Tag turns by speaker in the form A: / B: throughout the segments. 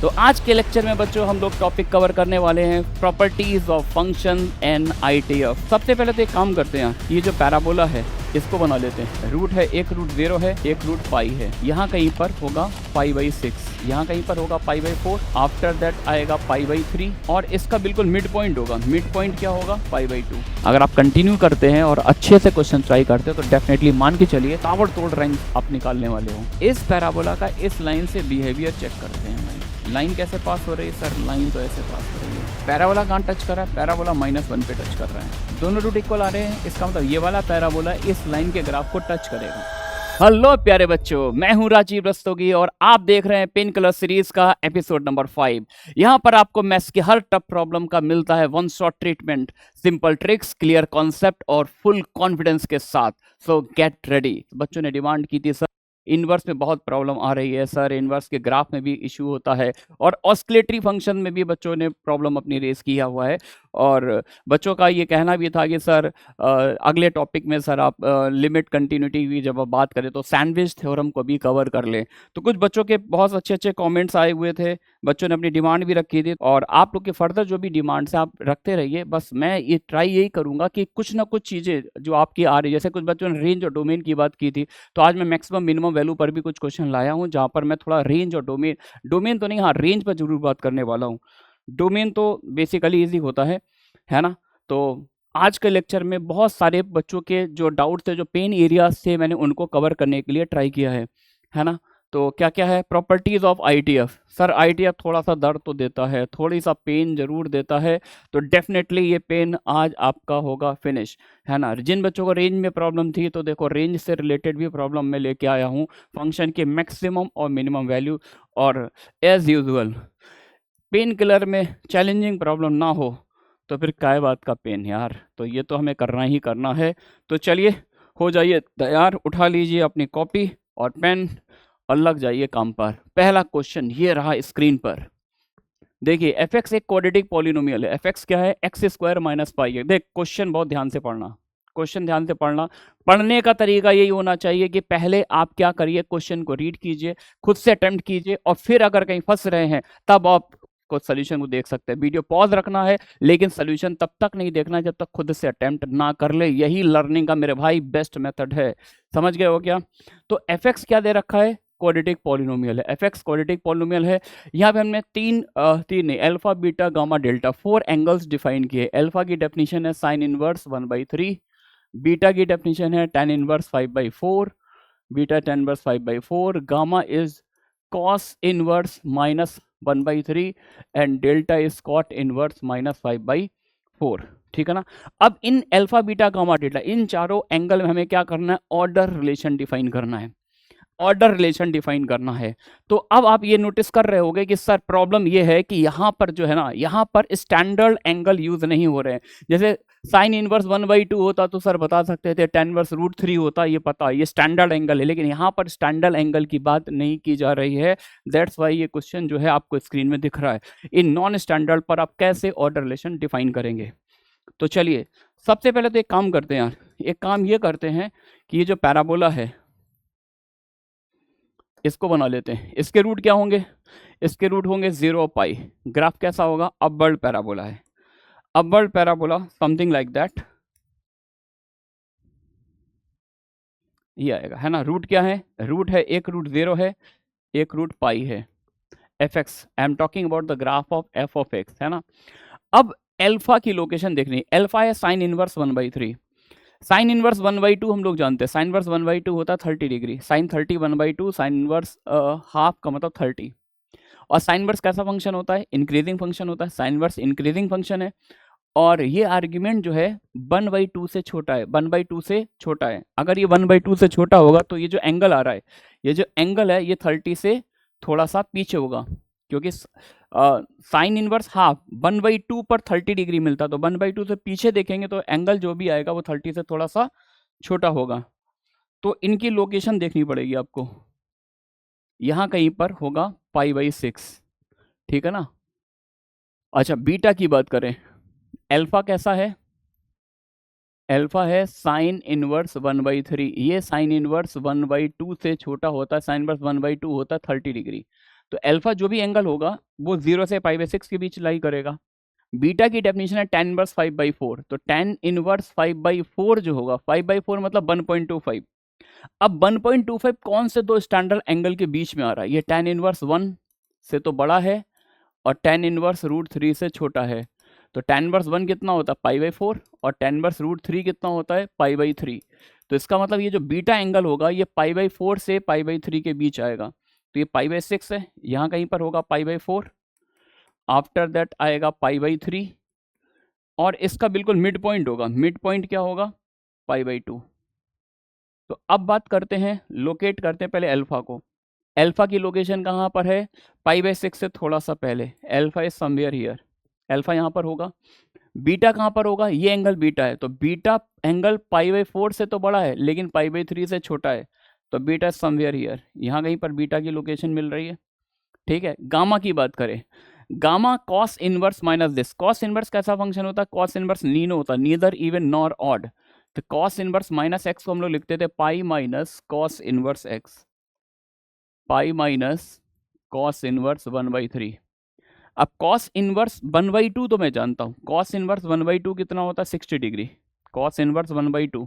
A: तो आज के लेक्चर में बच्चों हम लोग टॉपिक कवर करने वाले हैं properties of function and ITF. सबसे पहले तो एक काम करते हैं, ये जो पैराबोला है इसको बना लेते हैं। रूट है, एक रूट 0 है, एक रूट पाई है। यहाँ कहीं पर होगा π/6, यहाँ कहीं पर होगा π/4, आफ्टर दैट आएगा π/3 और इसका बिल्कुल मिड पॉइंट होगा। मिड पॉइंट क्या होगा? π/2। अगर आप कंटिन्यू करते हैं और अच्छे से क्वेश्चन ट्राई करते हैं तो डेफिनेटली मान के चलिए ताबड़तोड़ रैंक आप निकालने वाले हो। इस पैराबोला का इस लाइन से बिहेवियर चेक करते हैं। लाइन कैसे पास हो रही है सर? लाइन तो ऐसे पास हो रही है। पैराबोला कहाँ टच कर रहा है? पैराबोला -1 पे टच कर रहा है। दोनों रूट इक्वल आ रहे हैं, इसका मतलब ये वाला पैराबोला इस लाइन के ग्राफ को टच करेगा। हेलो प्यारे बच्चों, मैं हूं राजीव रस्तोगी और आप देख रहे हैं पेन कलर सीरीज का एपिसोड नंबर 5। यहां पर आपको मैथ्स की हर टफ प्रॉब्लम का मिलता है one shot treatment, simple tricks, clear concept और फुल कॉन्फिडेंस के साथ। सो गेट रेडी। बच्चों ने डिमांड की थी सर इन्वर्स में बहुत प्रॉब्लम आ रही है सर, इन्वर्स के ग्राफ में भी इशू होता है और ऑस्किलेटरी फंक्शन में भी बच्चों ने प्रॉब्लम अपनी रेस किया हुआ है। और बच्चों का ये कहना भी था कि सर अगले टॉपिक में सर आप लिमिट कंटिन्यूटी की जब आप बात करें तो सैंडविच थ्योरम को भी कवर कर लें। तो कुछ बच्चों के बहुत अच्छे अच्छे कमेंट्स आए हुए थे, बच्चों ने अपनी डिमांड भी रखी थी और आप लोग के फर्दर जो भी डिमांड्स हैं आप रखते रहिए। बस मैं ये ट्राई यही करूँगा कि कुछ ना कुछ चीज़ें जो आपकी आ रही है, जैसे कुछ बच्चों ने रेंज और डोमेन की बात की थी, तो आज मैं मैक्सिमम मिनिमम वैल्यू पर भी कुछ क्वेश्चन लाया हूँ जहाँ पर मैं थोड़ा रेंज और डोमेन तो नहीं, हाँ रेंज पर जरूर बात करने वाला हूँ। डोमेन तो बेसिकली ईजी होता है ना। तो आज के लेक्चर में बहुत सारे बच्चों के जो डाउट्स थे, जो पेन एरियाज थे, मैंने उनको कवर करने के लिए ट्राई किया है ना। तो क्या क्या है? Properties of ITF. Sir ITF थोड़ा सा दर्द तो देता है, थोड़ी सा पेन जरूर देता है, तो डेफिनेटली ये पेन आज आपका होगा फिनिश, है ना। जिन बच्चों को रेंज में प्रॉब्लम थी तो देखो रेंज से रिलेटेड भी प्रॉब्लम मैं लेके आया हूँ, फंक्शन के मैक्सिमम और मिनिमम वैल्यू। और एज यूजुअल पेन किलर में चैलेंजिंग प्रॉब्लम ना हो तो फिर काय बात का पेन यार, तो ये तो हमें करना ही करना है। तो चलिए हो जाइए तैयार, उठा लीजिए अपनी कॉपी और पेन और लग जाइए काम पर। पहला क्वेश्चन ये रहा स्क्रीन पर, देखिए fx एक क्वाड्रेटिक पॉलिनोमियल है। fx क्या है? x² - पाई है। देख क्वेश्चन बहुत ध्यान से पढ़ना, क्वेश्चन ध्यान से पढ़ना। पढ़ने का तरीका यही होना चाहिए कि पहले आप क्या करिए, क्वेश्चन को रीड कीजिए, खुद से अटेम्प्ट कीजिए और फिर अगर कहीं फंस रहे हैं तब आप सोल्यूशन को देख सकते हैं। वीडियो पॉज रखना है लेकिन सोल्यूशन तब तक नहीं देखना है जब तक खुद से अटेम्प्ट ना कर ले। यही लर्निंग का मेरे भाई बेस्ट मेथड है, समझ गए हो क्या? तो fx क्या दे रखा है? क्वाड्रेटिक पॉलिनोमियल है। fx क्वाड्रेटिक पॉलिनोमियल है। यहाँ पे हमने तीन नहीं, alpha beta gamma delta 4 angles define किए। अल्फा की डेफिनेशन है साइन इनवर्स 1/3, बीटा की डेफिनेशन है tan inverse 5/4, beta tan inverse 5/4, gamma is cos inverse -1/3 and delta is cot inverse -5/4। ठीक है ना। अब इन अल्फा बीटा गामा डेल्टा इन चारों एंगल में हमें क्या करना है? ऑर्डर रिलेशन डिफाइन करना है, ऑर्डर रिलेशन डिफाइन करना है। तो अब आप ये नोटिस कर रहे होंगे कि सर प्रॉब्लम ये है कि यहाँ पर जो है ना, यहाँ पर स्टैंडर्ड एंगल यूज नहीं हो रहे हैं। जैसे साइन इनवर्स 1/2 होता तो सर बता सकते थे, tan इनवर्स √3 होता, ये पता, ये स्टैंडर्ड एंगल है, लेकिन यहाँ पर स्टैंडर्ड एंगल की बात नहीं की जा रही है। दैट्स वाई ये क्वेश्चन जो है आपको स्क्रीन में दिख रहा है। इन नॉन स्टैंडर्ड पर आप कैसे ऑर्डर रिलेशन डिफाइन करेंगे? तो चलिए सबसे पहले तो एक काम करते हैं यार, एक काम ये करते हैं कि ये जो पैराबोला है इसको बना लेते हैं। इसके रूट क्या होंगे? इसके रूट होंगे 0 और पाई। ग्राफ कैसा होगा? अपवर्ड पैराबोला है, upward parabola something like that, ये आएगा, है ना। रूट क्या है? रूट है, एक रूट 0 है, एक रूट पाई है। fx, I am talking about the graph of f of x, है ना। अब अल्फा की लोकेशन देखनी, अल्फा है साइन इनवर्स 1/3। साइन इनवर्स 1/2 हम लोग जानते हैं, साइन इनवर्स 1/2 होता है 30 degree, sine 30 1/2, sine inverse half का मतलब 30। और साइन इनवर्स कैसा फंक्शन होता है? इंक्रीजिंग फंक्शन होता है। साइन इनवर्स इंक्रीजिंग फंक्शन है और ये आर्ग्यूमेंट जो है 1/2 से छोटा है, 1/2 से छोटा है। अगर ये 1/2 से छोटा होगा तो ये जो एंगल आ रहा है, ये जो एंगल है ये 30 से थोड़ा सा पीछे होगा, क्योंकि साइन इनवर्स हाफ 1/2 पर 30 डिग्री मिलता, तो 1/2 से पीछे देखेंगे तो एंगल जो भी आएगा वो 30 से थोड़ा सा छोटा होगा। तो इनकी लोकेशन देखनी पड़ेगी आपको, यहाँ कहीं पर होगा π/6, ठीक है ना। अच्छा बीटा की बात करें, अल्फा कैसा है? अल्फा है साइन इनवर्स 1/3, ये साइन इनवर्स 1/2 से छोटा होता है, साइन इनवर्स 1/2 होता है 30 डिग्री। तो अल्फा जो भी एंगल होगा वो 0 से π/6 के बीच लाई करेगा। बीटा की डेफिनेशन है tan इनवर्स 5/4, तो tan इनवर्स 5/4 जो होगा, 5/4 मतलब 1.25। अब 1.25 कौन से दो स्टैंडर्ड एंगल के बीच में आ रहा है? ये tan इनवर्स 1 से तो बड़ा है और tan इनवर्स √3 से छोटा है। तो tan इनवर्स 1 कितना होता है? π/4, और tan इनवर्स √3 कितना होता है? π/3। तो इसका मतलब ये जो बीटा एंगल होगा ये π/4 से π/3 के बीच आएगा। तो ये π/6 है, यहाँ कहीं पर होगा π/4, आफ्टर दैट आएगा π/3, और इसका बिल्कुल मिड पॉइंट होगा। मिड पॉइंट क्या होगा? π/2। तो अब बात करते हैं, लोकेट करते हैं पहले अल्फा को। अल्फा की लोकेशन कहाँ पर है? π/6 से थोड़ा सा पहले। Alpha is somewhere here, alpha यहाँ पर होगा। बीटा कहाँ पर होगा? ये एंगल बीटा है, तो बीटा एंगल π/4 से तो बड़ा है लेकिन π/3 से छोटा है, तो बीटा समवेयर हियर, यहाँ कहीं पर बीटा की लोकेशन मिल रही है। ठीक है, गामा की बात करें, gamma cos inverse minus this. Cos inverse कैसा फंक्शन होता है? कॉस इनवर्स नीनो होता है, नीदर इवन नॉर ऑड। तो कॉस इनवर्स माइनस एक्स को हम लोग लिखते थे pi minus cos inverse x, pi minus cos inverse 1/3। अब कॉस इनवर्स 1/2 तो मैं जानता हूं, कॉस इनवर्स 1/2 कितना होता है? 60 डिग्री। कॉस इनवर्स 1/2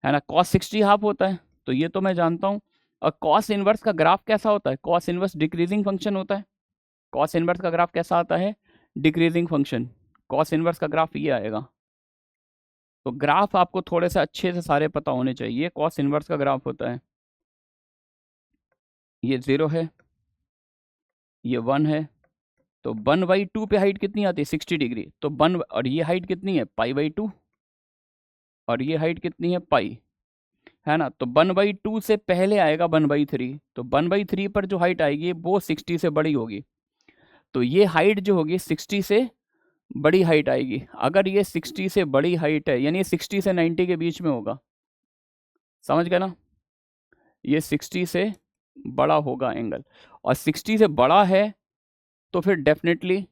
A: है ना, कॉस 60 हाफ होता है, तो ये तो मैं जानता हूं। और कॉस इनवर्स का ग्राफ कैसा होता है? कॉस इनवर्स डिक्रीजिंग फंक्शन होता है। कॉस इनवर्स का ग्राफ कैसा आता है? Decreasing function. कॉस इनवर्स का ग्राफ ये आएगा। तो ग्राफ आपको थोड़े से अच्छे से सारे पता होने चाहिए। कॉस इनवर्स का ग्राफ होता है, ये 0 है, ये 1 है, तो 1/2 पे हाइट कितनी आती है? 60 डिग्री। तो 1, और ये हाइट कितनी है? π/2, और ये हाइट कितनी है? पाई, है ना। तो 1/2 से पहले आएगा 1/3, तो 1/3 पर जो हाइट आएगी वो 60 से बड़ी होगी। तो ये हाइट जो होगी 60 से बड़ी हाइट आएगी। अगर ये 60 से बड़ी हाइट है यानी 60 से 90 के बीच में होगा, समझ गए ना। ये 60 से बड़ा होगा एंगल, और 60 से बड़ा है तो फिर डेफिनेटली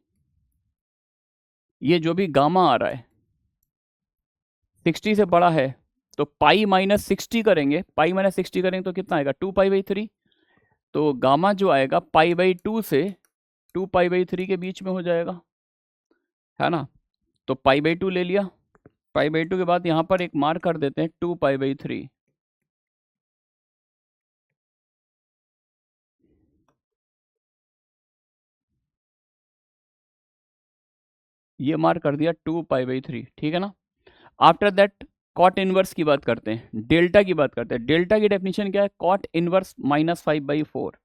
A: ये जो भी गामा आ रहा है 60 से बड़ा है, तो पाई माइनस 60 करेंगे, पाई माइनस 60 करेंगे तो कितना आएगा? 2π/3। तो गामा जो आएगा π/2 से 2π/3 के बीच में हो जाएगा, है ना। तो π/2 ले लिया, π/2 के बाद यहाँ पर एक मार्क कर देते हैं 2π/3। ये मार्क कर दिया 2π/3, ठीक है ना। आफ्टर दैट कॉट इनवर्स की बात करते हैं, डेल्टा की बात करते हैं। डेल्टा की डेफिनेशन क्या है? Cot inverse -5/4।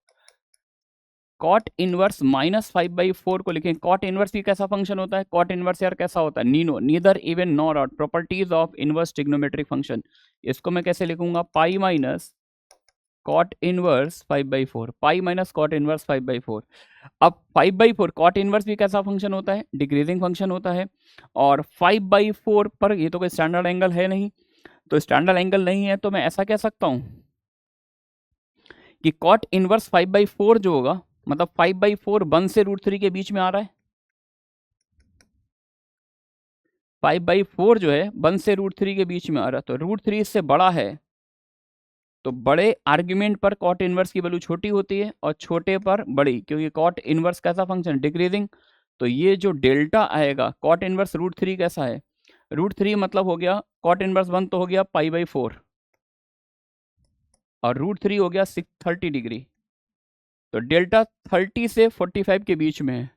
A: कॉट इनवर्स -5/4 को लिखें। कॉट इनवर्स भी कैसा फंक्शन होता है? कॉट इनवर्स यार कैसा होता है? नीनो, neither even nor odd, properties of inverse trigonometric function. इसको मैं कैसे लिखूंगा? Pi minus cot inverse 5/4, pi minus cot inverse 5/4। अब 5/4 कॉट इनवर्स भी कैसा फंक्शन होता है? डिक्रीजिंग फंक्शन होता है। और 5/4 पर ये तो कोई स्टैंडर्ड एंगल है नहीं, तो स्टैंडर्ड एंगल नहीं है तो मैं ऐसा कह सकता हूं कि कॉट इनवर्स 5/4 जो होगा, मतलब 5/4 1 से √3 के बीच में आ रहा है। 5/4 जो है 1 से √3 के बीच में आ रहा है, तो √3 इससे बड़ा है, तो बड़े आर्ग्यूमेंट पर कॉट इनवर्स की वैल्यू छोटी होती है और छोटे पर बड़ी, क्योंकि कॉट इनवर्स कैसा फंक्शन? डिक्रीजिंग। तो ये जो डेल्टा आएगा कॉट इनवर्स √3 कैसा है? √3 मतलब हो गया कॉट इनवर्स 1 तो हो गया π/4, और √3 हो गया 30 डिग्री। तो डेल्टा 30 से 45 के बीच में है।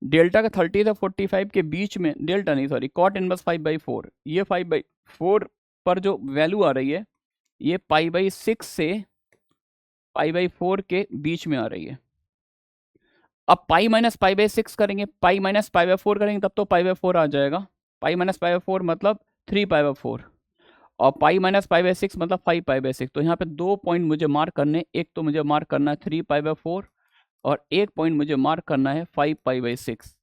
A: डेल्टा का 30 से 45 के बीच में, डेल्टा नहीं सॉरी, कॉट इनवर्स 5/4, ये 5/4 पर जो वैल्यू आ रही है ये π/6 से π/4 के बीच में आ रही है। अब पाई माइनस π/6 करेंगे, पाई माइनस π/4 करेंगे तब तो π/4 आ जाएगा। पाई माइनस π/4 मतलब 3π/4, और पाई माइनस π/6 मतलब 5π/6। तो यहाँ पे 2 पॉइंट मुझे मार्क करने, एक तो मुझे मार्क करना है 3π/4 और एक पॉइंट मुझे मार्क करना है 5π/6,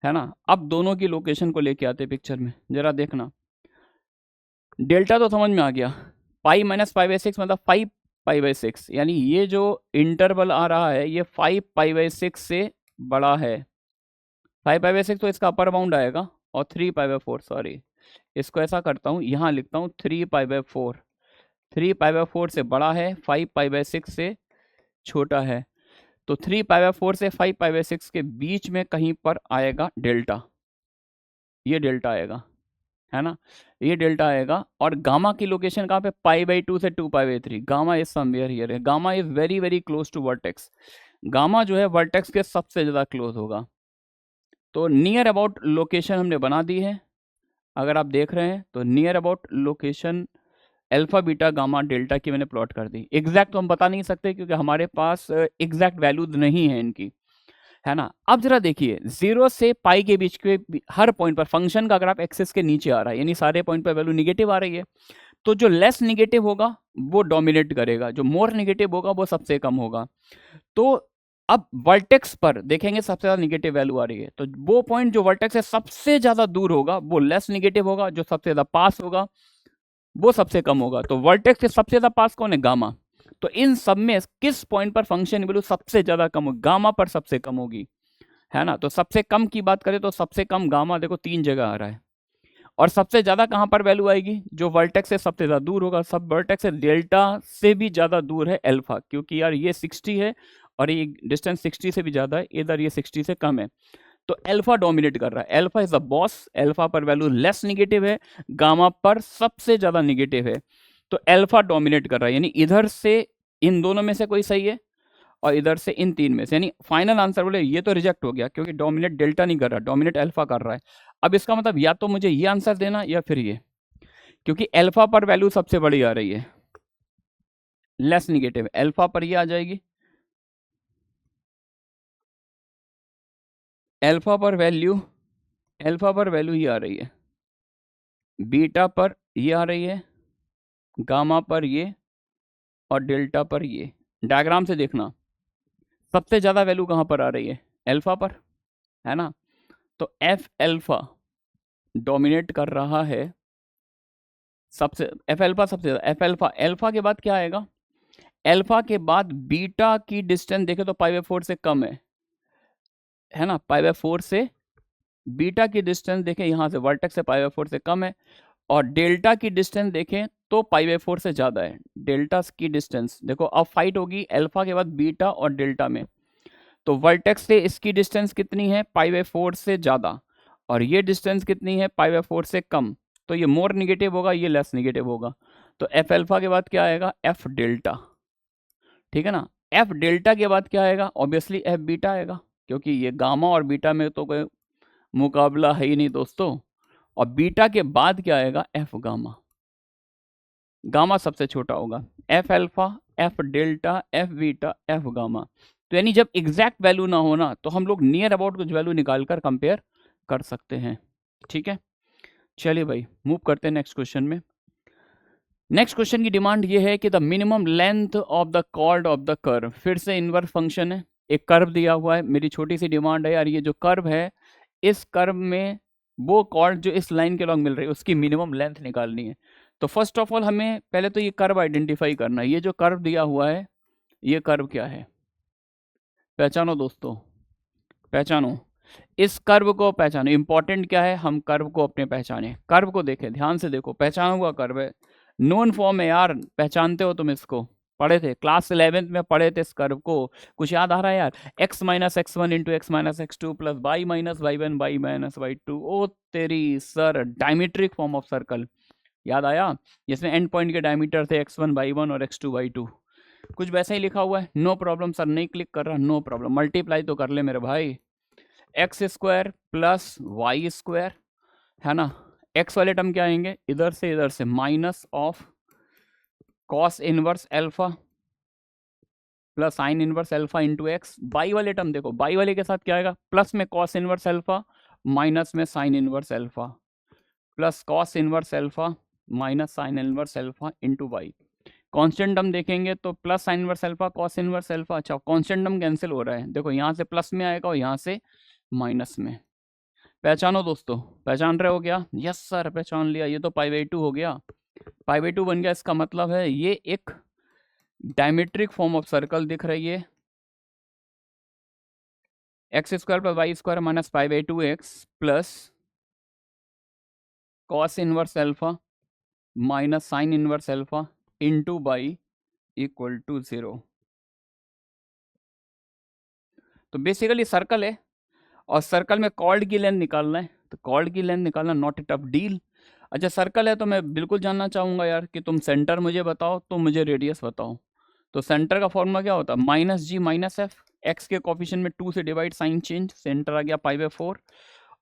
A: है ना। अब दोनों की लोकेशन को लेके आते पिक्चर में, जरा देखना। डेल्टा तो समझ में आ गया, पाई माइनस π/6 मतलब 5π/6, यानी ये जो इंटरवल आ रहा है ये 5π/6 से बड़ा है। 5π/6 तो इसका अपर बाउंड आएगा, और 3π/4 सॉरी, इसको ऐसा करता हूँ, यहाँ लिखता हूँ 3π/4। 3π/4 से बड़ा है, 5π/6 से छोटा है, तो 3π/4 से 5π/6 के बीच में कहीं पर आएगा डेल्टा, ये डेल्टा आएगा, है ना, ये डेल्टा आएगा। और गामा की लोकेशन कहाँ पे, π/2 से 2π/3, गामा इज समवेयर हियर है, gamma is very very close to vertex, gamma जो है वर्टेक्स के सबसे ज़्यादा क्लोज होगा। तो नियर अबाउट लोकेशन हमने बना दी है, अगर आप देख रहे हैं तो near about location alpha beta gamma delta की मैंने प्लॉट कर दी। एग्जैक्ट तो हम बता नहीं सकते क्योंकि हमारे पास एग्जैक्ट वैल्यूज नहीं है इनकी, है ना। अब जरा देखिए 0 से पाई के बीच के हर पॉइंट पर फंक्शन का ग्राफ एक्सिस के नीचे आ रहा है, यानी सारे पॉइंट पर वैल्यू निगेटिव आ रही है, तो जो लेस निगेटिव होगा वो डोमिनेट करेगा, जो मोर निगेटिव होगा वो सबसे कम होगा। तो अब वर्टेक्स पर देखेंगे सबसे ज्यादा निगेटिव वैल्यू आ रही है, तो वो पॉइंट जो वर्टेक्स से सबसे ज्यादा दूर होगा वो लेस निगेटिव होगा, जो सबसे ज्यादा पास होगा वो सबसे कम होगा। तो वर्टेक्स से सबसे ज्यादा पास कौन है, गामा। तो इन सब में किस पॉइंट पर फंक्शन वैल्यू सबसे ज्यादा कम होगी, गामा पर सबसे कम होगी, है ना। तो सबसे कम की बात करें तो सबसे कम गामा देखो 3 जगह आ रहा है, और सबसे ज्यादा कहां पर वैल्यू आएगी, जो वर्टेक्स से सबसे ज्यादा दूर होगा, सब वर्टेक्स से डेल्टा से भी ज्यादा दूर है अल्फा, क्योंकि यार ये 60 है और ये डिस्टेंस 60 से भी ज्यादा है, इधर ये 60 से कम है, तो अल्फा डोमिनेट कर रहा है, alpha is the boss, alpha पर वैल्यू लेस निगेटिव है, गामा पर सबसे ज्यादा निगेटिव है, तो अल्फा डोमिनेट कर रहा है, यानी इधर से इन दोनों में से कोई सही है और इधर से इन 3 में से, यानी फाइनल आंसर बोले ये तो रिजेक्ट हो गया क्योंकि डोमिनेट डेल्टा नहीं कर रहा, डोमिनेट अल्फा कर रहा है। अब इसका मतलब या तो मुझे ये आंसर देना या फिर ये, क्योंकि अल्फा पर वैल्यू सबसे बड़ी आ रही है, लेस निगेटिव, अल्फा पर ये आ जाएगी, अल्फा पर वैल्यू ये आ रही है, बीटा पर ये आ रही है, गामा पर ये और डेल्टा पर ये। डायग्राम से देखना सबसे ज्यादा वैल्यू कहां पर आ रही है, अल्फा पर, है ना। तो एफ अल्फा डोमिनेट कर रहा है सबसे, एफ अल्फा सबसे ज्यादा, एफ अल्फा, अल्फा के बाद क्या आएगा, अल्फा के बाद बीटा की डिस्टेंस देखे तो π/4 से कम है ना, π/4 से बीटा की डिस्टेंस देखें यहां से वर्टेक्स से π/4 से कम है, और डेल्टा की डिस्टेंस देखें तो π/4 से ज्यादा है, डेल्टा की डिस्टेंस देखो अब फाइट होगी अल्फा के बाद बीटा और डेल्टा में, तो वर्टेक्स से इसकी डिस्टेंस कितनी है, π/4 से ज्यादा, और ये डिस्टेंस कितनी है, π/4 से कम, तो ये मोर निगेटिव होगा, ये लेस निगेटिव होगा, तो एफ अल्फा के बाद क्या आएगा, एफ डेल्टा, ठीक है ना। एफ डेल्टा के बाद क्या आएगा, ऑब्वियसली एफ बीटा आएगा, क्योंकि ये गामा और बीटा में तो कोई मुकाबला है ही नहीं दोस्तों, और बीटा के बाद क्या आएगा, एफ गामा, गामा सबसे छोटा होगा, F alpha, F delta, F beta, F gamma. तो यानी जब एग्जैक्ट वैल्यू ना होना तो हम लोग नियर अबाउट कुछ वैल्यू निकालकर कंपेयर कर सकते हैं, ठीक है। चलिए भाई मूव करते हैं नेक्स्ट क्वेश्चन में। नेक्स्ट क्वेश्चन की डिमांड ये है कि the minimum length of the chord of the curve, फिर से इनवर्स फंक्शन है, एक कर्व दिया हुआ है, मेरी छोटी सी डिमांड है यार, ये जो कर्व है इस कर्व में वो कॉर्ड जो इस लाइन के लॉन्ग मिल रही है उसकी मिनिमम लेंथ निकालनी है। तो फर्स्ट ऑफ ऑल हमें पहले तो ये कर्व आइडेंटिफाई करना है, ये जो कर्व दिया हुआ है ये कर्व क्या है, पहचानो दोस्तों, पहचानो, इस कर्व को पहचानो, इंपॉर्टेंट क्या है, हम कर्व को अपने पहचाने, कर्व को देखें ध्यान से, देखो पहचाना हुआ कर्व है, नोन फॉर्म है यार, पहचानते हो तुम इसको, पढ़े थे क्लास 11th में पढ़े थे इस कर्व को, कुछ याद आ रहा है यार, x minus x1 into X minus x2 plus y minus y1 y minus y2, ओ तेरी सर, डायमीट्रिक फॉर्म ऑफ सर्कल, याद आया, जिसमें एंड पॉइंट के डायमीटर थे x1 y1 और x2 y2, कुछ वैसा ही लिखा हुआ है, नो प्रॉब्लम सर, नहीं क्लिक कर रहा, नो प्रॉब्लम, मल्टीप्लाई तो कर ले मेरे भाई, X square plus Y square, है ना, एक्स वाले टर्म क्या आएंगे, इधर से minus of cos inverse alpha plus sine inverse alpha into X, by वाले टर्म देखो, बाई वाले के साथ क्या आएगा, प्लस में कॉस इनवर्स अल्फा माइनस में sine inverse alpha, plus cos inverse alpha minus sine inverse alpha into Y, constant term देखेंगे तो plus sine inverse alpha cos inverse alpha, अच्छा कांस्टेंट टर्म कैंसिल हो रहा है, देखो यहाँ से प्लस में आएगा और यहाँ से माइनस में, पहचानो दोस्तों, पहचान रहे हो क्या, यस सर पहचान लिया, ये तो π/2 हो गया, π/2 बन गया, इसका मतलब है ये एक डायमेट्रिक फॉर्म ऑफ सर्कल दिख रही है, X square plus Y square minus π/2 X plus cos inverse alpha minus sine inverse alpha into by equal to 0, तो बेसिकली सर्कल है और सर्कल में कॉर्ड की लेंथ निकालना है, तो कॉर्ड की लेंथ निकालना नॉट ए टफ डील। अच्छा सर्कल है तो मैं बिल्कुल जानना चाहूँगा यार कि तुम सेंटर मुझे बताओ, तुम मुझे रेडियस बताओ। तो सेंटर का फॉर्मूला क्या होता है, माइनस जी माइनस एफ, एक्स के कोफिशिएंट में 2 से डिवाइड साइन चेंज, सेंटर आ गया पाई/4,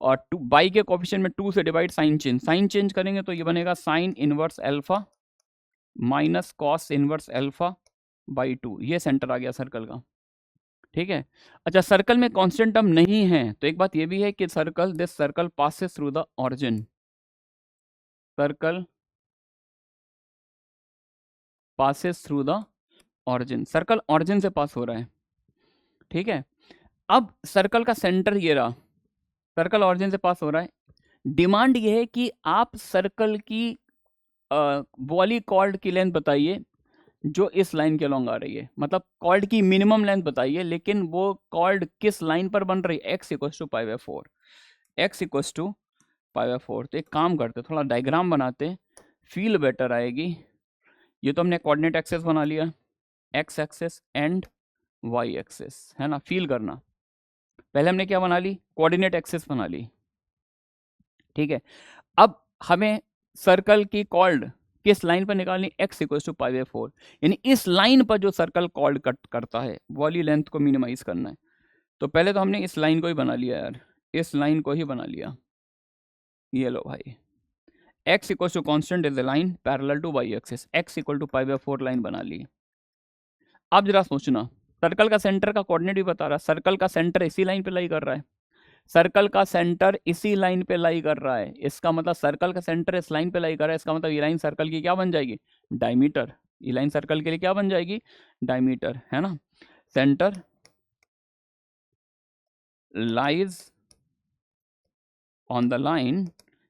A: और टू बाई के कोफिशिएंट में 2 से डिवाइड साइन चेंज करेंगे तो ये बनेगा sign inverse alpha minus cos inverse alpha by 2, ये सेंटर आ गया सर्कल का। ठीक है। अच्छा सर्कल में कांस्टेंट टर्म नहीं है तो एक बात ये भी है कि circle this circle passes through the origin, circle passes through the origin, circle origin से पास हो रहा है। ठीक है। अब सर्कल का सेंटर ये रहा, सर्कल ऑरिजिन से पास हो रहा है। डिमांड ये है कि आप सर्कल की वाली कॉर्ड की लेंथ बताइए जो इस लाइन के अलॉन्ग आ रही है, मतलब कॉर्ड की मिनिमम लेंथ बताइए, लेकिन वो कॉर्ड किस लाइन पर बन रही है, एक्स इक्वस टू पाई/4, एक्स इक्वस टू पाई/4। तो एक काम करते थोड़ा डायग्राम बनाते, फील बेटर आएगी। ये तो हमने कोऑर्डिनेट एक्सेस बना लिया, X axes and Y axes, है ना। फील करना, पहले हमने क्या बना ली, कोऑर्डिनेट एक्सेस बना ली। ठीक है। अब हमें सर्कल की कॉर्ड किस लाइन पर निकालनी, एक्स इक्वल टू पाई/4, यानी इस लाइन पर जो सर्कल कॉर्ड कट करता है वो वाली लेंथ को मिनिमाइज करना है। तो पहले तो हमने इस लाइन को ही बना लिया यार, इस लाइन को ही बना लिया। ये लो भाई, X equal to constant is the line parallel to Y axis, X equal to पाई/4 लाइन बना ली। अब जरा सोचना, सर्कल का सेंटर का कोऑर्डिनेट भी बता रहा है, सर्कल का सेंटर इसी लाइन पे लाई कर रहा है, सर्कल का सेंटर इसी लाइन पे लाई कर रहा है, इसका मतलब सर्कल का सेंटर इस लाइन पे लाई कर रहा है, इसका मतलब ये लाइन सर्कल की क्या बन जाएगी, डायमीटर। ये लाइन सर्कल के लिए क्या बन जाएगी, डायमीटर, है ना। Centre lies on the line,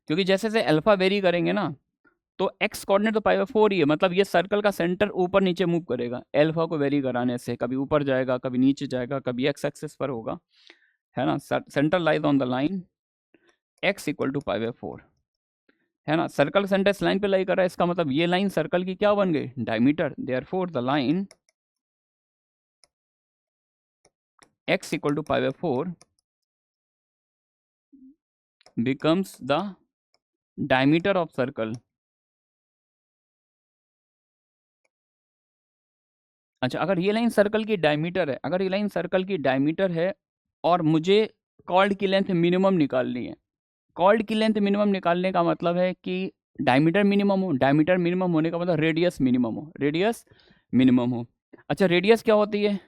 A: क्योंकि जैसे जैसे अल्फा वेरी करेंगे ना तो एक्स कोऑर्डिनेट तो पाई/4 ही है, मतलब ये सर्कल का सेंटर ऊपर नीचे मूव करेगा अल्फा को वेरी कराने से, कभी ऊपर जाएगा कभी नीचे जाएगा कभी एक्स एक्सिस पर होगा, है ना। Centre lies on the line X equal to पाई/4, है ना। सर्कल सेंटर इस लाइन पे लाई कर रहा है, इसका मतलब ये लाइन सर्कल की क्या बन गई, diameter. Therefore the line x equal to पाई/4 becomes the diameter of circle. अच्छा अगर ये लाइन सर्कल की डायमीटर है, अगर ये लाइन सर्कल की डायमीटर है और मुझे कॉर्ड की लेंथ मिनिमम निकालनी है, कॉर्ड की लेंथ मिनिमम निकालने का मतलब है कि डायमीटर मिनिमम हो, डायमीटर मिनिमम होने का मतलब रेडियस मिनिमम हो, रेडियस मिनिमम हो। अच्छा रेडियस क्या होती है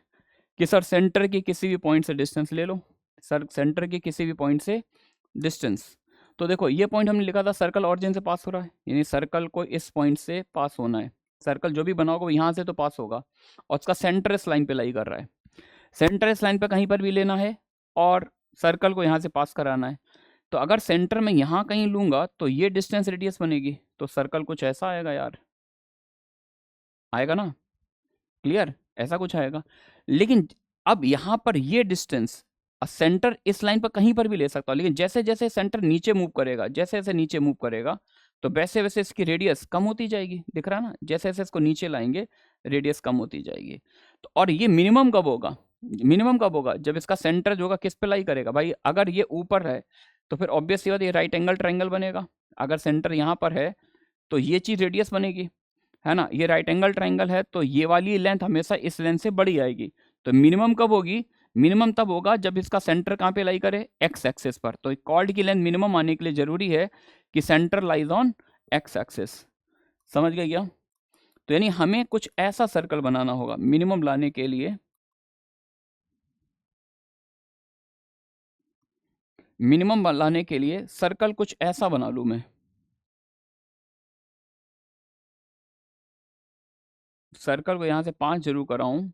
A: कि सर सेंटर की किसी भी पॉइंट से डिस्टेंस ले लो, सर सेंटर की किसी भी पॉइंट से डिस्टेंस। तो देखो ये पॉइंट हमने लिखा था सर्कल ऑरिजिन से पास हो रहा है, यानी सर्कल को इस पॉइंट से पास होना है, सर्कल जो भी बना होगा वो यहाँ से तो पास होगा, और उसका सेंटर इस लाइन पे लाई कर रहा है, सेंटर इस लाइन पे कहीं पर भी लेना है और सर्कल को यहाँ से पास कराना है। तो अगर सेंटर में यहाँ कहीं लूंगा तो ये डिस्टेंस रेडियस बनेगी, तो सर्कल कुछ ऐसा आएगा यार, आएगा ना, क्लियर, ऐसा कुछ आएगा। लेकिन अब यहाँ पर ये डिस्टेंस सेंटर इस लाइन पर कहीं पर भी ले सकता हूँ, लेकिन जैसे जैसे सेंटर नीचे मूव करेगा, जैसे जैसे नीचे मूव करेगा तो वैसे वैसे इसकी रेडियस कम होती जाएगी, दिख रहा है ना, जैसे जैसे इसको नीचे लाएंगे रेडियस कम होती जाएगी। तो और ये मिनिमम कब होगा, मिनिमम कब होगा, जब इसका सेंटर जो होगा किस पे लाई करेगा भाई, अगर ये ऊपर है तो फिर ऑब्वियस सी बात ये राइट एंगल ट्रायंगल बनेगा, अगर सेंटर यहाँ पर है तो ये चीज़ रेडियस बनेगी, है ना। ये राइट एंगल ट्रायंगल है तो ये वाली लेंथ हमेशा इस लेंथ से बड़ी आएगी। तो मिनिमम कब होगी, मिनिमम तब होगा जब इसका सेंटर कहाँ पे लाई करे, एक्स एक्सिस पर। तो कॉर्ड की लेंथ मिनिमम आने के लिए जरूरी है कि centre lies on x axis, समझ गए क्या। तो यानी हमें कुछ ऐसा सर्कल बनाना होगा मिनिमम लाने के लिए, मिनिमम लाने के लिए सर्कल कुछ ऐसा बना लूं मैं, सर्कल को यहां से 5 जरूर कराऊं।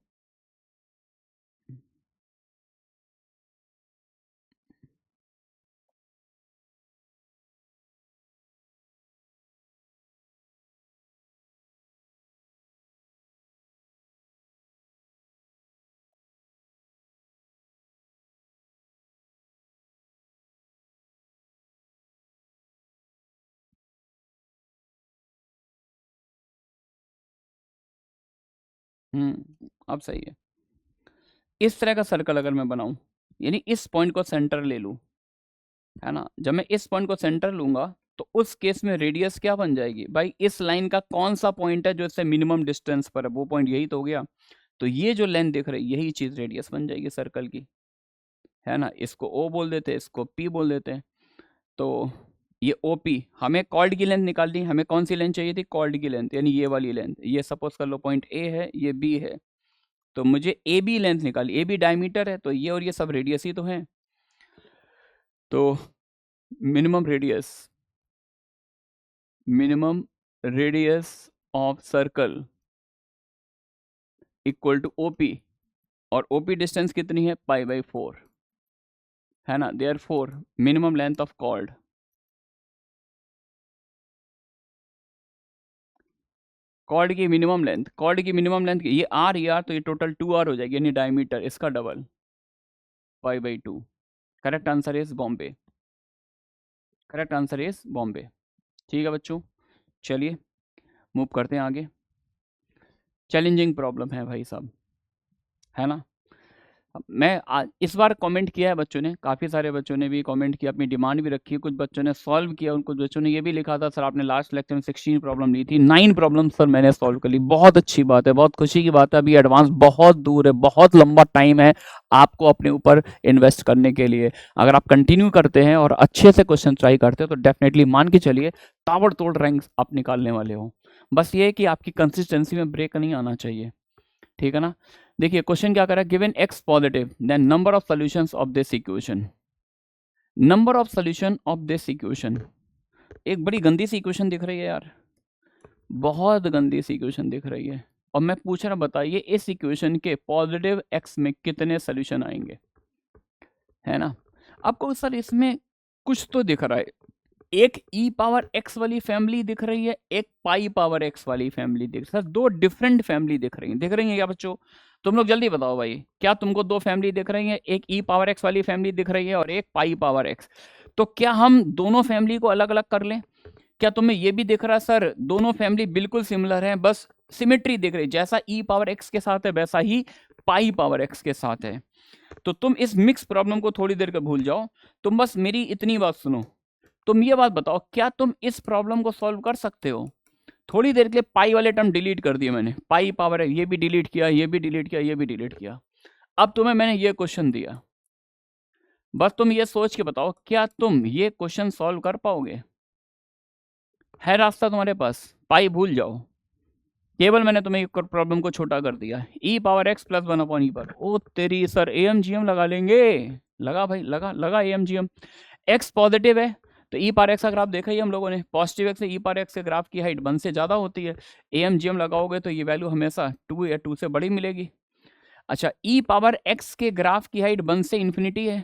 A: अब सही है। इस तरह का सर्कल अगर मैं बनाऊं, यानी इस पॉइंट को सेंटर ले लूं, है ना, जब मैं इस पॉइंट को सेंटर लूंगा तो उस केस में रेडियस क्या बन जाएगी भाई, इस लाइन का कौन सा पॉइंट है जो इससे मिनिमम डिस्टेंस पर है, वो पॉइंट यही तो हो गया। तो ये जो लेंथ दिख रही है यही चीज रेडियस बन जाएगी सर्कल की, है ना। इसको ओ बोल देते हैं, इसको पी बोल देते हैं। तो ये ओ पी, हमें कॉर्ड की लेंथ निकालनी, हमें कौन सी लेंथ चाहिए थी, कॉर्ड की लेंथ, यानी ये वाली लेंथ। ये सपोज कर लो पॉइंट ए है, ये बी है, तो मुझे ए बी लेंथ निकाली, ए बी डायमीटर है, तो ये और ये सब रेडियस ही तो है। तो minimum radius of circle equal to OP, और ओपी डिस्टेंस कितनी है, π/4, है ना। Therefore minimum length of chord, chord की मिनिमम लेंथ ये आर, ये आर, तो ये टोटल 2r हो जाएगी, यानी डायमीटर इसका double, π/2। Correct answer is Bombay, correct answer is Bombay. ठीक है बच्चों, चलिए मूव करते हैं आगे। चैलेंजिंग प्रॉब्लम है भाई साहब, है ना। मैं इस बार कमेंट किया है बच्चों ने, काफ़ी सारे बच्चों ने भी कमेंट किया, अपनी डिमांड भी रखी है, कुछ बच्चों ने सॉल्व किया, उन कुछ बच्चों ने ये भी लिखा था सर आपने लास्ट लेक्चर में 16 प्रॉब्लम ली थी, 9 प्रॉब्लम सर मैंने सॉल्व कर ली। बहुत अच्छी बात है, बहुत खुशी की बात है। अभी एडवांस बहुत दूर है, बहुत लंबा टाइम है आपको अपने ऊपर इन्वेस्ट करने के लिए। अगर आप कंटिन्यू करते हैं और अच्छे से क्वेश्चन ट्राई करते हैं तो डेफिनेटली मान के चलिए ताबड़तोड़ रैंक आप निकालने वाले हो। बस ये है कि आपकी कंसिस्टेंसी में ब्रेक नहीं आना चाहिए, ठीक है ना। देखिए क्वेश्चन क्या कर रहा है, given x positive then number of solutions of this equation, number of solution of this equation. एक बड़ी गंदी सी इक्वेशन दिख रही है यार, बहुत गंदी सी इक्वेशन दिख रही है, और मैं पूछ रहा बताइए इस इक्वेशन के पॉजिटिव x में कितने सॉल्यूशन आएंगे, है ना। आपको सर इसमें कुछ तो दिख रहा है, एक e पावर x वाली फैमिली दिख रही है, एक पाई पावर x वाली फैमिली दिख, सर दो डिफरेंट फैमिली दिख रही है क्या बच्चों। तुम लोग जल्दी बताओ भाई, क्या तुमको दो फैमिली दिख रही है, एक e पावर x वाली फैमिली दिख रही है और एक पाई पावर x। तो क्या हम दोनों फैमिली को अलग अलग कर लें। क्या तुम्हें ये भी दिख रहा है सर दोनों फैमिली बिल्कुल सिमिलर है, बस सिमेट्री दिख रही, जैसा e पावर x के साथ है वैसा ही पाई पावर x के साथ है। तो तुम इस मिक्स प्रॉब्लम को थोड़ी देर का भूल जाओ, तुम बस मेरी इतनी बात सुनो। तुम ये बात बताओ, क्या तुम इस प्रॉब्लम को सॉल्व कर सकते हो। थोड़ी देर के लिए पाई वाले टर्म डिलीट कर दिए मैंने, पाई पावर है ये भी डिलीट किया, ये भी डिलीट किया, ये भी डिलीट किया। अब तुम्हें मैंने ये क्वेश्चन दिया, बस तुम ये सोच के बताओ क्या तुम ये क्वेश्चन सॉल्व कर पाओगे। है रास्ता तुम्हारे पास, पाई भूल जाओ, केवल मैंने तुम्हें प्रॉब्लम को छोटा कर दिया, e power x plus 1/e पर। ओ तेरी सर AMGM लगा लेंगे, लगा भाई, लगा AMGM। x पॉजिटिव है तो e पावर x का ग्राफ देखा ही हम लोगों ने, पॉजिटिव x से e पावर x के ग्राफ की हाइट 1 से ज़्यादा होती है, AMGM लगाओगे तो ये वैल्यू हमेशा 2 या 2 से बड़ी मिलेगी। अच्छा e पावर x के ग्राफ की हाइट 1 से इन्फिनिटी है,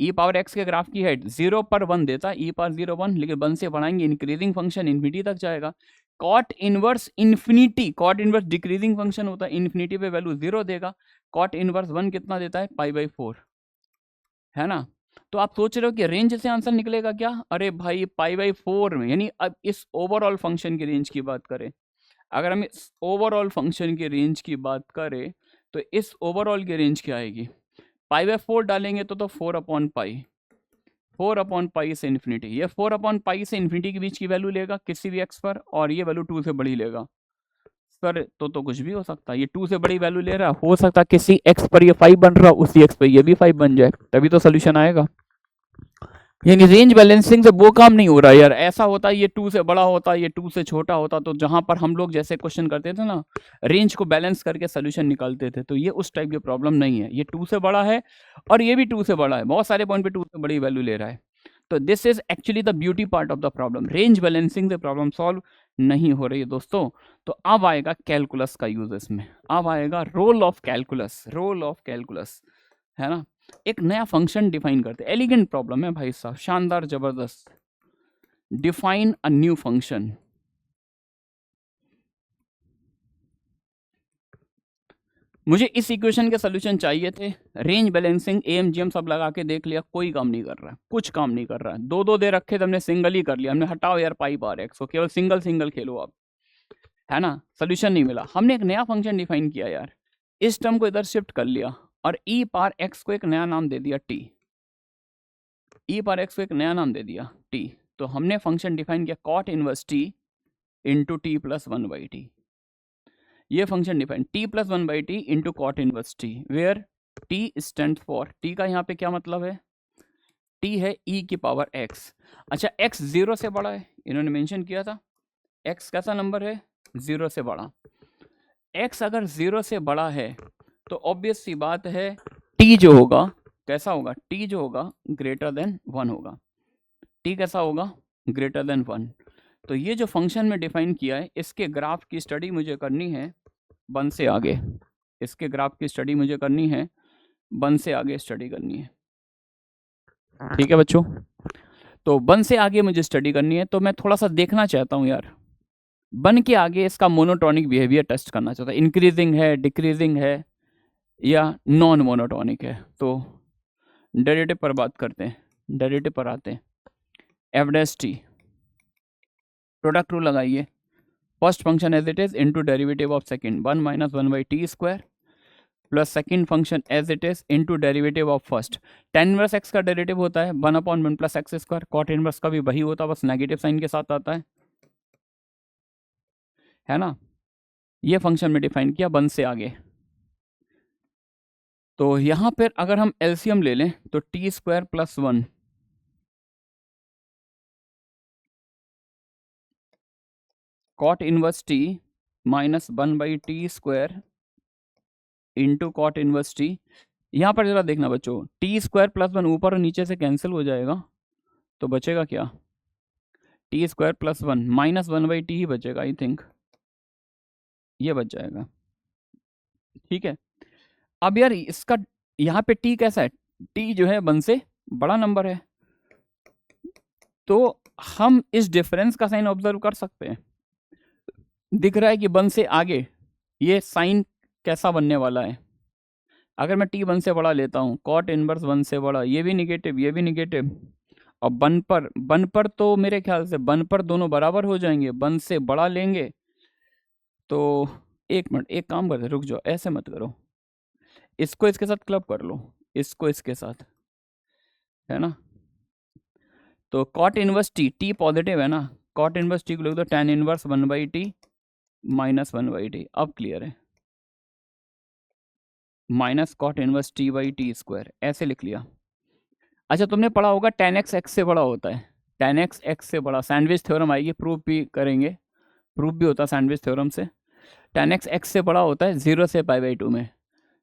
A: e पावर x के ग्राफ की हाइट 0 पर 1 देता है, e पावर 0 1, लेकिन 1 से बढ़ाएंगे इंक्रीजिंग फंक्शन इन्फिनिटी तक जाएगा। Cot inverse infinity, cot inverse decreasing function होता है, इन्फिनिटी पे वैल्यू 0 देगा, कॉट इनवर्स 1 कितना देता है, π/4, है ना। तो आप सोच रहे हो कि रेंज से आंसर निकलेगा क्या, अरे भाई π/4 में, यानी अब इस ओवरऑल फंक्शन की रेंज की बात करें, अगर हम इस ओवरऑल फंक्शन की रेंज की बात करें तो इस ओवरऑल की रेंज क्या आएगी, π/4 डालेंगे तो 4/π, 4/π से इन्फिनिटी, ये 4/π से इन्फिनिटी के बीच की वैल्यू लेगा किसी भी x पर, और ये वैल्यू 2 से बड़ी लेगा। सर तो कुछ भी हो सकता है, ये 2 से बड़ी वैल्यू ले रहा, हो सकता है किसी x पर ये 5 बन रहा, उसी x पर ये भी 5 बन जाए, तभी तो सोल्यूशन आएगा। यानी रेंज बैलेंसिंग से वो काम नहीं हो रहा यार, ऐसा होता ये 2 से बड़ा होता, ये 2 से छोटा होता, तो जहां पर हम लोग जैसे क्वेश्चन करते थे ना, रेंज को बैलेंस करके सोल्यूशन निकालते थे, तो ये उस टाइप की प्रॉब्लम नहीं है, ये 2 से बड़ा है और ये भी 2 से बड़ा है, बहुत सारे पॉइंट पे 2 से बड़ी वैल्यू ले रहा है। तो this is actually the beauty part of the problem, range balancing से प्रॉब्लम सॉल्व नहीं हो रही है दोस्तों। तो अब आएगा कैलकुलस का यूज इसमें, अब आएगा रोल ऑफ कैलकुलस, है ना। एक नया फंक्शन डिफाइन करते, एलिगेंट प्रॉब्लम है भाई साहब, शानदार जबरदस्त। डिफाइन अ न्यू फंक्शन, मुझे इस इक्वेशन के सोल्यूशन चाहिए थे, रेंज बैलेंसिंग AMGM सब लगा के देख लिया, कोई काम नहीं कर रहा है, कुछ काम नहीं कर रहा है, दो दे रखे थे हमने, सिंगल ही कर लिया हमने, हटाओ यार पाई पावर x, केवल सिंगल खेलो आप, है ना। सोल्यूशन नहीं मिला, हमने एक नया फंक्शन डिफाइन किया यार, इस टर्म को इधर शिफ्ट कर लिया और ई पार एक्स को एक नया नाम दे दिया टी, ई पार एक्स को एक नया नाम दे दिया टी। तो हमने फंक्शन डिफाइन किया cot inverse T into T plus one by T. ये function define T plus one by T into cot inverse T, where T stand for, T का यहाँ पे क्या मतलब है, टी है ई की पावर एक्स। अच्छा एक्स 0 से बड़ा है, इन्होंने मेंशन किया था एक्स कैसा नंबर है, 0 से बड़ा। एक्स अगर 0 से बड़ा है तो ऑब्वियस सी बात है टी जो होगा कैसा होगा, टी जो होगा ग्रेटर देन 1 होगा, टी कैसा होगा ग्रेटर देन 1। तो ये जो फंक्शन में डिफाइन किया है इसके ग्राफ की स्टडी मुझे करनी है 1 से आगे, इसके ग्राफ की स्टडी मुझे करनी है 1 से आगे स्टडी करनी है, ठीक है बच्चों। तो 1 से आगे मुझे स्टडी करनी है, तो मैं थोड़ा सा देखना चाहता हूँ यार 1 के आगे इसका मोनोटॉनिक बिहेवियर टेस्ट करना चाहता हूँ, इंक्रीजिंग है डिक्रीजिंग है या नॉन मोनोटॉनिक है। तो डेरिवेटिव पर बात करते हैं, डेरिवेटिव पर आते हैं। F dash T, product rule लगाइए, first function as it is into derivative of second 1 minus 1 by T square plus second function as it is into derivative of first. Tan inverse X का derivative होता है 1 upon 1 plus X square, cot inverse का भी वही होता है बस negative sign के साथ आता है ना। ये फंक्शन में डिफाइन किया 1 से आगे। तो यहाँ पर अगर हम एलसीएम ले लें तो T square plus 1 cot inverse T minus 1 by T square into cot inverse T. यहाँ पर जरा देखना बच्चों, टी स्क्वायर प्लस 1 ऊपर और नीचे से कैंसिल हो जाएगा तो बचेगा क्या, T square plus 1 minus 1 by T ही बचेगा, आई थिंक ये बच जाएगा, ठीक है। अब यार इसका यहाँ पे टी कैसा है, टी जो है 1 से बड़ा नंबर है, तो हम इस डिफरेंस का साइन ऑब्जर्व कर सकते हैं। दिख रहा है कि 1 से आगे ये साइन कैसा बनने वाला है। अगर मैं टी 1 से बड़ा लेता हूँ, कॉट इनवर्स 1 से बड़ा, ये भी निगेटिव ये भी निगेटिव, और 1 पर तो मेरे ख्याल से 1 पर दोनों बराबर हो जाएंगे, 1 से बड़ा लेंगे तो एक मिनट एक काम करते, रुक जाओ ऐसे मत करो, इसको इसके साथ क्लब कर लो, इसको इसके साथ, है ना। तो कॉट इनवर्स टी पॉजिटिव है ना, कॉट इनवर्स टी को लिख दो tan inverse 1 by T minus 1 by T, अब क्लियर है, minus cot inverse T by T square ऐसे लिख लिया। अच्छा तुमने पढ़ा होगा tan x x से बड़ा होता है, tan x x से बड़ा, सैंडविच थ्योरम आएगी, प्रूफ भी करेंगे, प्रूफ भी होता है सैंडविच थ्योरम से। tan x x से बड़ा होता है 0 से पाई बाई 2 में,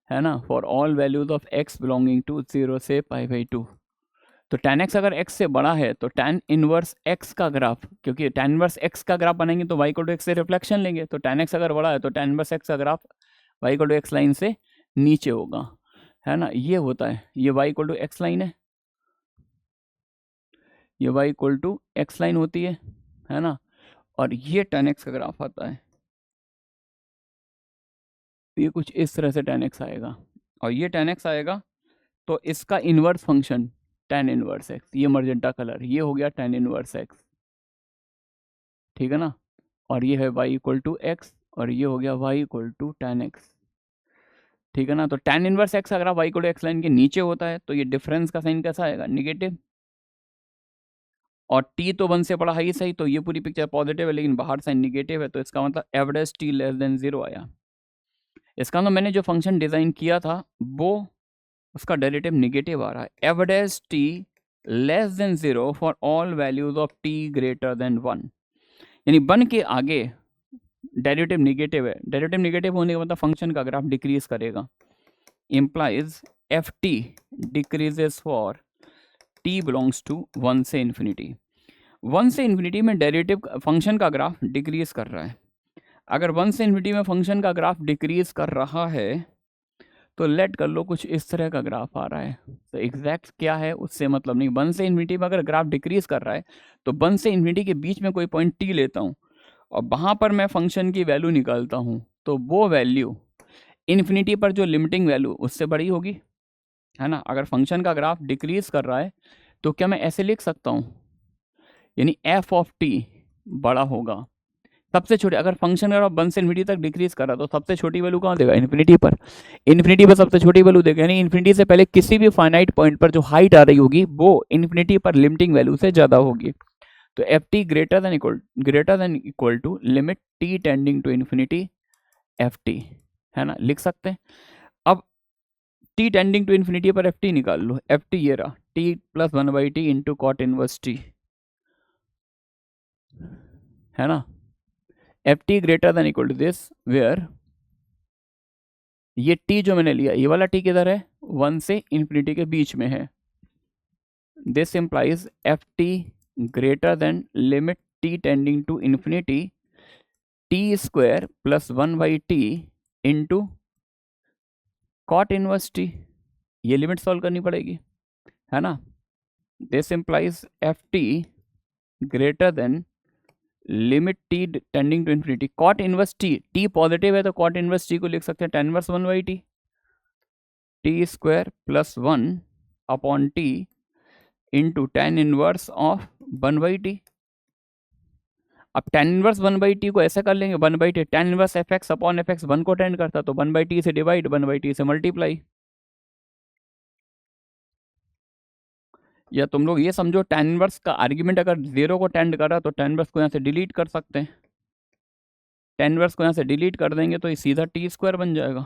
A: है ना, for all values of x belonging to 0 से पाई बाई 2। तो tan x अगर x से बड़ा है तो tan इनवर्स x का ग्राफ, क्योंकि tan इनवर्स x का ग्राफ बनाएंगे तो y को टू x से रिफ्लेक्शन लेंगे, तो tan x अगर बड़ा है तो tan इनवर्स x का ग्राफ y को टू x लाइन से नीचे होगा, है ना। ये होता है, ये y equal to X line है, ये y equal to X line होती है ना, और ये tan x का ग्राफ आता है, ये कुछ इस तरह से tan x आएगा, और ये tan x आएगा तो इसका inverse function tan inverse x, ये मर्जेंटा कलर, ये हो गया tan इनवर्स x, ठीक है ना, और ये है y इक्वल टू एक्स, और ये हो गया y equal to tan x, ठीक है ना। तो tan इनवर्स x अगर y equal to X line के नीचे होता है तो ये डिफरेंस का साइन कैसा आएगा, निगेटिव, और t तो 1 से बड़ा है ही सही, तो ये पूरी पिक्चर पॉजिटिव है लेकिन बाहर साइन निगेटिव है, तो इसका मतलब F dash t less than 0 आया। इसका मतलब मैंने जो फंक्शन डिजाइन किया था वो उसका डेरिवेटिव निगेटिव आ रहा है, F dash t less than 0 for all values of t greater than 1, यानी 1 के आगे डेरिवेटिव निगेटिव है, डेरिवेटिव निगेटिव होने का मतलब फंक्शन का ग्राफ डिक्रीज करेगा, implies F T decreases for t belongs to 1 से इन्फिनिटी। 1 से इन्फिनिटी में डेरिवेटिव फंक्शन का ग्राफ डिक्रीज कर रहा है, अगर 1 से इन्फिनिटी में फंक्शन का ग्राफ डिक्रीज कर रहा है तो लेट कर लो कुछ इस तरह का ग्राफ आ रहा है, तो एग्जैक्ट क्या है उससे मतलब नहीं, 1 से इन्फिनिटी में अगर ग्राफ डिक्रीज कर रहा है तो 1 से इन्फिनिटी के बीच में कोई पॉइंट t लेता हूँ और वहाँ पर मैं फंक्शन की वैल्यू निकालता हूँ, तो वो वैल्यू इन्फिनिटी पर जो लिमिटिंग वैल्यू उससे बड़ी होगी, है ना। अगर फंक्शन का ग्राफ डिक्रीज कर रहा है तो क्या मैं ऐसे लिख सकता हूँ, यानी एफ ऑफ टी बड़ा होगा सबसे छोटे, अगर फंक्शन अगर 1 से इन्फिनिटी तक डिक्रीज कर रहा तो सबसे छोटी वैल्यू कहाँ देगा? इन्फिनिटी पर। इन्फिनिटी पर सबसे छोटी वैल्यू देगा, यानी इन्फिनिटी से पहले किसी भी फाइनाइट पॉइंट पर जो हाइट आ रही होगी वो इन्फिनिटी पर लिमिटिंग वैल्यू से ज़्यादा होगी। तो F T greater than equal to limit T tending to infinity F T, है ना, लिख सकते हैं। अब टी टेंडिंग टू इन्फिनिटी पर एफ टी निकाल लो। एफ टी ये रहा, T plus 1/t into cot inverse T, है ना। F T greater than equal to this where ये टी जो मैंने लिया, ये वाला टी किधर है? 1 से इन्फिनिटी के बीच में है। This implies F T greater than limit T tending to infinity T square plus 1/t into cot inverse T. ये लिमिट सॉल्व करनी पड़ेगी, है ना। This implies F T greater than limit T tending to infinity cot inverse T, T positive है तो cot inverse T को लिख सकते हैं tan inverse 1/t, T square plus 1 upon T into tan inverse of 1/t। अब tan inverse 1/t को ऐसे कर लेंगे, 1/t tan inverse F x upon F x 1 को टेंड करता तो 1/t से डिवाइड, 1/t से मल्टीप्लाई। या तुम लोग ये समझो tan इनवर्स का आर्ग्यूमेंट अगर 0 को टेंड कर रहा तो tan इनवर्स को यहाँ से डिलीट कर सकते हैं। tan इनवर्स को यहाँ से डिलीट कर देंगे तो ये सीधा टी स्क्वायर बन जाएगा।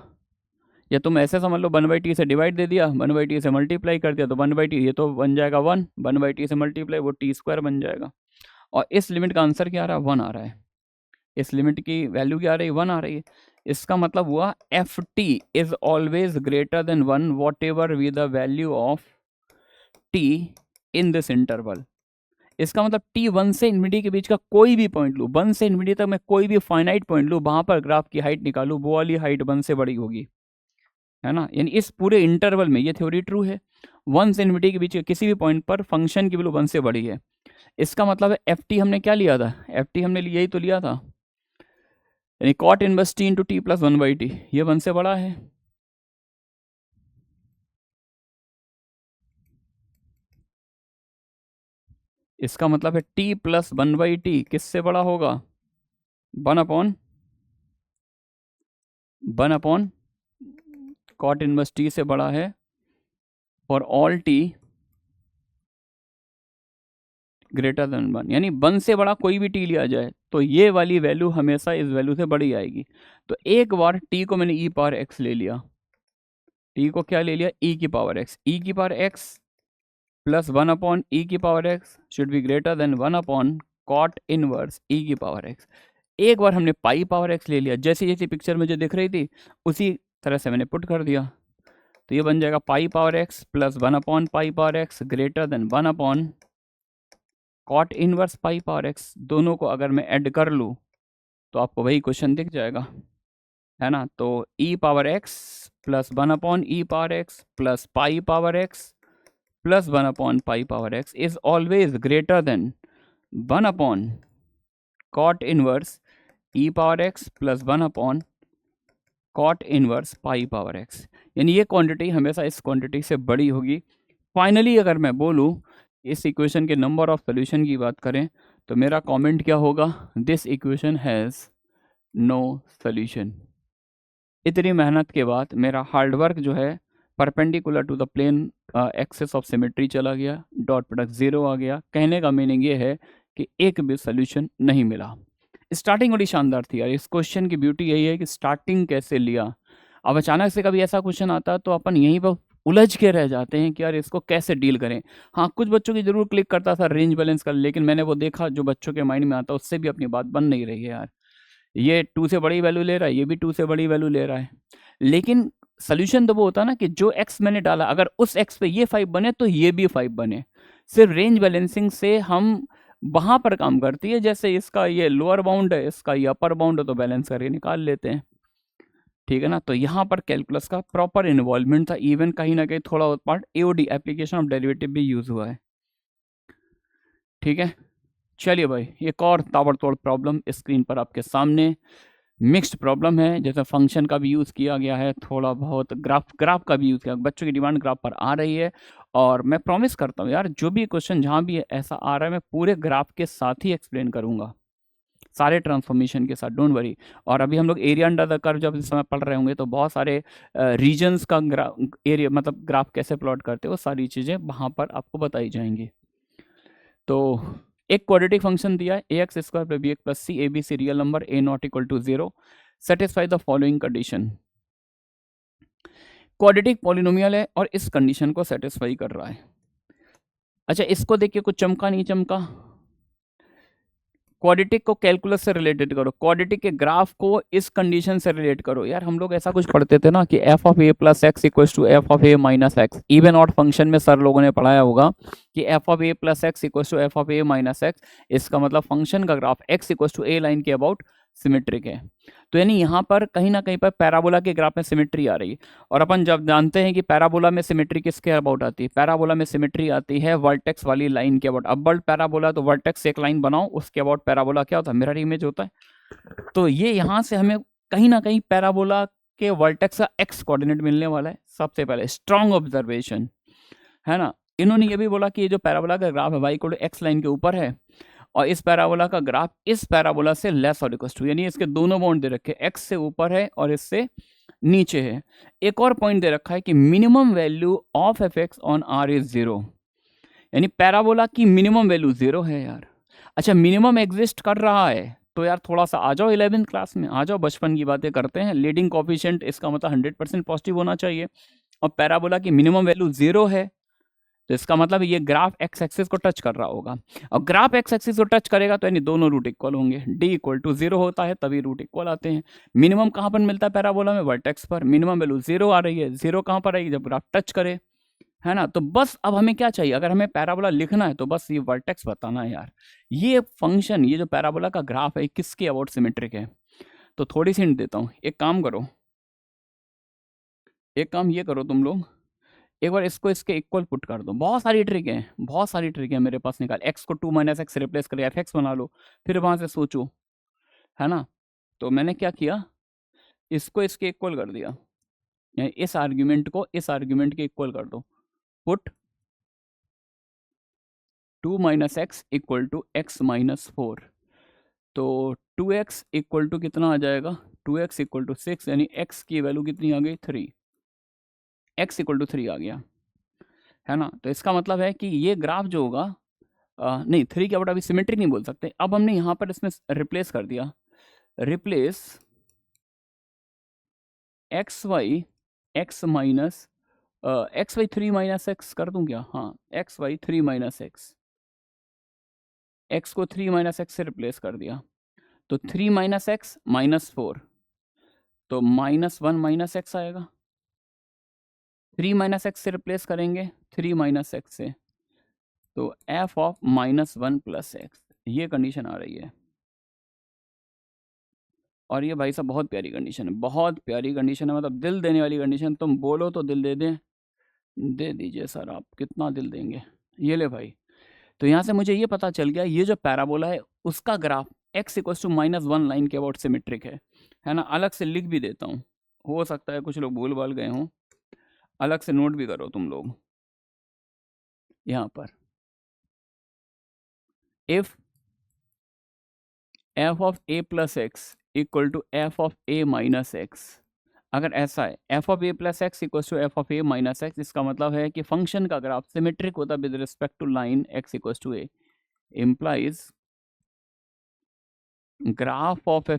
A: या तुम ऐसे समझ लो 1/t से डिवाइड दे दिया, 1/t से मल्टीप्लाई कर दिया तो 1/t ये तो बन जाएगा 1, 1/t से मल्टीप्लाई वो टी स्क्वायर बन जाएगा। और इस लिमिट का आंसर क्या आ रहा है? 1 आ रहा है। इस लिमिट की वैल्यू क्या आ रही है? 1 आ रही है। इसका मतलब हुआ F T is always greater than 1 whatever we the value of T in this interval. इसका मतलब टी 1 से इन्फिनिटी के बीच का कोई भी पॉइंट लूँ, 1 से इन्फिनिटी तक मैं कोई भी फाइनाइट पॉइंट लूँ, वहां पर ग्राफ की हाइट निकालूँ, वो वाली हाइट 1 से बड़ी होगी, है ना। यानी इस पूरे इंटरवल में ये थ्योरी ट्रू है, 1 से इन्फिनिटी के बीच के किसी भी पॉइंट पर फंक्शन की वैल्यू 1 से बड़ी है। इसका मतलब है एफ टी हमने क्या लिया था? एफ टी हमने यही तो लिया था, यानी cot inverse T into T plus 1/t, ये 1 से बड़ा है। इसका मतलब है टी प्लस 1/t किससे बड़ा होगा? 1/1 कॉट इनवर्स टी से बड़ा है for all T greater than 1, यानी 1 से बड़ा कोई भी टी लिया जाए तो ये वाली वैल्यू हमेशा इस वैल्यू से बड़ी आएगी। तो एक बार टी को मैंने ई पावर एक्स ले लिया, टी को क्या ले लिया? ई की पावर एक्स, ई की पावर एक्स प्लस 1/e की power X should be greater than 1 cot inverse E की पावर एक्स। एक बार हमने पाई पावर एक्स ले लिया, जैसी जैसी पिक्चर में जो दिख रही थी उसी तरह से मैंने पुट कर दिया, तो ये बन जाएगा पाई पावर एक्स प्लस 1/पाई power X greater than 1 cot inverse pi power X. दोनों को अगर मैं ऐड कर लूँ तो आपको वही क्वेश्चन दिख जाएगा, है ना। तो E power X plus 1/e power X plus pi power X plus 1/पाई power X is always greater than 1 cot inverse E power X plus 1 cot inverse pi power X, यानी ये क्वांटिटी हमेशा इस क्वांटिटी से बड़ी होगी। Finally अगर मैं बोलूँ इस इक्वेशन के नंबर ऑफ सोल्यूशन की बात करें तो मेरा कमेंट क्या होगा? This equation has no solution. इतनी मेहनत के बाद मेरा हार्डवर्क जो है perpendicular to the plane axis of symmetry चला गया, डॉट प्रोडक्ट 0 आ गया। कहने का मीनिंग ये है कि एक भी सोल्यूशन नहीं मिला। स्टार्टिंग बड़ी शानदार थी यार, इस क्वेश्चन की ब्यूटी यही है कि स्टार्टिंग कैसे लिया। अब अचानक से कभी ऐसा क्वेश्चन आता तो अपन यहीं पर उलझ के रह जाते हैं कि यार इसको कैसे डील करें। हाँ, कुछ बच्चों की ज़रूर क्लिक करता था रेंज बैलेंस कर, लेकिन मैंने वो देखा जो बच्चों के माइंड में आता उससे भी अपनी बात बन नहीं रही है यार। ये 2 से बड़ी वैल्यू ले रहा है, ये भी 2 से बड़ी वैल्यू ले रहा है, लेकिन सोल्यूशन तो वो होता ना कि जो x मैंने डाला अगर उस x पे ये 5 बने तो ये भी 5 बने। सिर्फ रेंज बैलेंसिंग से हम वहाँ पर काम करती है, जैसे इसका ये लोअर बाउंड है, इसका ये अपर बाउंड है, तो बैलेंस करके निकाल लेते हैं, ठीक है ना। तो यहाँ पर कैलकुलस का प्रॉपर इन्वॉल्वमेंट था, इवन कहीं ना कहीं थोड़ा बहुत part AOD application of derivative भी यूज हुआ है, ठीक है। चलिए भाई, एक और ताबड़तोड़ प्रॉब्लम स्क्रीन पर आपके सामने। मिक्स्ड प्रॉब्लम है, जैसे फंक्शन का भी यूज़ किया गया है, थोड़ा बहुत ग्राफ का भी यूज़ किया। बच्चों की डिमांड ग्राफ पर आ रही है और मैं प्रॉमिस करता हूँ यार जो भी क्वेश्चन जहाँ भी ऐसा आ रहा है मैं पूरे ग्राफ के साथ ही एक्सप्लेन करूँगा। सारे ट्रांसफॉर्मेशन के साथ, डोंट वरी। और अभी हम लोग एरिया अंडर द कर्व जब इस समय पढ़ रहे होंगे तो बहुत सारे रीजन्स का एरिया मतलब ग्राफ कैसे प्लॉट करते हैं वो सारी चीज़ें वहाँ पर आपको बताई जाएंगी। तो एक क्वाड्रेटिक फंक्शन दिया है ax square plus bx plus C, abc real number, a not equal to 0, satisfy the following condition. Quadratic polynomial है और इस कंडीशन को सेटिस्फाई कर रहा है। अच्छा, इसको देखिए कुछ चमका नहीं चमका। क्वाड्रेटिक को कैलकुलस से रिलेटेड करो, क्वाड्रेटिक के ग्राफ को इस कंडीशन से रिलेट करो। यार हम लोग ऐसा कुछ पढ़ते थे ना कि F of A plus X equal to F of A minus X. Even odd function में सर लोगों ने पढ़ाया होगा कि F of A plus X equal to F of A minus X. इसका मतलब फंक्शन का graph X equal to A line के अबाउट सिमेट्रिक है। तो यानी यहाँ पर कहीं ना कहीं पर पैराबोला के ग्राफ में सिमेट्री आ रही है। और अपन जब जानते हैं कि पैराबोला में सिमेट्री किसके अबाउट आती है, पैराबोला में सिमेट्री आती है वर्टेक्स वाली लाइन के अबाउट। अब वर्ल्ड पैराबोला तो वर्टेक्स से एक लाइन बनाओ, उसके अबाउट पैराबोला क्या होता है, मिरर इमेज होता है। तो ये यहाँ से हमें कहीं ना कहीं पैराबोला के वर्टेक्स का एक्स कोऑर्डिनेट मिलने वाला है। सबसे पहले स्ट्रॉन्ग ऑब्जर्वेशन है ना। इन्होंने ये भी बोला कि ये जो पैराबोला का ग्राफ है Y equal to X line के ऊपर है और इस पैराबोला का ग्राफ इस पैराबोला से लेस और इक्वल टू, यानी इसके दोनों पॉइंट दे रखे, एक्स से ऊपर है और इससे नीचे है। एक और पॉइंट दे रखा है कि minimum value of F X on R is 0, यानी पैराबोला की मिनिमम वैल्यू 0 है यार। अच्छा, मिनिमम एग्जिस्ट कर रहा है तो यार थोड़ा सा आ जाओ 11th क्लास में, आ जाओ, बचपन की बातें करते हैं। लीडिंग कोफिशिएंट इसका मतलब 100% पॉजिटिव होना चाहिए और पैराबोला की मिनिमम वैल्यू 0 है, तो इसका मतलब ये ग्राफ एक्स एक्सिस को टच कर रहा होगा। और ग्राफ एक्स एक्सिस को टच करेगा तो यानी दोनों रूट इक्वल होंगे। डी इक्वल टू 0 होता है तभी रूट इक्वल आते हैं। मिनिमम कहाँ पर मिलता है पैराबोला में, वर्टेक्स पर। मिनिमम वैल्यू 0 आ रही है, 0 कहाँ पर आएगी, जब ग्राफ टच करे, है ना। तो बस अब हमें क्या चाहिए, अगर हमें पैराबोला लिखना है तो बस ये वर्टेक्स बताना है यार। ये फंक्शन, ये जो पैराबोला का ग्राफ है किसके अबाउट सिमेट्रिक है। तो थोड़ी सी हिंट देता हूँ, एक काम करो, एक काम ये करो तुम लोग, एक बार इसको इसके इक्वल पुट कर दो। बहुत सारी ट्रिक है, बहुत सारी ट्रिक है मेरे पास निकाल। एक्स को 2 माइनस एक्स रिप्लेस करके एफ एक्स बना लो, फिर वहाँ से सोचो, है ना। तो मैंने क्या किया, इसको इसके इक्वल कर दिया, यानी इस आर्ग्यूमेंट को इस आर्ग्यूमेंट के इक्वल कर दो। Put 2 minus X equal to X minus 4, तो 2x इक्वल टू कितना आ जाएगा, 2x इक्वल टू 6, यानी x की वैल्यू कितनी आ गई, 3। x इक्वल टू 3 आ गया, है ना। तो इसका मतलब है कि ये ग्राफ जो होगा, नहीं 3 के अबाउट अभी सिमेट्रिक नहीं बोल सकते। अब हमने यहाँ पर इसमें रिप्लेस कर दिया, replace X Y X minus X Y 3 minus X कर दूँ क्या, हाँ X Y 3 minus X, X को 3 माइनस एक्स से रिप्लेस कर दिया, तो 3 माइनस एक्स माइनस 4, तो -1 माइनस एक्स आएगा। 3 माइनस एक्स से रिप्लेस करेंगे 3 माइनस एक्स से, तो एफ ऑफ -1 प्लस एक्स, ये कंडीशन आ रही है। और ये भाई साहब बहुत प्यारी कंडीशन है, बहुत प्यारी कंडीशन है, मतलब दिल देने वाली कंडीशन। तुम बोलो तो दिल दे दें, दे दीजिए सर, आप कितना दिल देंगे, ये ले भाई। तो यहाँ से मुझे ये पता चल गया, ये जो पैराबोला है उसका graph x equal to -1 line के अबाउट सिमेट्रिक है ना। अलग से लिख भी देता हूँ, हो सकता है कुछ लोग भूल भाल गए हों, अलग से नोट भी करो तुम लोग। यहाँ पर if F of A plus X equal to F of A minus X, अगर ऐसा है F of A plus X equal to F of A minus X, इसका मतलब है कि फंक्शन का ग्राफ सिमेट्रिक होता है with respect to line X equal to A, implies graph of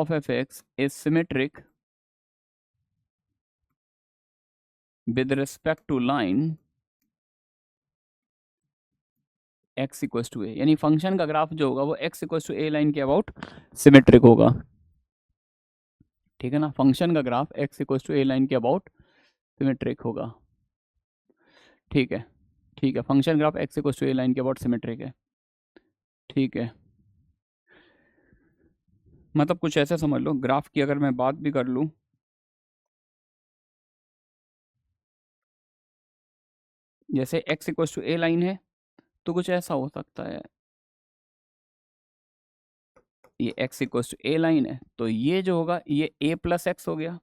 A: fx is symmetric with respect to line x equal to A, यानी function का graph जो होगा वो x equal to A line के about symmetric होगा, ठीक है ना। फंक्शन का graph x equal to A line के अबाउट सिमेट्रिक होगा, ठीक है, ठीक है। Function graph x equal to A line के अबाउट सिमेट्रिक है, ठीक है। मतलब कुछ ऐसे समझ लो, ग्राफ की अगर मैं बात भी कर लूँ, जैसे x equal to A line है तो कुछ ऐसा हो सकता है, ये x equal to A line है तो ये जो होगा ये a प्लस एक्स हो गया,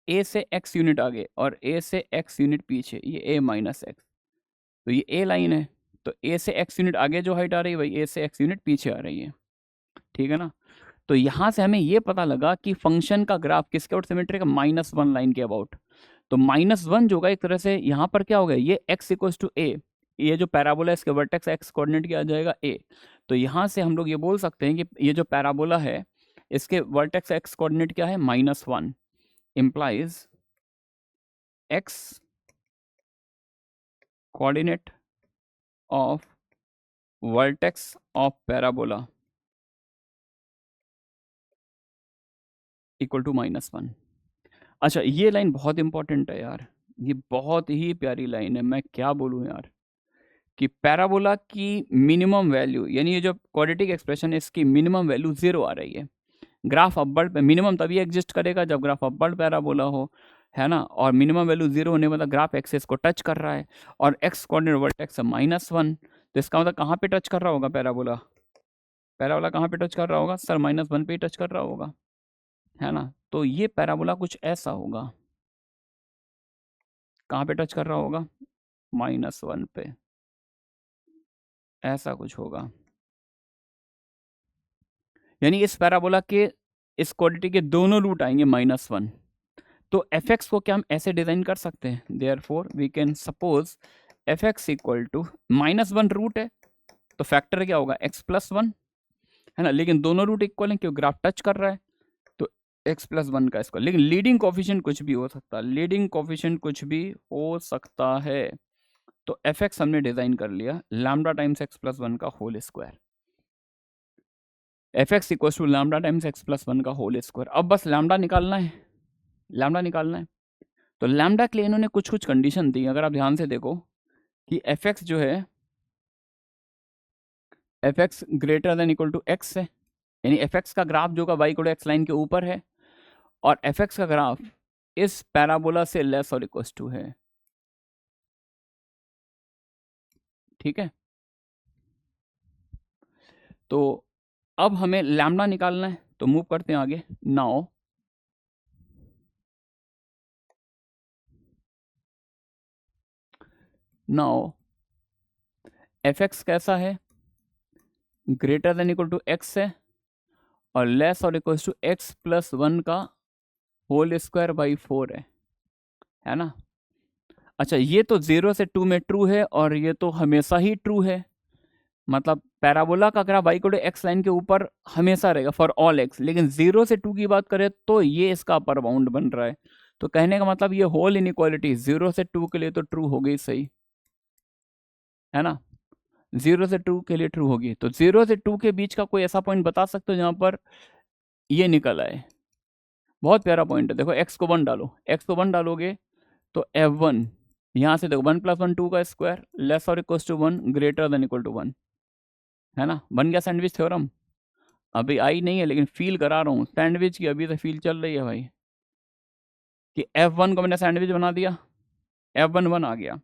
A: a से x यूनिट आगे और a से x यूनिट पीछे, ये a माइनस एक्स, तो ये a लाइन है, तो ए से एक्स यूनिट आगे जो हाइट आ रही है वही ए से एक्स यूनिट पीछे आ रही है, ठीक है ना। तो यहाँ से हमें ये पता लगा कि फंक्शन का ग्राफ किसके अबाउट सिमेट्रिक है, -1 लाइन के अबाउट। तो -1 जो होगा एक तरह से यहाँ पर क्या होगा, ये x इक्वल्स टू ए, ये जो पैराबोला है इसके वर्टेक्स x कोऑर्डिनेट क्या आ जाएगा a। तो यहाँ से हम लोग ये बोल सकते हैं कि ये जो पैराबोला है इसके वर्टेक्स x कोऑर्डिनेट क्या है, -1, implies x coordinate of vertex of parabola equal to -1। अच्छा, ये लाइन बहुत इंपॉर्टेंट है यार, ये बहुत ही प्यारी लाइन है, मैं क्या बोलूँ यार, कि पैराबोला की मिनिमम वैल्यू, यानी ये जो क्वाड्रेटिक एक्सप्रेशन है इसकी मिनिमम वैल्यू 0 आ रही है। ग्राफ अपवर्ड पे मिनिमम तभी एग्जिस्ट करेगा जब ग्राफ अपवर्ड पैराबोला हो, है ना। और मिनिमम वैल्यू 0 होने मतलब ग्राफ एक्सेस को टच कर रहा है और एक्स कोऑर्डिनेट वर्टेक्स है -1, तो इसका मतलब कहाँ पे टच कर रहा होगा पैराबोला, पैराबोला कहाँ पे टच कर रहा होगा सर, -1 पे ही टच कर रहा होगा, है ना। तो ये पैराबोला कुछ ऐसा होगा, कहाँ पे टच कर रहा होगा, -1 पे, ऐसा कुछ होगा। यानी इस पैराबोला के इस क्वाड्रेटिक के दोनों रूट आएंगे -1। तो एफ एक्स को क्या हम ऐसे डिजाइन कर सकते हैं, therefore we can suppose F X equal to -1 root है तो फैक्टर क्या होगा x+1, है ना। लेकिन दोनों रूट इक्वल हैं क्योंकि ग्राफ टच कर रहा है, तो x+1 का स्क्वायर। लेकिन लीडिंग कोफिशिएंट कुछ भी हो सकता है, लीडिंग कोफिशिएंट कुछ भी हो सकता है। तो एफ एक्स हमने डिजाइन कर लिया लैम्डा टाइम्स x+1 का whole square, F X equal to lambda times x+1 का होल स्क्वायर। अब बस लैम्डा निकालना है, लैम्डा निकालना है। तो लैम्डा के लिए इन्होंने कुछ कुछ कंडीशन दी, अगर आप ध्यान से देखो कि एफ एक्स जो है F X greater than equal to X है, यानी एफ एक्स का ग्राफ जो का Y equal to X line के ऊपर है, और एफ एक्स का ग्राफ इस पैराबोला से लेस और इक्वल टू है, ठीक है। तो अब हमें लैम्डा निकालना है, तो मूव करते हैं आगे। नाउ एफ एक्स कैसा है, greater than equal to X है और लेस और इक्वल टू x+1 का होल स्क्वायर बाई 4 है ना। अच्छा, ये तो 0 से 2 में ट्रू है और ये तो हमेशा ही ट्रू है, मतलब पैराबोला का ग्राफ y को एक्स लाइन के ऊपर हमेशा रहेगा फॉर ऑल x, लेकिन 0 से 2 की बात करें तो ये इसका अपर बाउंड बन रहा है। तो कहने का मतलब ये होल इनइक्वालिटी 0 से 2 के लिए तो ट्रू हो गई, सही है ना, 0 से 2 के लिए ट्रू होगी। तो 0 से 2 के बीच का कोई ऐसा पॉइंट बता सकते हो जहां पर ये निकल आए, बहुत प्यारा पॉइंट है। देखो x को 1 डालो, x को 1 डालोगे तो f1 यहाँ से देखो 1+1 2 का स्क्वायर लेस और equal to 1 greater than equal to 1, है ना। बन गया सैंडविच थ्योरम। अभी आई नहीं है लेकिन फील करा रहा हूँ सैंडविच की, अभी तो फील चल रही है भाई, कि f1 को मैंने सैंडविच बना दिया, f1 1 आ गया।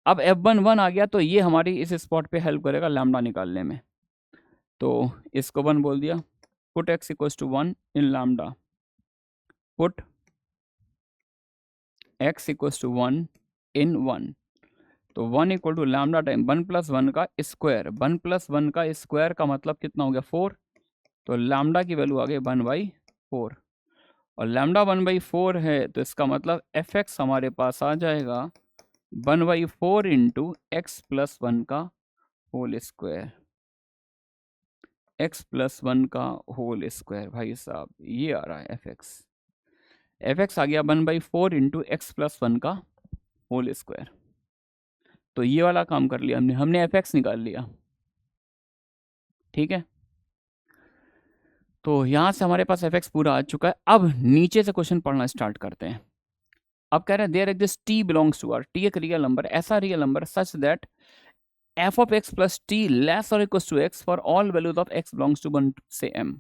A: अब f1 1 आ गया तो ये हमारी इस स्पॉट पे हेल्प करेगा लैम्डा निकालने में। तो इसको 1 बोल दिया, put x equal to 1 in lambda, put x equal to 1 in 1, तो 1 इक्वल टू लैम्डा टाइम 1+1 का स्क्वायर, 1+1 का स्क्वायर का मतलब कितना हो गया 4, तो लैम्डा की वैल्यू आ गई 1/4, और लैम्डा 1/4 है तो इसका मतलब एफ एक्स हमारे पास आ जाएगा 1/4 इंटू x+1 का होल स्क्वायर, x+1 का होल स्क्वायर। भाई साहब ये आ रहा है एफ एक्स आ गया 1/4 इंटू x+1 का होल स्क्वायर। तो ये वाला काम कर लिया हमने एफ एक्स निकाल लिया, ठीक है। तो यहाँ से हमारे पास एफ एक्स पूरा आ चुका है। अब नीचे से क्वेश्चन पढ़ना स्टार्ट करते हैं। अब कह रहे हैं there exist T belongs to R, T एक रियल नंबर, ऐसा real number such that F of X plus T less और equal to X for all values of X belongs to 1 से m।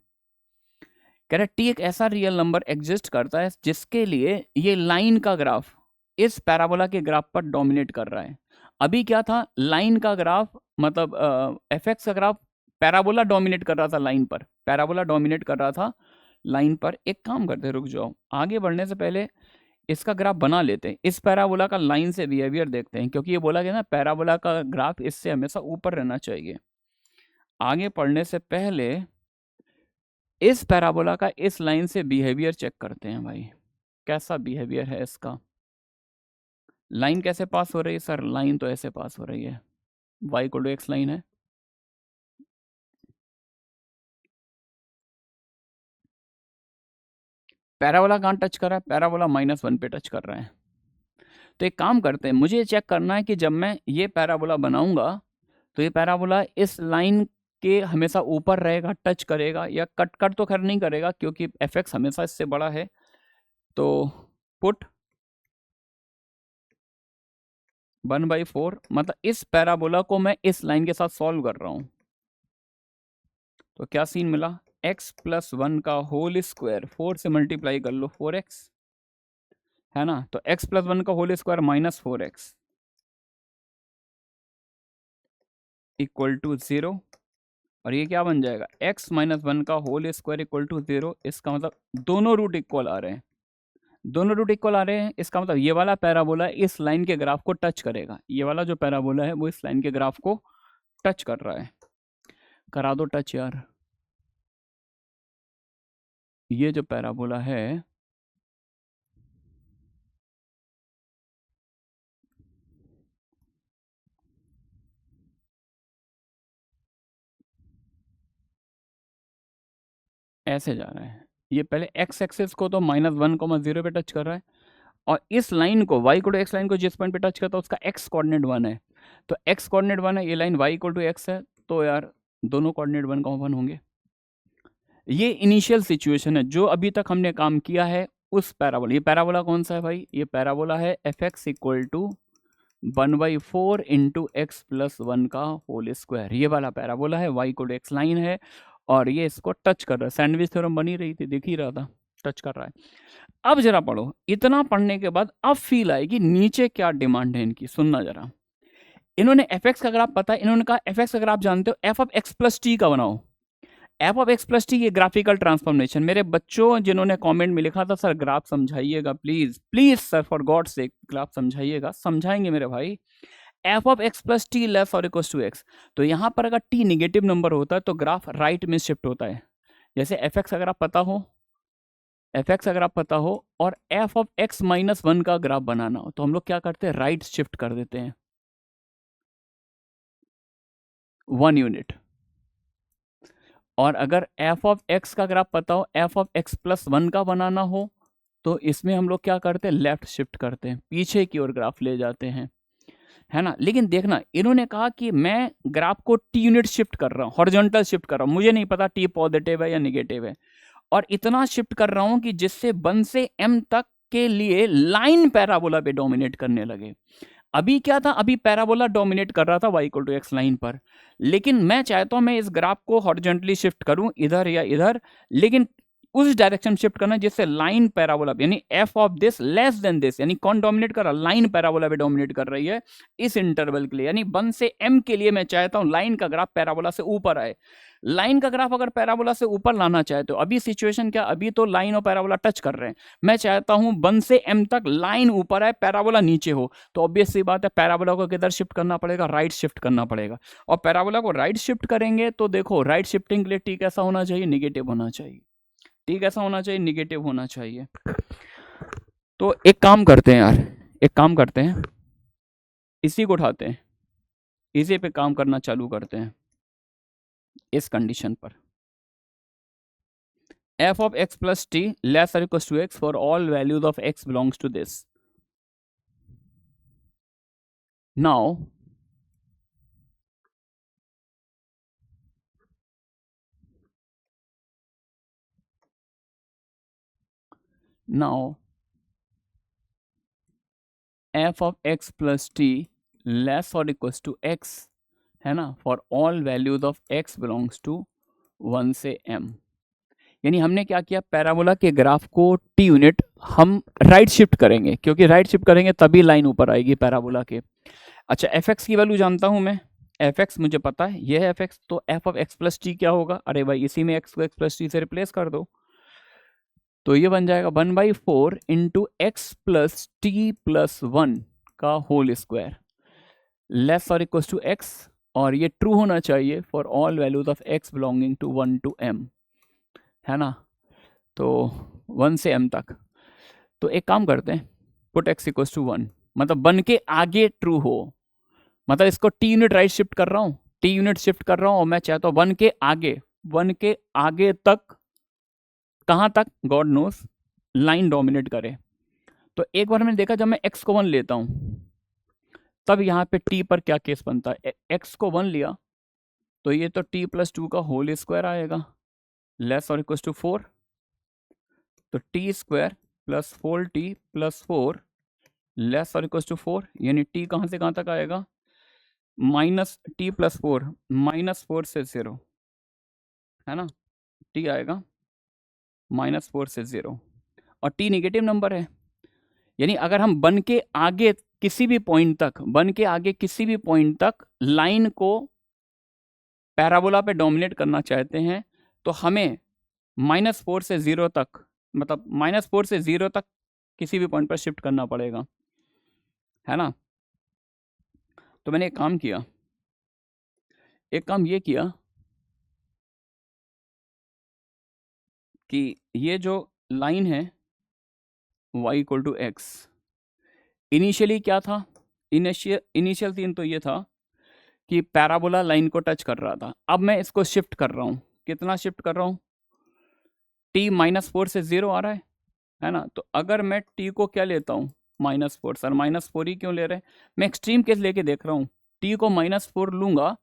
A: कह रहे टी एक ऐसा real number exist करता है जिसके लिए ये लाइन का ग्राफ इस पैराबोला के ग्राफ पर डोमिनेट कर रहा है। अभी क्या था, लाइन का ग्राफ मतलब एफ एक्स का ग्राफ पैराबोला डोमिनेट कर रहा था लाइन पर, पैराबोला डोमिनेट कर रहा था लाइन पर। एक काम करते, रुक जाओ, आगे बढ़ने से पहले इसका ग्राफ बना लेते हैं, इस पैराबोला का लाइन से बिहेवियर देखते हैं, क्योंकि ये बोला गया ना पैराबोला का ग्राफ इससे हमेशा ऊपर रहना चाहिए। आगे पढ़ने से पहले इस पैराबोला का इस लाइन से बिहेवियर चेक करते हैं भाई, कैसा बिहेवियर है इसका। लाइन कैसे पास हो रही है सर? लाइन तो ऐसे पास हो रही है, y equal to X line है। पैराबोला कहाँ टच कर रहा है? पैराबोला -1 पे टच कर रहा है। तो एक काम करते हैं, मुझे चेक करना है कि जब मैं ये पैराबोला बनाऊंगा तो ये पैराबोला इस लाइन के हमेशा ऊपर रहेगा, टच करेगा, या कट कट तो खैर नहीं करेगा क्योंकि fx हमेशा इससे बड़ा है। तो पुट 1/4, मतलब इस पैराबोला को मैं इस लाइन के साथ सॉल्व कर रहा हूं, तो क्या सीन मिला? x + 1 का होल स्क्वायर, 4 से मल्टीप्लाई कर लो, 4x है ना। तो x + 1 का whole square -4x equal to 0, और ये क्या बन जाएगा? x - 1 का होल स्क्वायर इक्वल टू 0। इसका मतलब दोनों रूट इक्वल आ रहे हैं, दोनों रूट इक्वल आ रहे हैं। इसका मतलब ये वाला पैराबोला इस लाइन के ग्राफ को टच करेगा, ये वाला जो पैराबोला है वो इस लाइन के ग्राफ को टच कर रहा है। करा दो टच यार। ये जो पैराबोला है ऐसे जा रहा है, ये पहले x एक्सिस को तो -1,0 पे टच कर रहा है, और इस लाइन को y equal to X line को जिस पॉइंट पे टच करता है उसका x कोऑर्डिनेट 1 है। तो x कोऑर्डिनेट 1 है, ये line y equal to X है, तो यार दोनों कोऑर्डिनेट 1 कॉमन होंगे। ये इनिशियल सिचुएशन है जो अभी तक हमने काम किया है उस पैराबोला। ये पैराबोला कौन सा है भाई? ये पैराबोला है fx equal to 1/4 into X plus 1 का होल स्क्वायर। ये वाला पैराबोला है, y equal to X line है, और ये इसको टच कर रहा है। सैंडविच थ्योरम बनी रही थी, देख ही रहा था, टच कर रहा है। अब जरा पढ़ो, इतना पढ़ने के बाद अब फील आएगी नीचे क्या डिमांड है इनकी, सुनना जरा। इन्होंने fx का ग्राफ पता है, इन्होंने कहा fx का ग्राफ जानते हो, f of x plus T का बनाओ। f of x plus T, ये ग्राफिकल ट्रांसफॉर्मेशन। मेरे बच्चों जिन्होंने कमेंट में लिखा था सर ग्राफ समझाइएगा please, please sir for God से ग्राफ समझाइएगा, समझाएंगे मेरे भाई। f of x plus T less और इक्वल टू x, तो यहाँ पर अगर t निगेटिव नंबर होता है तो ग्राफ राइट में शिफ्ट होता है। जैसे fx अगर आप पता हो, fx अगर आप पता हो और f ऑफ x माइनस 1 का ग्राफ बनाना हो, तो हम लोग क्या करते हैं? राइट शिफ्ट कर देते हैं 1 यूनिट। और अगर f ऑफ x का ग्राफ पता हो, f ऑफ x प्लस 1 का बनाना हो, तो इसमें हम लोग क्या करते हैं? लेफ्ट शिफ्ट करते हैं, पीछे की ओर ग्राफ ले जाते हैं, है ना। लेकिन देखना, इन्होंने कहा कि मैं ग्राफ को टी यूनिट शिफ्ट कर रहा हूँ, हॉरिजॉन्टल शिफ्ट कर रहा हूँ, मुझे नहीं पता टी पॉजिटिव है या निगेटिव है, और इतना शिफ्ट कर रहा हूँ कि जिससे 1 से m तक के लिए लाइन पैराबोला पे डोमिनेट करने लगे। अभी क्या था? अभी पैराबोला डोमिनेट कर रहा था y equal to X line पर, लेकिन मैं चाहता हूं मैं इस ग्राफ को हॉरिजॉन्टली शिफ्ट करूं, इधर या इधर, लेकिन उस डायरेक्शन शिफ्ट करना जिससे लाइन पैराबोला पे, यानी f of this less than this, यानी कौन डोमिनेट कर रहा? लाइन पैराबोला पे डोमिनेट कर रही है इस इंटरवल के लिए, यानी 1 से m के लिए मैं चाहता हूं लाइन का ग्राफ पैराबोला से ऊपर आए। लाइन का ग्राफ अगर पैराबोला से ऊपर लाना चाहे तो अभी सिचुएशन क्या? अभी तो लाइन और पैराबोला टच कर रहे हैं, मैं चाहता हूं 1 से m तक लाइन ऊपर आए, पैराबोला नीचे हो, तो ऑब्वियस सी बात है पैराबोला को किधर शिफ्ट करना पड़ेगा? राइट शिफ्ट करना पड़ेगा। और पैराबोला को राइट शिफ्ट करेंगे तो देखो, राइट शिफ्टिंग के लिए टी कैसा होना चाहिए? निगेटिव होना चाहिए। टी कैसा होना चाहिए? निगेटिव होना चाहिए। तो एक काम करते हैं यार, एक काम करते हैं, इसी को उठाते हैं, इसी पे काम करना चालू करते हैं इस कंडीशन पर। f of x plus t less or equals to x for all values of x belongs to this. Now f of x plus t less or equals to x है ना, for all values of x belongs to 1 से m। यानी हमने क्या किया? Parabola के graph को t unit हम राइट शिफ्ट करेंगे, क्योंकि राइट शिफ्ट करेंगे तभी लाइन ऊपर आएगी पैराबोला के। अच्छा, fx की वैल्यू जानता हूं मैं, fx मुझे पता है, ये है fx, तो f of x plus T क्या होगा? अरे भाई इसी में x को x प्लस टी से रिप्लेस कर दो, तो ये बन जाएगा 1/4 into X plus T plus 1 का होल स्क्वायर लेस और इक्वल टू एक्स, और ये ट्रू होना चाहिए for all values of X belonging to 1 to m, है ना। तो 1 से m तक। तो एक काम करते हैं, पुट एक्स इक्वल टू 1, मतलब 1 के आगे ट्रू हो, मतलब इसको टी यूनिट राइट शिफ्ट कर रहा हूँ, टी यूनिट शिफ्ट कर रहा हूँ, और मैं चाहता हूँ 1 के आगे, 1 के आगे तक, कहाँ तक गॉड नोस, लाइन डोमिनेट करे। तो एक बार मैंने देखा जब मैं x को 1 लेता हूँ तब यहाँ पे t पर क्या केस बनता है। x को 1 लिया तो ये तो t प्लस 2 का होल स्क्वायर आएगा लेस और इक्वल टू 4, तो T square plus 4t plus 4 less और इक्वल टू 4, यानी t कहाँ से कहाँ तक आएगा, माइनस टी प्लस 4, -4 से 0, है ना। t आएगा -4 से 0, और t नेगेटिव नंबर है, यानी अगर हम 1 के आगे किसी भी पॉइंट तक, 1 के आगे किसी भी पॉइंट तक लाइन को पैराबोला पे डोमिनेट करना चाहते हैं तो हमें -4 से 0 तक, मतलब -4 से 0 तक किसी भी पॉइंट पर शिफ्ट करना पड़ेगा, है ना। तो मैंने एक काम किया, एक काम ये किया कि ये जो लाइन है y equal to X, initially क्या था, इनिशियल सीन तो ये था कि पैराबोला लाइन को टच कर रहा था। अब मैं इसको शिफ्ट कर रहा हूँ, कितना शिफ्ट कर रहा हूँ, t -4 से 0 आ रहा है ना। तो अगर मैं t को क्या लेता हूँ, -4, सर -4 ही क्यों ले रहे हैं, मैं एक्सट्रीम केस लेके देख रहा हूँ। t को -4 लूंगा,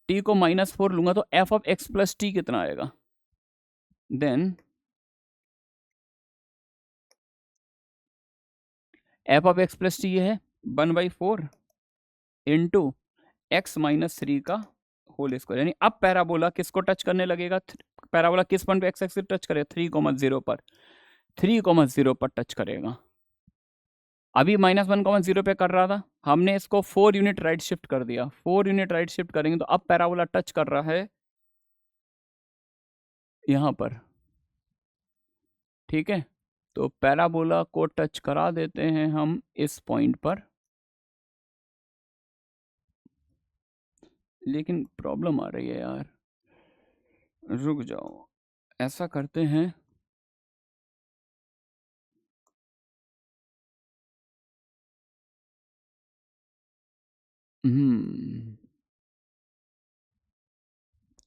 A: t को -4 लूंगा तो f of x plus T कितना आएगा, then f of x plus T ये है 1/4 इंटू एक्स माइनस 3 का होल स्क्वायर, यानी अब पैराबोला किसको टच करने लगेगा, पैराबोला किस पॉइंट पे एक्स एक्सिस टच करेगा, 3,0 पर, 3,0 पर टच करेगा। अभी -1,0 पे कर रहा था, हमने इसको 4 यूनिट राइट शिफ्ट कर दिया, 4 यूनिट राइट शिफ्ट करेंगे तो अब पैराबोला टच कर रहा है यहाँ पर, ठीक है। तो पैराबोला को टच करा देते हैं हम इस पॉइंट पर, लेकिन प्रॉब्लम आ रही है यार, रुक जाओ, ऐसा करते हैं,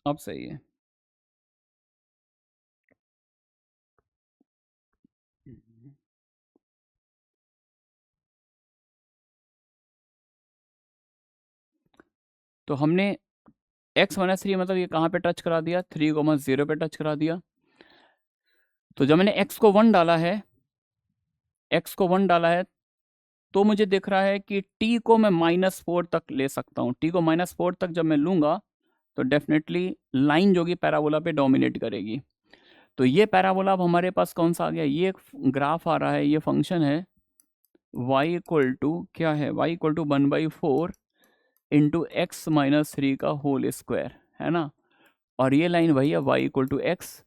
A: अब सही है। तो हमने x -3 मतलब ये कहाँ पे टच करा दिया, 3,0 पे टच करा दिया। तो जब मैंने x को 1 डाला है, x को 1 डाला है, तो मुझे दिख रहा है कि t को मैं -4 तक ले सकता हूँ। t को -4 तक जब मैं लूँगा तो डेफिनेटली लाइन जो कि पैराबोला पे डोमिनेट करेगी। तो ये पैराबोला अब हमारे पास कौन सा आ गया, ये ग्राफ आ रहा है, ये फंक्शन है y इक्वल टू क्या है, y equal to 1/4 into X minus 3 का होल स्क्वायर, है ना। और ये लाइन वही है y इक्वल टू एक्स,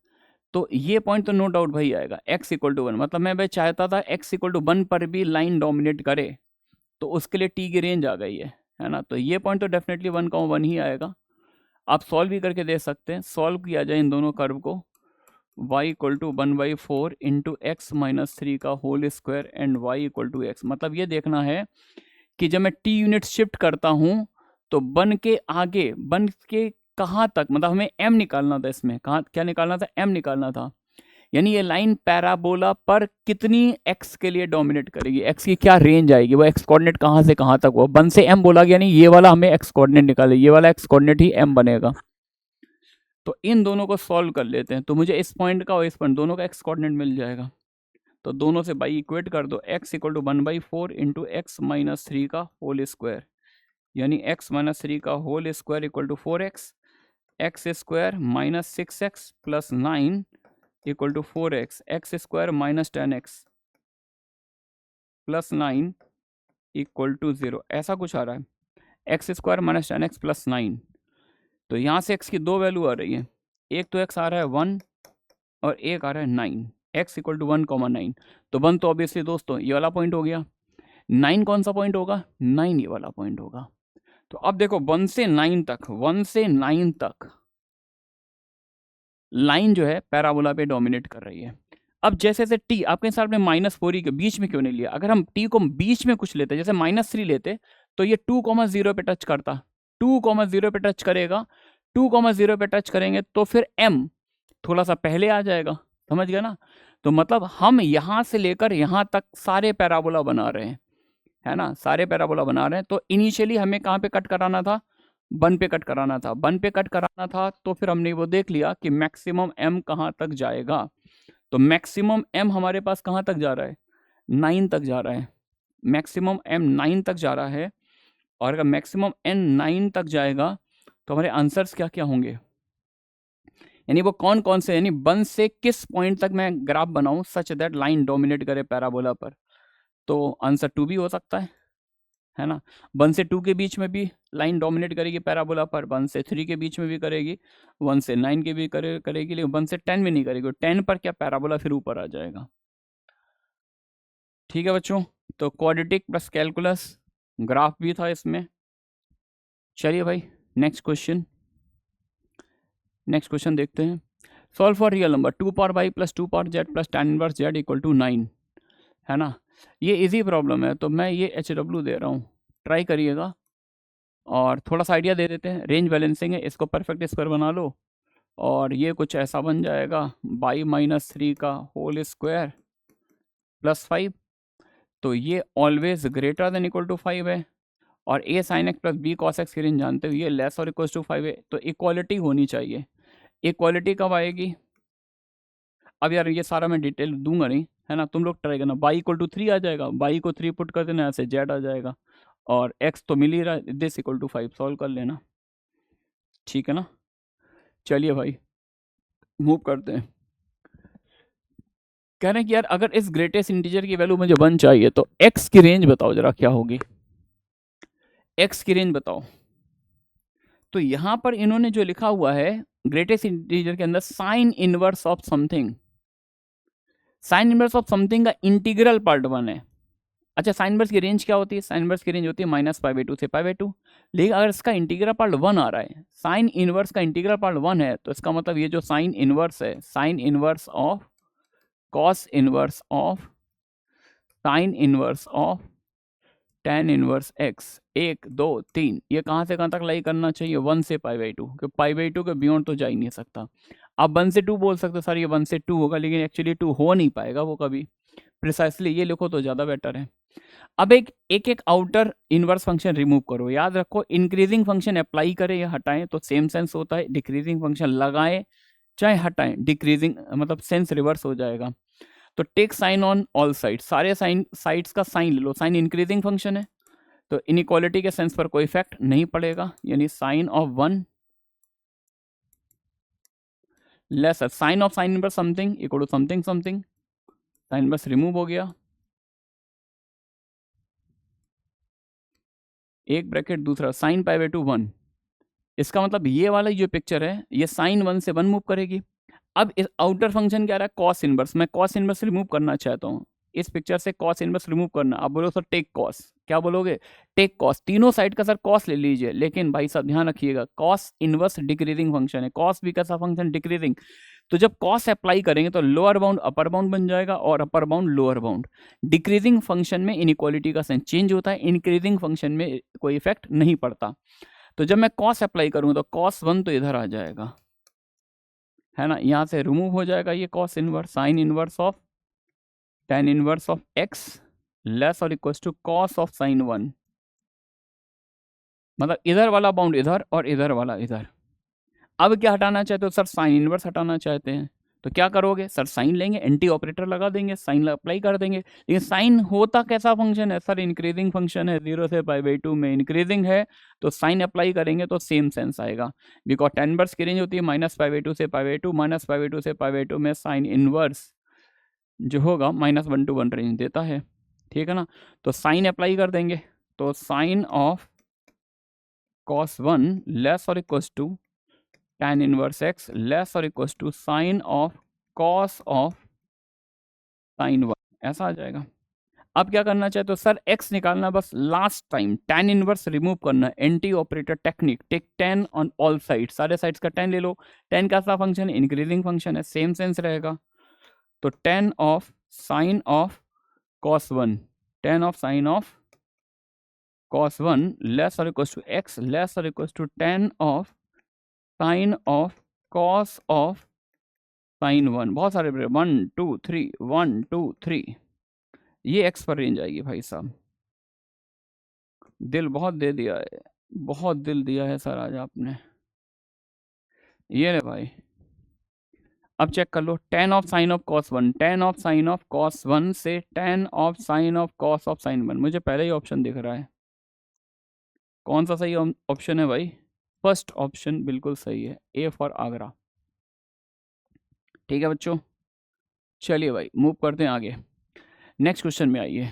A: तो ये पॉइंट तो नो डाउट भाई आएगा x इक्वल टू 1, मतलब मैं भाई चाहता था x इक्वल टू 1 पर भी लाइन डोमिनेट करे, तो उसके लिए t की रेंज आ गई है ना। तो ये पॉइंट तो डेफिनेटली 1,1 ही आएगा। आप सॉल्व भी करके दे सकते हैं, सॉल्व किया जाए इन दोनों कर्व को, y equal to 1/4 into X minus 3 का whole square and y equal to X, मतलब ये देखना है कि जब मैं t यूनिट शिफ्ट करता हूँ तो 1 के आगे, 1 के कहाँ तक, मतलब हमें m निकालना था, इसमें कहाँ क्या निकालना था, m निकालना था, यानी ये लाइन पैराबोला पर कितनी x के लिए डोमिनेट करेगी, x की क्या रेंज आएगी, वो x कोऑर्डिनेट कहाँ से कहाँ तक, वो 1 से m बोला गया, यानी ये वाला हमें x कोऑर्डिनेट निकाले, ये वाला x कोऑर्डिनेट ही m बनेगा। तो इन दोनों को सॉल्व कर लेते हैं, तो मुझे इस पॉइंट का और इस पॉइंट दोनों का x कोऑर्डिनेट मिल जाएगा। तो दोनों से बाई इक्वेट कर दो, x equal to 1/4 into X minus 3 का होल स्क्वायर, यानी x माइनस 3 का whole square equal to 4x, X square minus 6x plus 9 equal to 4x, X square minus 10x plus 9 equal to 0, ऐसा कुछ आ रहा है, X square minus 10x plus 9। तो यहाँ से x की दो वैल्यू आ रही है, एक तो x आ रहा है 1 और एक आ रहा है 9, x इक्वल टू 1,9। तो 1 तो ऑब्वियसली दोस्तों ये वाला पॉइंट हो गया। 9 कौन सा पॉइंट होगा? 9 ये वाला पॉइंट होगा। तो अब देखो 1 से 9 तक, 1 से 9 तक लाइन जो है पैराबोला पे डोमिनेट कर रही है। अब जैसे जैसे टी, आपके हिसाब में -4 के बीच में क्यों नहीं लिया? अगर हम टी को बीच में कुछ लेते, जैसे -3 लेते, तो ये 2,0 पे टच करता, 2,0 पे टच करेगा, 2,0 पे टच करेंगे तो फिर m थोड़ा सा पहले आ जाएगा, समझ गया ना? तो मतलब हम यहां से लेकर यहां तक सारे पैराबोला बना रहे हैं, है ना, सारे पैराबोला बना रहे हैं। तो इनिशियली हमें कहाँ पे कट कराना था? 1 पे कट कराना था, 1 पे कट कराना था। तो फिर हमने वो देख लिया कि मैक्सिमम m कहाँ तक जाएगा। तो मैक्सिमम m हमारे पास कहाँ तक जा रहा है? 9 तक जा रहा है। मैक्सिमम m 9 तक जा रहा है। और अगर मैक्सिमम n 9 तक जाएगा तो हमारे आंसर्स क्या क्या होंगे, यानी वो कौन कौन से, यानी 1 से किस पॉइंट तक मैं ग्राफ बनाऊं सच दैट लाइन डोमिनेट करे पैराबोला पर। तो आंसर 2 भी हो सकता है ना। 1 से 2 के बीच में भी लाइन डोमिनेट करेगी पैराबोला पर, 1 से 3 के बीच में भी करेगी, 1 से 9 के भी करेगी, लेकिन 1 से 10 में नहीं करेगी। 10 पर क्या पैराबोला फिर ऊपर आ जाएगा। ठीक है बच्चों, तो क्वाड्रेटिक प्लस कैलकुलस ग्राफ भी था इसमें। चलिए भाई नेक्स्ट क्वेश्चन देखते हैं। Solve for real number 2 power y plus 2 power z plus tan inverse z equal to 9, है ना। ये इजी प्रॉब्लम है, तो मैं ये HW दे रहा हूँ, ट्राई करिएगा। और थोड़ा सा आइडिया दे देते हैं, रेंज बैलेंसिंग है, इसको परफेक्ट स्क्वायर बना लो और ये कुछ ऐसा बन जाएगा y-3 का होल स्क्वायर प्लस 5। तो ये always greater than equal to 5 है। और a sin x plus b cos x की रेंज जानते हो, ये लेस और इक्वल टू 5 है। तो इक्वालिटी होनी चाहिए। इक्वालिटी कब आएगी? अब यार ये सारा मैं डिटेल दूंगा नहीं, है ना, तुम लोग ट्राई करना। y इक्वल टू 3 आ जाएगा, y को 3 पुट कर देना, ऐसे z आ जाएगा। और x तो मिल ही रहा है, दिस इक्वल टू 5 सॉल्व कर लेना, ठीक है ना। चलिए भाई मूव करते हैं। कह रहे हैं कि यार अगर इस ग्रेटेस्ट इंटीजर की वैल्यू मुझे 1 चाहिए तो x की रेंज बताओ जरा क्या होगी, x की रेंज बताओ। तो यहां पर इन्होंने जो लिखा हुआ है ग्रेटेस्ट इंटीजर के अंदर sign inverse of something, sine inverse of something का इंटीग्रल पार्ट 1 है। अच्छा साइन इनवर्स की रेंज क्या होती है? साइन इनवर्स की रेंज होती है -π/2 से π/2। लेकिन अगर इसका इंटीग्रल पार्ट 1 आ रहा है, साइन इनवर्स का इंटीग्रल पार्ट 1 है, तो इसका मतलब ये जो साइन इनवर्स है, sine inverse of cos inverse of sine inverse of tan inverse x 1 2 3, ये कहाँ से कहाँ तक लाई करना चाहिए? 1 से π/2, क्योंकि π/2 के बियॉन्ड तो जा ही नहीं सकता। आप 1 से 2 बोल सकते हो सर ये 1 से 2 होगा, लेकिन एक्चुअली 2 हो नहीं पाएगा वो कभी। प्रिसाइसली ये लिखो तो ज़्यादा बेटर है। अब एक आउटर इनवर्स फंक्शन रिमूव करो। याद रखो इंक्रीजिंग फंक्शन अप्लाई करें या हटाएं तो सेम सेंस होता है, डिक्रीजिंग फंक्शन लगाएं चाहे हटाएं, डिक्रीजिंग मतलब सेंस रिवर्स हो जाएगा। तो take sine on all side, सारे साइन साइड्स का साइन ले लो। साइन इंक्रीजिंग फंक्शन है तो इनइक्वालिटी के सेंस पर कोई इफेक्ट नहीं पड़ेगा, यानी sine of 1 less sine of sine inverse something equal to something something, sine inverse remove हो गया, एक ब्रैकेट दूसरा साइन π/2 1। इसका मतलब ये वाला जो पिक्चर है ये साइन 1 से 1 मूव करेगी। अब इस आउटर फंक्शन क्या रहा है? Cos inverse. मैं कॉस इनवर्स रिमूव करना चाहता हूँ, इस पिक्चर से कॉस इनवर्स रिमूव करना। आप बोलो सर टेक कॉस, क्या बोलोगे? टेक कॉस, तीनों साइड का सर कॉस ले लीजिए, लेकिन भाई साहब ध्यान रखिएगा कॉस इनवर्स डिक्रीजिंग फंक्शन है, कॉस भी कैसा फंक्शन? डिक्रीजिंग। तो जब कॉस अप्लाई करेंगे तो लोअर बाउंड अपर बाउंड बन जाएगा और upper bound lower bound. Decreasing function में इनइक्वालिटी का सेंस चेंज होता है, इंक्रीजिंग फंक्शन में कोई इफेक्ट नहीं पड़ता। तो जब मैं कॉस अप्लाई करूंगा तो कॉस 1 तो इधर आ जाएगा, है ना, यहां से रिमूव हो जाएगा ये cos inverse, sine inverse of tan inverse of x less और equal to cos of sine 1। मतलब इधर वाला बाउंड इधर और इधर वाला इधर। अब क्या हटाना चाहते हो? सर साइन इनवर्स हटाना चाहते हैं, तो क्या करोगे? सर साइन लेंगे, एंटी ऑपरेटर लगा देंगे, साइन अप्लाई कर देंगे। लेकिन साइन होता कैसा फंक्शन है? सर इंक्रीजिंग फंक्शन है, 0 से π/2 में इंक्रीजिंग है, तो साइन अप्लाई करेंगे तो सेम सेंस आएगा। बिकॉज tan इनवर्स की रेंज होती है -π/2 से π/2, -π/2 से π/2 में साइन इनवर्स जो होगा -1 to 1 रेंज देता है, ठीक है ना। तो साइन अप्लाई कर देंगे, तो साइन ऑफ cos 1 लेस और equal to tan inverse x less और equal to sine of cos of sine 1, ऐसा आ जाएगा। अब क्या करना चाहे तो सर x निकालना, बस last time tan inverse remove करना है, anti operator technique, take 10 on all side, सारे साइड्स का 10 ले लो। 10 कैसा फंक्शन है, इंक्रीजिंग फंक्शन है, सेम सेंस रहेगा। तो 10 of sine of cos 1, 10 of sine of cos 1 less और इक्वल टू x लेस और equal to 10 of sine of cos of sine 1, बहुत सारे 1 2 3 1 2 3, ये x पर रेंज आएगी भाई साहब। दिल बहुत दे दिया है, बहुत दिल दिया है सर आज आपने, ये ले भाई। अब चेक कर लो, 10 of sine of cos 1, 10 of sine of cos 1 से 10 of sine of cos of sine 1, मुझे पहले ही ऑप्शन दिख रहा है। कौन सा सही ऑप्शन है भाई? फर्स्ट ऑप्शन बिल्कुल सही है, ए फॉर आगरा। ठीक है बच्चों, चलिए भाई मूव करते हैं आगे। नेक्स्ट क्वेश्चन में आइए।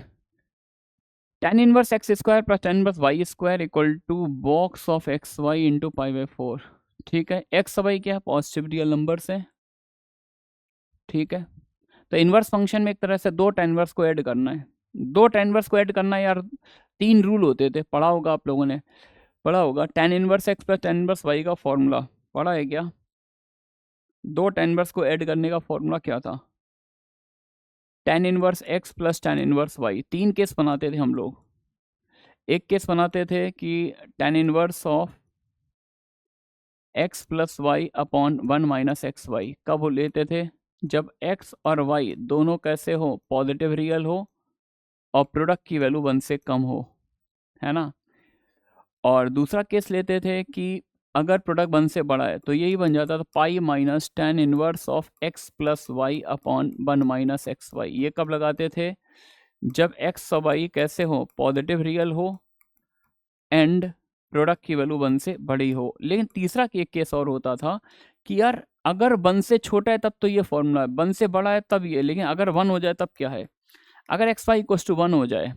A: tan inverse X square plus tan inverse Y square equal to box of X Y into pi by 4। ठीक है, एक्स वाई क्या है, पॉजिटिव रियल नंबर्स है। ठीक है, तो इनवर्स फंक्शन में एक तरह से दो tan इनवर्स को ऐड करना है। दो tan इनवर्स को ऐड करना है यार, 3 रूल होते थे, पढ़ा होगा आप लोगों ने, पढ़ा होगा। tan inverse x plus tan inverse Y का फॉर्मूला पढ़ा है क्या? दो tan इनवर्स को ऐड करने का फॉर्मूला क्या था? tan inverse x plus tan inverse Y. 3 case बनाते थे हम लोग। एक केस बनाते थे कि tan inverse of x plus Y upon 1 minus X Y. कब वो लेते थे? जब x और y दोनों कैसे हो, पॉजिटिव रियल हो और प्रोडक्ट की वैल्यू 1 से कम हो, है ना। और दूसरा केस लेते थे कि अगर प्रोडक्ट 1 से बड़ा है, तो यही बन जाता था pi minus tan inverse of x plus Y upon 1 minus X Y. ये कब लगाते थे? जब x और y कैसे हो, पॉजिटिव रियल हो एंड प्रोडक्ट की वैल्यू 1 से बड़ी हो। लेकिन तीसरा एक केस और होता था कि यार अगर 1 से छोटा है तब तो ये फॉर्मूला है, 1 से बड़ा है तब ये, लेकिन अगर 1 हो जाए तब क्या है? अगर एक्स वाई इक्वल टू 1 हो जाए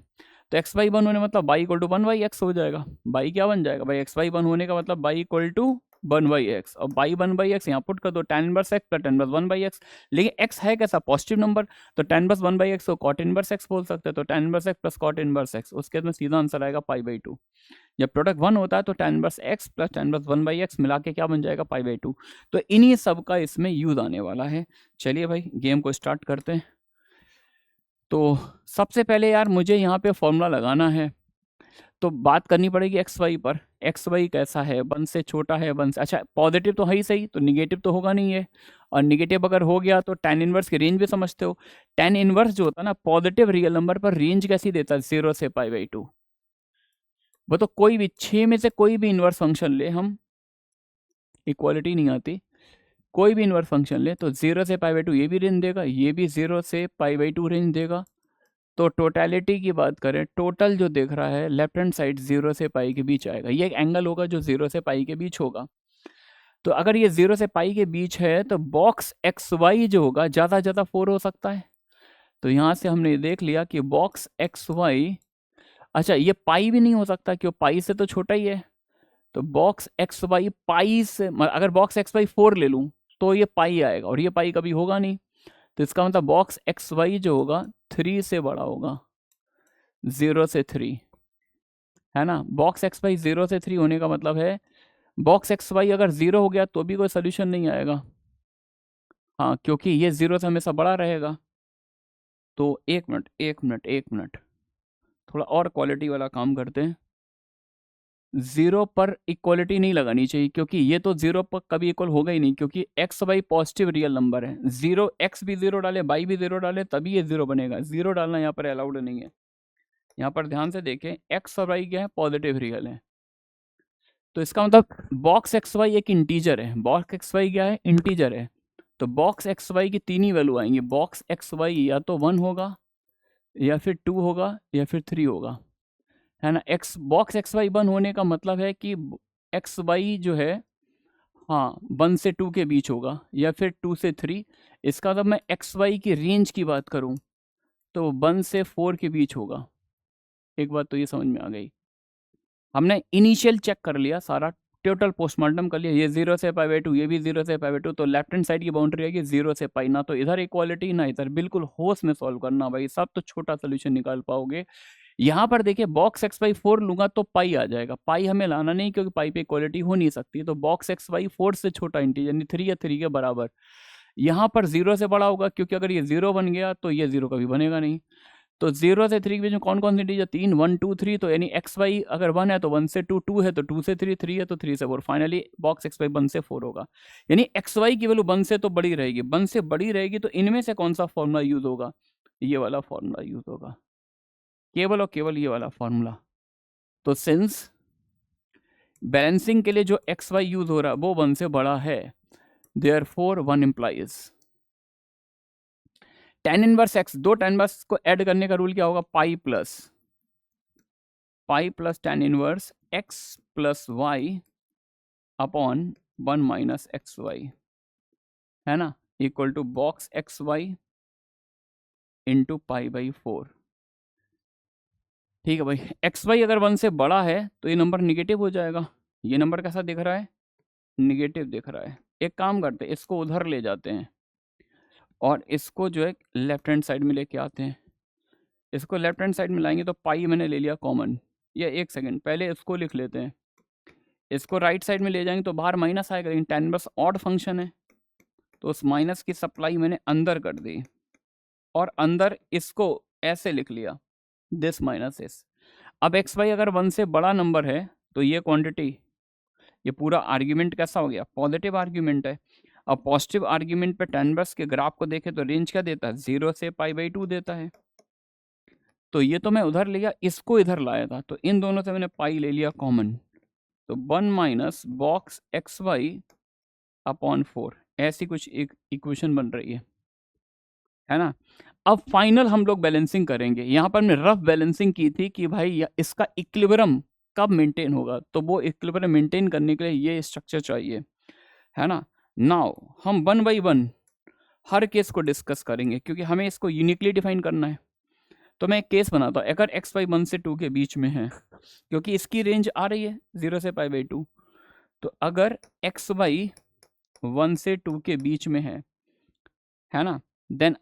A: तो एक्स वाई 1 होने मतलब Y equal to 1 by X हो जाएगा। बाई क्या बन जाएगा भाई? एक्स वाई 1 होने का मतलब Y equal to 1 by x, और बाई 1 बाई एक्स यहाँ पुट कर दो, tan inverse x plus tan inverse 1 by x. लेकिन x है कैसा, पॉजिटिव नंबर, तो tan इनवर्स 1 बाई एक्स को cot इनवर्स एक्स बोल सकते हैं, तो tan inverse x plus cot inverse x, उसके में सीधा आंसर आएगा पाई बाई 2। जब प्रोडक्ट 1 होता है तो tan inverse x plus tan inverse 1 by x मिला के क्या बन जाएगा, पाई बाई 2। तो इन्हीं सब का इसमें यूज आने वाला है। चलिए भाई गेम को स्टार्ट करते हैं। तो सबसे पहले यार मुझे यहाँ पे फॉर्मूला लगाना है, तो बात करनी पड़ेगी एक्स वाई पर। एक्स वाई कैसा है, 1 से छोटा है, 1 से, अच्छा पॉजिटिव तो है ही सही, तो निगेटिव तो होगा नहीं है, और निगेटिव अगर हो गया तो tan इनवर्स की रेंज भी समझते हो। tan इनवर्स जो होता है ना, पॉजिटिव रियल नंबर पर रेंज कैसी देता है, 0 से पाई बाई 2। वो तो कोई भी 6 में से कोई भी इनवर्स फंक्शन ले हम, इक्वालिटी नहीं आती, कोई भी इनवर्स फंक्शन ले तो 0 से पाई बाई 2 ये भी रेंज देगा, ये भी 0 से पाई बाई 2 रेंज देगा। तो टोटलिटी की बात करें, टोटल जो देख रहा है लेफ्ट हैंड साइड 0 से पाई के बीच आएगा, ये एक एंगल होगा जो 0 से पाई के बीच होगा। तो अगर ये 0 से पाई के बीच है तो बॉक्स एक्स वाई जो होगा ज़्यादा ज़्यादा 4 हो सकता है। तो यहाँ से हमने देख लिया कि बॉक्स एक्स वाई, अच्छा ये पाई भी नहीं हो सकता क्यों, पाई से तो छोटा ही है। तो बॉक्स एक्स वाई पाई से, अगर बॉक्स एक्स वाई 4 ले लूँ तो ये पाई आएगा, और ये पाई कभी होगा नहीं। तो इसका मतलब बॉक्स एक्स वाई जो होगा 3 से बड़ा होगा, 0 से 3, है ना। बॉक्स एक्स वाई 0 से 3 होने का मतलब है बॉक्स एक्स वाई अगर 0 हो गया तो भी कोई सोल्यूशन नहीं आएगा, हाँ, क्योंकि ये 0 से हमेशा बड़ा रहेगा। तो एक मिनट, थोड़ा और क्वालिटी वाला काम करते हैं। 0 पर इक्वलिटी नहीं लगानी चाहिए, क्योंकि ये तो 0 पर कभी इक्वल होगा ही नहीं, क्योंकि x y positive real number है। 0 एक्स भी 0 डाले, वाई भी 0 डाले, तभी ये 0 बनेगा। 0 डालना यहाँ पर अलाउड नहीं है। यहाँ पर ध्यान से देखें, एक्स और वाई क्या है, पॉजिटिव रियल है। तो इसका मतलब बॉक्स एक्स वाई एक इंटीजर है, बॉक्स एक्स वाई क्या है, इंटीजर है। तो बॉक्स एक्स वाई की 3 ही वैल्यू आएंगी, बॉक्स एक्स वाई या तो 1 होगा, या फिर 2 होगा, या फिर 3 होगा, है ना। एक्स बॉक्स एक्स वाई 1 होने का मतलब है कि एक्स वाई जो है, हाँ, 1 से 2 के बीच होगा, या फिर 2 से 3। इसका मतलब मैं एक्स वाई की रेंज की बात करूं तो 1 से 4 के बीच होगा। एक बात तो ये समझ में आ गई, हमने इनिशियल चेक कर लिया सारा, टोटल पोस्टमार्टम कर लिया, ये 0 से π/2, ये भी 0 से π/2, तो लेफ्ट हैंड साइड की बाउंड्री आएगी 0 से पाई, ना तो इधर इक्वालिटी ना इधर, बिल्कुल होश में सॉल्व करना भाई, सब तो छोटा सोल्यूशन निकाल पाओगे। यहाँ पर देखिए बॉक्स x/4 लूंगा तो पाई आ जाएगा, पाई हमें लाना नहीं क्योंकि पाई पे इक्वालिटी हो नहीं सकती, तो बॉक्स x/4 से छोटा इंटीजर यानी 3 या 3 के बराबर। यहाँ पर 0 से बड़ा होगा क्योंकि अगर ये 0 बन गया तो ये 0 कभी बनेगा नहीं, तो 0 से 3 के बीच में कौन कौन सी इंटीजर, 3, 1, 2, 3, तो यानी xy अगर 1 है तो 1 से 2, 2 है तो 2 से 3, 3 है तो 3 से 4, फाइनली बॉक्स xy 1 से 4 होगा, यानी xy की वैल्यू 1 से तो बड़ी रहेगी, 1 से बड़ी रहेगी तो इनमें से कौन सा फॉर्मूला यूज होगा, ये वाला फॉर्मूला यूज होगा, केवल और केवल ये वाला फॉर्मूला। तो सिंस बैलेंसिंग के लिए जो xy यूज हो रहा है वो 1 से बड़ा है, therefore 1 implies tan inverse x, दो tan इनवर्स को ऐड करने का रूल क्या होगा, pi plus tan inverse x plus y upon 1 minus X Y, है ना, equal to box x Y into π/4। ठीक है भाई, एक्स वाई अगर 1 से बड़ा है तो ये नंबर निगेटिव हो जाएगा, ये नंबर कैसा दिख रहा है, निगेटिव दिख रहा है। एक काम करते हैं, इसको उधर ले जाते हैं और इसको जो है लेफ्ट हैंड साइड में लेके आते हैं, इसको लेफ्ट हैंड साइड में लाएंगे तो पाई मैंने ले लिया कॉमन, या एक सेकंड पहले इसको लिख लेते हैं, इसको राइट साइड में ले जाएंगे तो बाहर माइनस आएगा, लेकिन tan इनवर्स ऑड फंक्शन है तो उस माइनस की सप्लाई मैंने अंदर कर दी और अंदर इसको ऐसे लिख लिया, दिस माइनस इस। अब एक्स वाई अगर 1 से बड़ा नंबर है तो ये क्वांटिटी, ये पूरा आर्ग्यूमेंट कैसा हो गया, पॉजिटिव आर्ग्यूमेंट है। अब पॉजिटिव आर्ग्यूमेंट पे tan इनवर्स के ग्राफ को देखें तो रेंज क्या देता है, 0 से π/2 देता है, तो ये तो मैं उधर लिया, इसको इधर लाया था, तो इन दोनों से मैंने पाई ले लिया कॉमन, तो 1 minus box x y upon 4, ऐसी कुछ एक इक्वेशन बन रही है ना। अब फाइनल हम लोग बैलेंसिंग करेंगे, यहाँ पर हमने रफ बैलेंसिंग की थी कि भाई इसका इक्विलिब्रियम कब मेंटेन होगा, तो वो इक्विलिब्रियम मेंटेन करने के लिए ये स्ट्रक्चर चाहिए, है ना। नाउ हम 1 बाई 1 हर केस को डिस्कस करेंगे क्योंकि हमें इसको यूनिकली डिफाइन करना है। तो मैं एक केस बनाता हूँ, अगर एक्स वाई 1 से 2 के बीच में है, क्योंकि इसकी रेंज आ रही है 0 से π/2, तो अगर एक्स वाई 1 से 2 के बीच में है ना, देन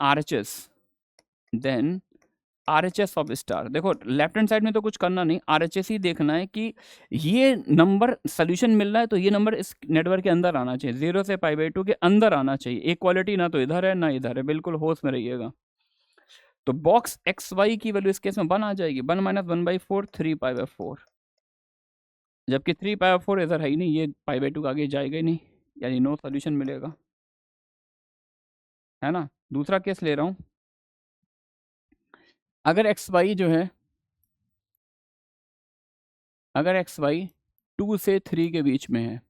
A: RHS ऑफ स्टार, देखो लेफ्ट हैंड साइड में तो कुछ करना नहीं, RHS ही देखना है कि ये नंबर सोल्यूशन मिल रहा है तो ये नंबर इस नेटवर्क के अंदर आना चाहिए, 0 से π/2 के अंदर आना चाहिए, इक्वालिटी ना तो इधर है ना इधर है, बिल्कुल होश में रहिएगा। तो बॉक्स एक्स वाई की वैल्यू इस केस में 1 आ जाएगी, 1 माइनस 1/4 3π/4, जबकि 3π/4 इधर है ही नहीं, ये π/2 आगे जाएगा ही नहीं, यानी नो सोल्यूशन मिलेगा, है ना। दूसरा केस ले रहा हूं, अगर एक्स वाई जो है, अगर एक्स वाई 2 से 3 के बीच में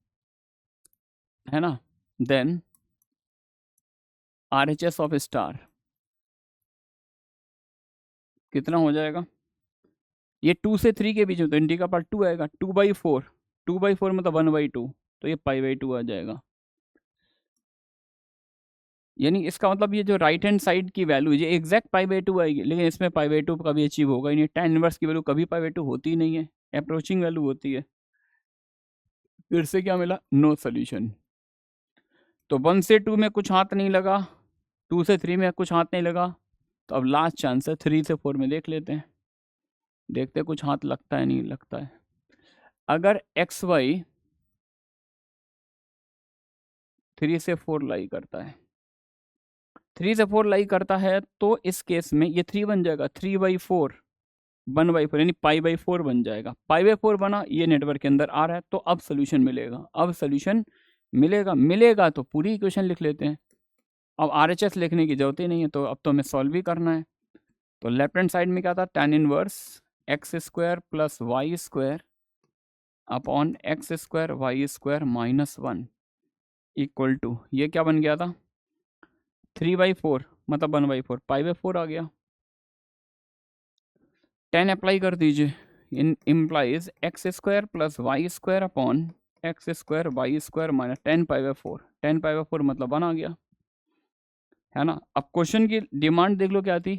A: है ना, देन RHS ऑफ स्टार कितना हो जाएगा, ये 2 से 3 के बीच में तो इंटी का पार्ट 2 आएगा, 2/4 मतलब 1/2, तो ये π/2 आ जाएगा, यानी इसका मतलब ये जो राइट हैंड साइड की वैल्यू ये एग्जैक्ट π/2 आएगी, लेकिन इसमें π/2 कभी अचीव होगा ही नहीं, tan इनवर्स की वैल्यू कभी π/2 होती ही नहीं है, अप्रोचिंग वैल्यू होती है। फिर से क्या मिला, नो सोल्यूशन। तो 1 से 2 में कुछ हाथ नहीं लगा, 2 से 3 में कुछ हाथ नहीं लगा, तो अब लास्ट चांस है 3 से 4 में देख लेते हैं, देखते कुछ हाथ लगता है नहीं लगता है। अगर एक्स वाई 3 से 4 लाई करता है, 3 से 4 लाई करता है तो इस केस में ये 3 बन जाएगा, 3/4 1/4 यानी π/4 बन जाएगा, π/4 बना, ये नेटवर्क के अंदर आ रहा है, तो अब सोल्यूशन मिलेगा, अब सोल्यूशन मिलेगा तो पूरी इक्वेशन लिख लेते हैं, अब RHS लिखने की जरूरत ही नहीं है, तो अब तो हमें सॉल्व ही करना है। तो लेफ्ट हैंड साइड में क्या था, tan inverse x² plus y² upon x² y² minus 1 equal to, ये क्या बन गया था, 3/4 मतलब 1/4, π/4 आ गया, tan अप्लाई कर दीजिए, इन implies x² plus y² upon x² y² minus 10 π/4, 10 π/4 मतलब 1 आ गया, है ना। अब क्वेश्चन की डिमांड देख लो क्या थी,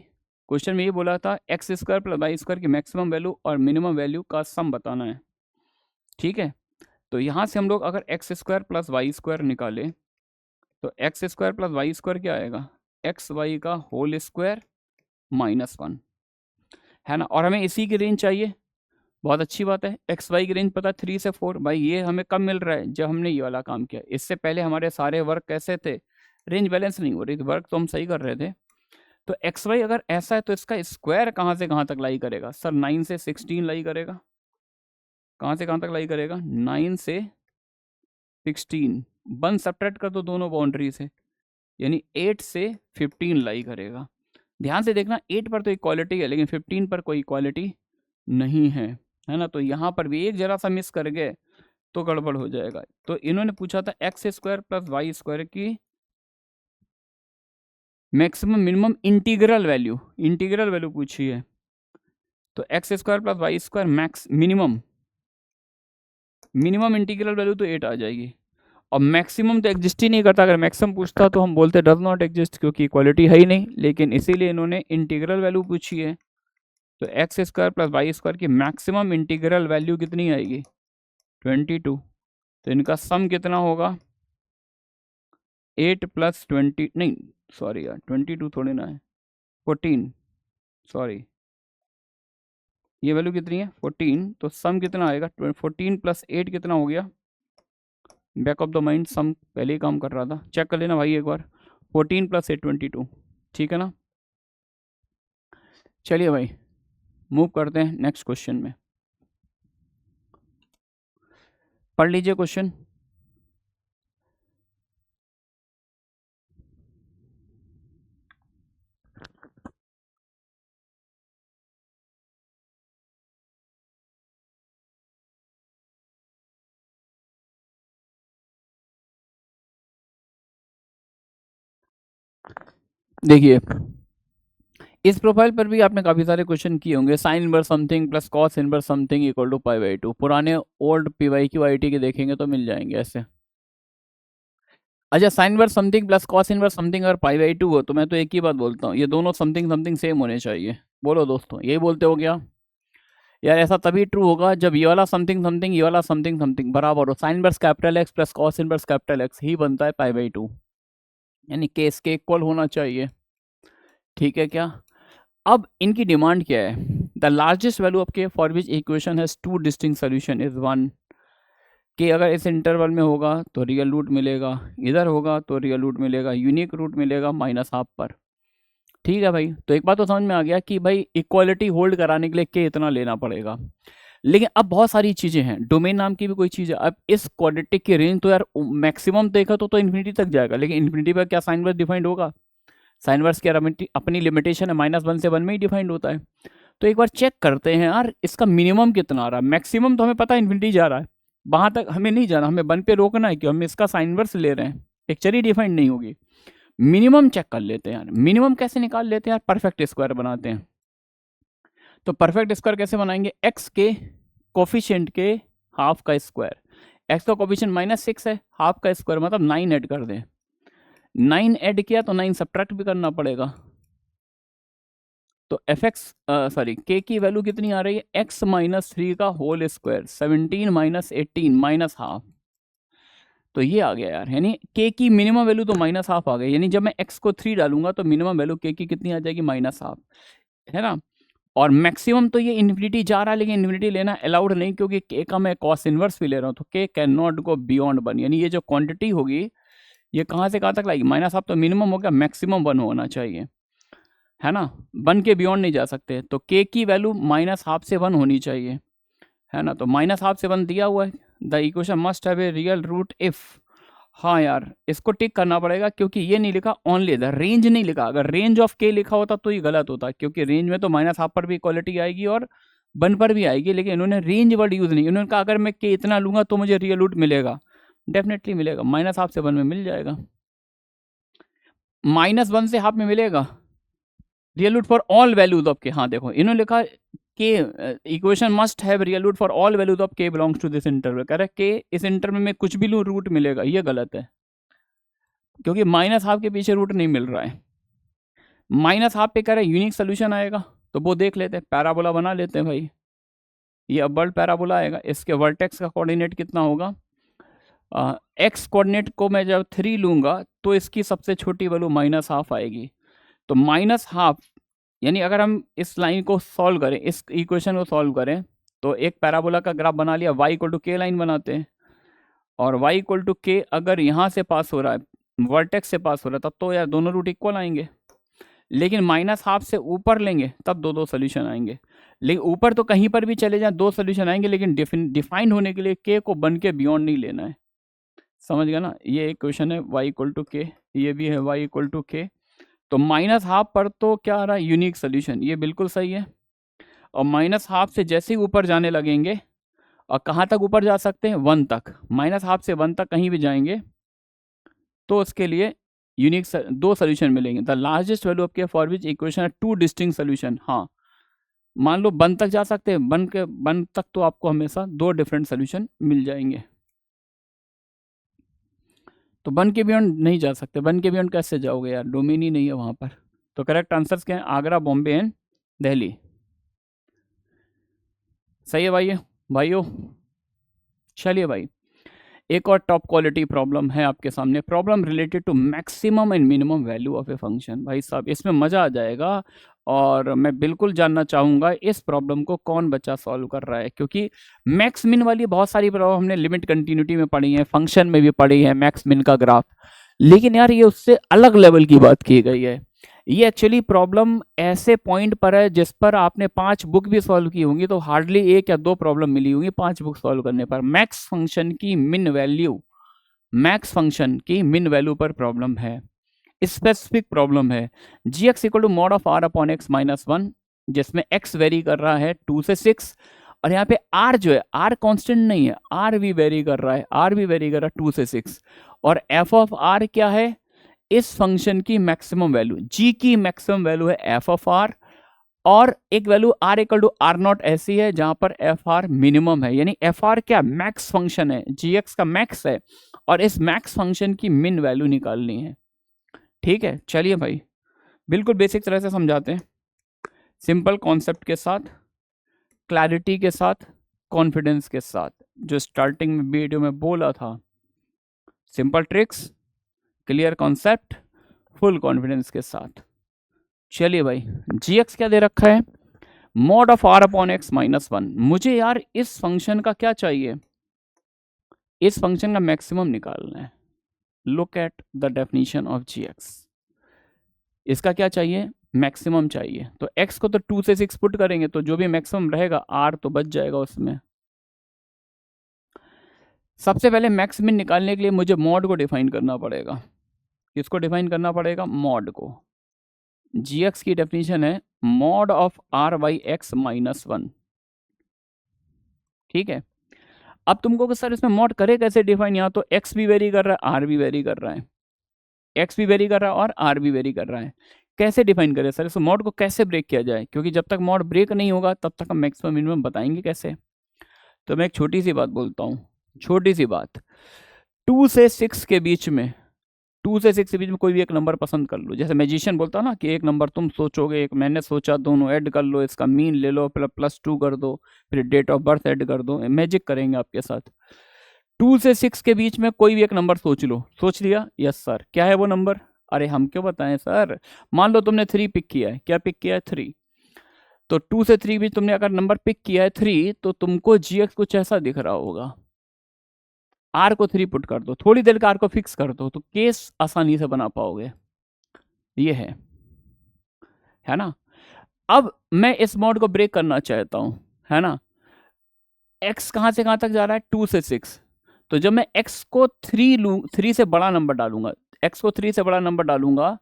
A: क्वेश्चन में ये बोला था x² प्लस y² की मैक्सिमम वैल्यू और मिनिमम वैल्यू का सम बताना है, ठीक है। तो यहाँ से हम लोग अगर x square plus Y square निकालें तो x square plus Y square क्या आएगा, एक्स वाई का होल स्क्वायर -1, है ना। और हमें इसी की रेंज चाहिए, बहुत अच्छी बात है। एक्स वाई की रेंज पता है 3 से 4। भाई ये हमें कब मिल रहा है, जब हमने ये वाला काम किया। इससे पहले हमारे सारे वर्क कैसे थे, रेंज बैलेंस नहीं हो रही थी, वर्क तो हम सही कर रहे थे। तो एक्स वाई अगर ऐसा है तो इसका स्क्वायर कहाँ से कहाँ तक लाई करेगा सर, 9 से 16 लाई करेगा। कहाँ से कहाँ तक लाई करेगा, 9 से 16। 1 सब्ट्रैक्ट कर दो दोनों बाउंड्री से, यानी 8 से 15 लाई करेगा। ध्यान से देखना, 8 पर तो इक्वालिटी है लेकिन 15 पर कोई इक्वालिटी नहीं है ना। तो यहाँ पर भी एक जरा सा मिस कर गए तो गड़बड़ हो जाएगा। तो इन्होंने पूछा था x square plus Y square की मैक्सिमम मिनिमम इंटीग्रल वैल्यू पूछी है। तो x square plus Y square max minimum integral value तो 8 आ जाएगी। और मैक्सिमम तो एग्जिस्ट ही नहीं करता, अगर मैक्सिमम पूछता तो हम बोलते डज नॉट एग्जिस्ट, क्योंकि इक्वालिटी है ही नहीं। लेकिन इसीलिए इन्होंने इंटीग्रल वैल्यू पूछी है। तो x square plus Y square की मैक्सिमम इंटीग्रल वैल्यू कितनी आएगी, 22। तो इनका सम कितना होगा, 8 + 20, नहीं सॉरी यार 22 थोड़ी ना है, 14, सॉरी ये वैल्यू कितनी है 14। तो सम कितना आएगा, 14 + 8 कितना हो गया, बैक ऑफ द माइंड सम पहले ही काम कर रहा था, चेक कर लेना भाई एक बार। 14 + 8 22, ठीक है ना। चलिए भाई मूव करते हैं नेक्स्ट क्वेश्चन में। पढ़ लीजिए क्वेश्चन। देखिए इस प्रोफाइल पर भी आपने काफ़ी सारे क्वेश्चन किए होंगे। Sine inverse something plus cos inverse something equal to π/2। पुराने ओल्ड PYQ IT के देखेंगे तो मिल जाएंगे ऐसे। अच्छा, sign inverse something plus cos inverse something अगर π/2 हो तो मैं तो एक ही बात बोलता हूँ, ये दोनों समथिंग समथिंग सेम होने चाहिए। बोलो दोस्तों, यही बोलते हो क्या यार। ऐसा तभी ट्रू होगा जब ये वाला समथिंग समथिंग ये वाला समथिंग समथिंग बराबर हो। Sine inverse X plus cos inverse X ही बनता है π/2, यानी केस के इक्वल होना चाहिए। ठीक है क्या। अब इनकी डिमांड क्या है, द लार्जेस्ट वैल्यू ऑफ के for which equation has 2 distinct solution is 1। कि अगर इस इंटरवल में होगा तो रियल रूट मिलेगा, इधर होगा तो रियल रूट मिलेगा, यूनिक रूट मिलेगा -½ पर। ठीक है भाई, तो एक बात तो समझ में आ गया कि भाई इक्वालिटी होल्ड कराने के लिए के इतना लेना पड़ेगा। लेकिन अब बहुत सारी चीज़ें हैं, डोमेन नाम की भी कोई चीज़ है। अब इस क्वाड्रेटिक की रेंज तो यार मैक्सिमम देखा तो इन्फिनिटी तक जाएगा, लेकिन इन्फिनिटी पर क्या साइन वर्स डिफाइंड होगा। साइन वर्स की अपनी लिमिटेशन है, -1 से 1 में ही डिफाइंड होता है। तो एक बार चेक करते हैं यार इसका मिनिमम कितना आ रहा है। मैक्सिमम तो हमें पता है इन्फिनिटी जा रहा है, वहाँ तक हमें नहीं जाना, हमें 1 पे रोकना है कि हम इसका साइन वर्स ले रहे हैं, पिक्चर ही डिफाइंड नहीं होगी। मिनिमम चेक कर लेते हैं यार। मिनिमम कैसे निकाल लेते हैं यार, परफेक्ट स्क्वायर बनाते हैं। तो परफेक्ट स्क्वायर कैसे बनाएंगे, एक्स के कोफिशिएंट के हाफ का स्क्वायर। एक्स का कोफिशिएंट -6 है, हाफ का स्क्वायर मतलब 9 ऐड कर दें। 9 ऐड किया तो 9 सब्ट्रैक्ट भी करना पड़ेगा। तो के की वैल्यू कितनी आ रही है, x - 3 का होल स्क्वायर, 17 - 18 -½ तो ये आ गया यार। यानी के की मिनिमम वैल्यू तो -½ आ गई, यानी जब मैं x को 3 डालूंगा तो मिनिमम वैल्यू के की कितनी आ जाएगी, -½ है ना। और मैक्सिमम तो ये इन्फिनिटी जा रहा है, लेकिन इन्फिनिटी लेना अलाउड नहीं, क्योंकि के का मैं कॉस इनवर्स भी ले रहा हूँ। तो के कैन नॉट गो बियॉन्ड 1, यानी ये जो क्वांटिटी होगी ये कहाँ से कहाँ तक लाएगी, -½ तो मिनिमम हो गया, मैक्सिमम 1 होना चाहिए, है ना। 1 के बियॉन्ड नहीं जा सकते। तो के की वैल्यू -½ से 1 होनी चाहिए, है ना। तो -½ से 1 दिया हुआ है। The equation must have a real root if. हाँ यार, इसको टिक करना पड़ेगा, क्योंकि ये नहीं लिखा ओनली द रेंज नहीं लिखा। अगर रेंज ऑफ के लिखा होता तो ये गलत होता, क्योंकि रेंज में तो -½ पर भी इक्वालिटी आएगी और 1 पर भी आएगी, लेकिन इन्होंने रेंज वर्ड यूज़ नहीं। इन्होंने कहा अगर मैं के इतना लूँगा तो मुझे रियल रूट मिलेगा, डेफिनेटली मिलेगा। -½ से 1 में मिल जाएगा, -1 से ½ में मिलेगा, real root for all values of k. हाँ देखो, इन्होंने लिखा के equation must have real root for all values of k belongs to this interval. कह रहा है के इस इंटरवल में कुछ भी लूँ रूट मिलेगा, ये गलत है, क्योंकि -½ के पीछे रूट नहीं मिल रहा है। -½ पे कह रहा है यूनिक सोल्यूशन आएगा, तो वो देख लेते हैं, पैराबोला बना लेते हैं भाई। ये अब वर्ल्ड पैराबोला आएगा, इसके वर्टेक्स का कोऑर्डिनेट कितना होगा, एक्स कोऑर्डिनेट को मैं जब 3 लूँगा तो इसकी सबसे छोटी वैल्यू -½ आएगी। तो -½ यानी अगर हम इस लाइन को सॉल्व करें, इस इक्वेशन को सॉल्व करें, तो एक पैराबोला का ग्राफ बना लिया, y = k लाइन बनाते हैं, और y = k अगर यहाँ से पास हो रहा है, वर्टेक्स से पास हो रहा है, तब तो यार दोनों रूट इक्वल आएंगे। लेकिन -½ से ऊपर लेंगे तब दो सोल्यूशन आएंगे। लेकिन ऊपर तो कहीं पर भी चले जाएं 2 सोल्यूशन आएंगे, लेकिन डिफाइन होने के लिए k को बन के बियॉन्ड नहीं लेना है। समझ गया ना, ये एक क्वेश्चन है y = k, ये भी है y = k। तो -½ पर तो क्या आ रहा है, यूनिक सोल्यूशन, ये बिल्कुल सही है। और -½ से जैसे ही ऊपर जाने लगेंगे, और कहाँ तक ऊपर जा सकते हैं, 1 तक, -½ से 1 तक कहीं भी जाएंगे तो उसके लिए यूनिक 2 सोल्यूशन मिलेंगे। द लार्जेस्ट वैल्यू ऑफ के फॉर विच इक्वेशन है 2 डिस्टिंक्ट सोल्यूशन। हाँ, मान लो 1 तक जा सकते हैं, 1 तक तो आपको हमेशा 2 डिफरेंट सोल्यूशन मिल जाएंगे। तो 1 के बियॉन्ड नहीं जा सकते, 1 के बियॉन्ड कैसे जाओगे यार, डोमेन ही नहीं है वहाँ पर। तो करेक्ट आंसर्स क्या हैं, आगरा, बॉम्बे एंड दिल्ली। सही है भाइयों। चलिए भाई, एक और टॉप क्वालिटी प्रॉब्लम है आपके सामने, problem related to maximum and minimum value of a function. भाई साहब, इसमें मज़ा आ जाएगा, और मैं बिल्कुल जानना चाहूँगा इस प्रॉब्लम को कौन बच्चा सॉल्व कर रहा है, क्योंकि मैक्स मिन वाली बहुत सारी प्रॉब्लम हमने लिमिट कंटिन्यूटी में पढ़ी है, फंक्शन में भी पढ़ी है मैक्स मिन का ग्राफ, लेकिन यार ये उससे अलग लेवल की बात की गई है। ये एक्चुअली प्रॉब्लम ऐसे पॉइंट पर है जिस पर आपने 5 बुक भी सॉल्व की होंगी, तो हार्डली 1 या 2 प्रॉब्लम मिली होंगी 5 बुक सॉल्व करने पर। मैक्स फंक्शन की मिन वैल्यू पर प्रॉब्लम है, स्पेसिफिक प्रॉब्लम है। gx = mod of r upon x - 1, जिसमें x वेरी कर रहा है 2 से 6, और यहाँ पे r जो है, r कांस्टेंट नहीं है, r भी वेरी कर रहा है, 2 से 6, और f ऑफ r क्या है, इस फंक्शन की मैक्सिमम वैल्यू, g की मैक्सिमम वैल्यू है f ऑफ r, और एक वैल्यू r = r0 ऐसी है जहां पर fr मिनिमम है, यानी fr क्या, मैक्स फंक्शन है, gx का मैक्स है, और इस मैक्स फंक्शन की मिन वैल्यू निकालनी है। ठीक है, चलिए भाई, बिल्कुल बेसिक तरह से समझाते हैं, सिंपल कॉन्सेप्ट के साथ, क्लैरिटी के साथ, कॉन्फिडेंस के साथ, जो स्टार्टिंग में वीडियो में बोला था, simple tricks, clear concept, full confidence के साथ। चलिए भाई, gx क्या दे रखा है, mod of r upon x - 1। मुझे यार इस फंक्शन का क्या चाहिए, इस फंक्शन का मैक्सिमम निकालना है। Look at the definition of gx, इसका क्या चाहिए, मैक्सिमम चाहिए। तो x को तो 2 से 6 पुट करेंगे, तो जो भी मैक्सिमम रहेगा r तो बच जाएगा उसमें। सबसे पहले मैक्स मिन निकालने के लिए मुझे मॉड को डिफाइन करना पड़ेगा। किसको डिफाइन करना पड़ेगा, मॉड को। gx की डेफिनेशन है mod of r/x - 1। ठीक है, अब तुमको कि सर इसमें मॉड करे कैसे डिफाइन, यहाँ तो x भी वेरी कर रहा है, r भी वेरी कर रहा है, x भी वेरी कर रहा है और r भी वेरी कर रहा है, कैसे डिफाइन करें सर, इस मॉड को कैसे ब्रेक किया जाए, क्योंकि जब तक मॉड ब्रेक नहीं होगा तब तक हम मैक्सिमम मिनिमम बताएंगे कैसे। तो मैं एक छोटी सी बात बोलता हूँ, छोटी सी बात, 2 से 6 के बीच में, 2 से 6 के बीच में कोई भी एक नंबर पसंद कर लो। जैसे मैजिशियन बोलता है ना कि एक नंबर तुम सोचोगे, एक मैंने सोचा, दोनों ऐड कर लो, इसका मीन ले लो, +2 कर दो, फिर डेट ऑफ बर्थ ऐड कर दो, मैजिक करेंगे आपके साथ। 2 से 6 के बीच में कोई भी एक नंबर सोच लो, सोच लिया, यस सर, क्या है वो नंबर, अरे हम क्यों बताएं सर, मान लो तुमने 3 पिक किया है, क्या पिक किया है, 3, तो 2 से 3 भी तुमने अगर नंबर पिक किया है 3, तो तुमको gx कुछ ऐसा दिख रहा होगा, r को 3 पुट कर दो, थोड़ी देर का r को फिक्स कर दो, तो केस आसानी से बना पाओगे, ये है ना। अब मैं इस मॉड को ब्रेक करना चाहता हूं, है ना, x कहां से कहां तक जा रहा है, 2 से 6, तो जब मैं x को 3 लूं, 3 से बड़ा नंबर डालूंगा, x को 3 से बड़ा नंबर डालूंगा,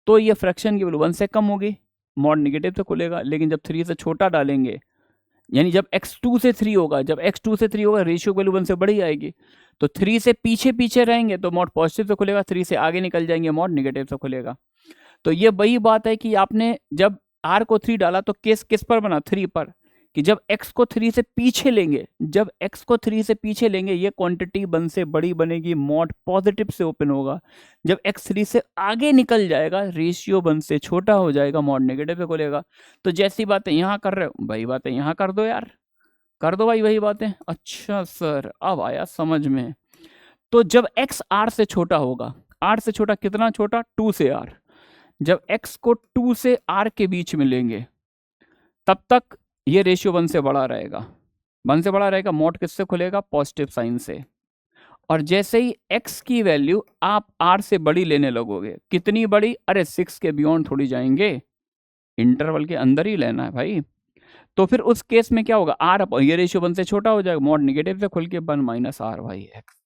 A: तो ये फ्रैक्शन की वैल्यू 1 से कम होगी, मॉड नेगेटिव से खुलेगा। लेकिन जब 3 से छोटा डालेंगे, यानी जब x 2 से 3 होगा, जब x 2 से 3 होगा, रेशियो वैल्यू 1 से बड़ी आएगी, तो 3 से पीछे रहेंगे तो मॉड पॉजिटिव से खुलेगा, 3 से आगे निकल जाएंगे मॉड नेगेटिव से खुलेगा। तो ये वही बात है कि आपने जब r को 3 डाला तो केस किस पर बना, 3 पर, कि जब x को 3 से पीछे लेंगे, जब x को 3 से पीछे लेंगे, ये क्वांटिटी 1 से बड़ी बनेगी, मॉड पॉजिटिव से ओपन होगा। जब x 3 से आगे निकल जाएगा, रेशियो 1 से छोटा हो जाएगा, मॉड नेगेटिव से खुलेगा। तो जैसी बातें यहाँ कर रहे हो, वही बातें यहाँ कर दो यार, कर दो भाई वही बातें। अच्छा सर अब आया समझ में। तो जब x r से छोटा होगा, r से छोटा कितना छोटा, 2 से r, जब x को 2 से r के बीच में लेंगे तब तक ये रेशियो 1 से बड़ा रहेगा। 1 से बड़ा रहेगा, मॉड किससे खुलेगा, पॉजिटिव साइन से। और जैसे ही x की वैल्यू आप r से बड़ी लेने लगोगे, कितनी बड़ी, अरे 6 के बियॉन्ड थोड़ी जाएंगे, इंटरवल के अंदर ही लेना है भाई। तो फिर उस केस में क्या होगा, आर अपॉन ये रेशियो 1 से छोटा हो जाएगा, मॉड नेगेटिव से खुल के 1 माइनस आर बाई एक्स।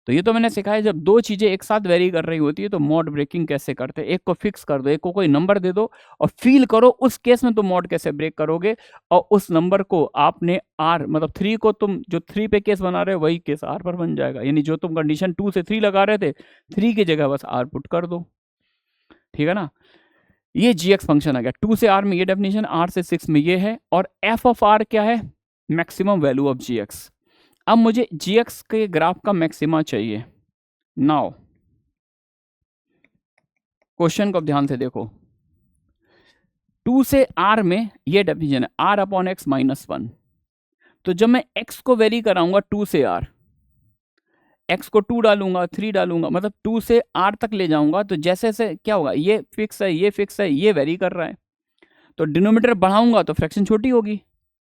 A: तो ये तो मैंने सिखाया, जब दो चीजें एक साथ वेरी कर रही होती है तो मॉड ब्रेकिंग कैसे करते हैं। एक को फिक्स कर दो, एक को कोई नंबर दे दो और फील करो उस केस में तुम मॉड कैसे ब्रेक करोगे। और उस नंबर को आपने आर मतलब 3 को तुम जो 3 पे केस बना रहे हो वही केस आर पर बन जाएगा। यानी जो तुम कंडीशन 2 से 3 लगा रहे थे, 3 की जगह बस आर पुट कर दो, ठीक है ना। ये gx फंक्शन आ गया। 2 से r में ये डेफिनेशन, r से 6 में ये है। और f ऑफ r क्या है, मैक्सिमम वैल्यू ऑफ gx। अब मुझे gx के ग्राफ का मैक्सिमा चाहिए। नाउ क्वेश्चन को ध्यान से देखो, 2 से r में ये डेफिनेशन है r अपॉन एक्स माइनस 1। तो जब मैं x को वेरी कराऊंगा 2 से r, x को 2 डालूंगा 3 डालूंगा, मतलब 2 से r तक ले जाऊंगा, तो जैसे जैसे क्या होगा, ये फिक्स है, ये फिक्स है, ये वेरी कर रहा है। तो डिनोमीटर बढ़ाऊंगा तो फ्रैक्शन छोटी होगी,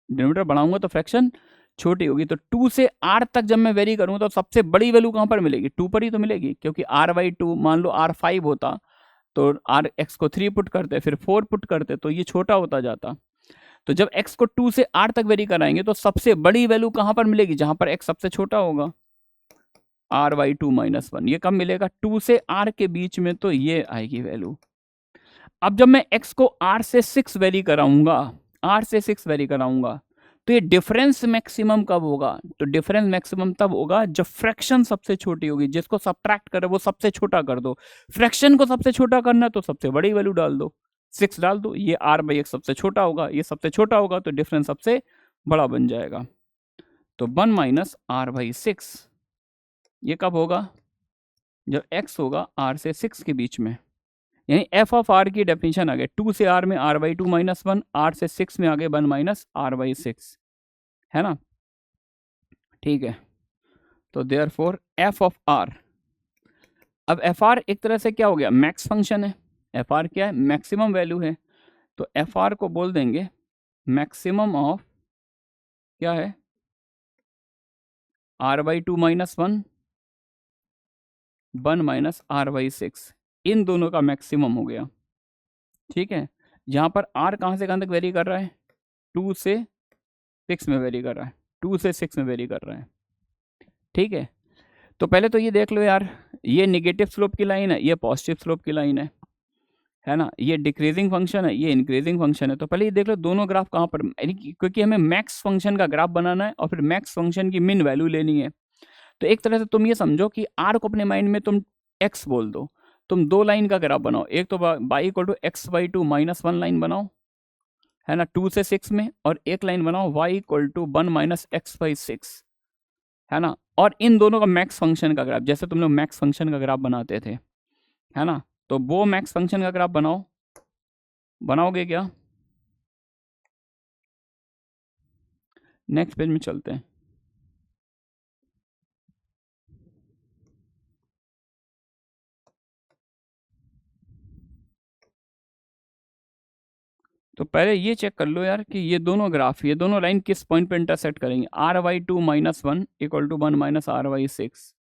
A: डिनोमीटर बढ़ाऊंगा तो फ्रैक्शन छोटी होगी। तो 2 से r तक जब मैं वेरी करूंगा तो सबसे बड़ी वैल्यू कहां पर मिलेगी, 2 पर ही तो मिलेगी। क्योंकि r/2 मान लो r 5 होता तो r x को 3 पुट करते, फिर 4 पुट करते, तो ये छोटा होता जाता। तो जब x को 2 से r तक वेरी कराएंगे तो सबसे बड़ी वैल्यू कहां पर मिलेगी, जहां पर x सबसे छोटा होगा, r/2 माइनस 1। ये कब मिलेगा, 2 से r के बीच में, तो ये आएगी वैल्यू। अब जब मैं x को r से 6 वेरी कराऊंगा, r से 6 वेरी कराऊंगा, तो ये डिफरेंस मैक्सिमम कब होगा, तो डिफरेंस मैक्सिमम तब होगा जब फ्रैक्शन सबसे छोटी होगी। जिसको सब्ट्रैक्ट करे वो सबसे छोटा कर दो, फ्रैक्शन को सबसे छोटा करना तो सबसे बड़ी वैल्यू डाल दो, 6 डाल दो। ये r/x सबसे छोटा होगा, ये सबसे छोटा होगा, तो डिफरेंस सबसे बड़ा बन जाएगा। तो 1 माइनस r/6 ये कब होगा, जब x होगा r से 6 के बीच में। यानी f ऑफ r की डेफिनेशन आ गई, 2 से r में r/2 माइनस 1, r से 6 में आ गए 1 माइनस r/6, है ना, ठीक है। तो देयरफॉर f ऑफ r, अब एफ आर एक तरह से क्या हो गया, मैक्स फंक्शन है। एफ आर क्या है, मैक्सिमम वैल्यू है। तो एफ आर को बोल देंगे मैक्सिमम ऑफ क्या है, r/2 माइनस 1, 1 माइनस r/6, इन दोनों का मैक्सिमम हो गया, ठीक है। जहाँ पर r कहाँ से कहाँ तक वेरी कर रहा है, 2 से 6 में वेरी कर रहा है, 2 से 6 में वेरी कर रहा है, ठीक है। तो पहले तो ये देख लो यार, ये निगेटिव स्लोप की लाइन है, ये पॉजिटिव स्लोप की लाइन है ना। ये डिक्रीजिंग फंक्शन है, ये इंक्रीजिंग फंक्शन है। तो पहले ये देख लो दोनों ग्राफ कहाँ पर, क्योंकि हमें मैक्स फंक्शन का ग्राफ बनाना है और फिर मैक्स फंक्शन की मिन वैल्यू लेनी है। तो एक तरह से तुम ये समझो कि r को अपने माइंड में तुम x बोल दो, तुम दो लाइन का ग्राफ बनाओ। एक तो y equal to x/2 minus 1 line बनाओ, है ना, 2 से 6 में, और एक लाइन बनाओ y equal to 1 minus x/6, है ना। और इन दोनों का मैक्स फंक्शन का ग्राफ, जैसे तुम लोग मैक्स फंक्शन का ग्राफ बनाते थे, है ना, तो वो मैक्स फंक्शन का ग्राफ बनाओ। बनाओगे क्या, नेक्स्ट पेज में चलते हैं। तो पहले ये चेक कर लो यार कि ये दोनों ग्राफ, ये दोनों लाइन किस पॉइंट पे इंटरसेक्ट करेंगे। r/2 minus 1 equal to 1 minus r/6,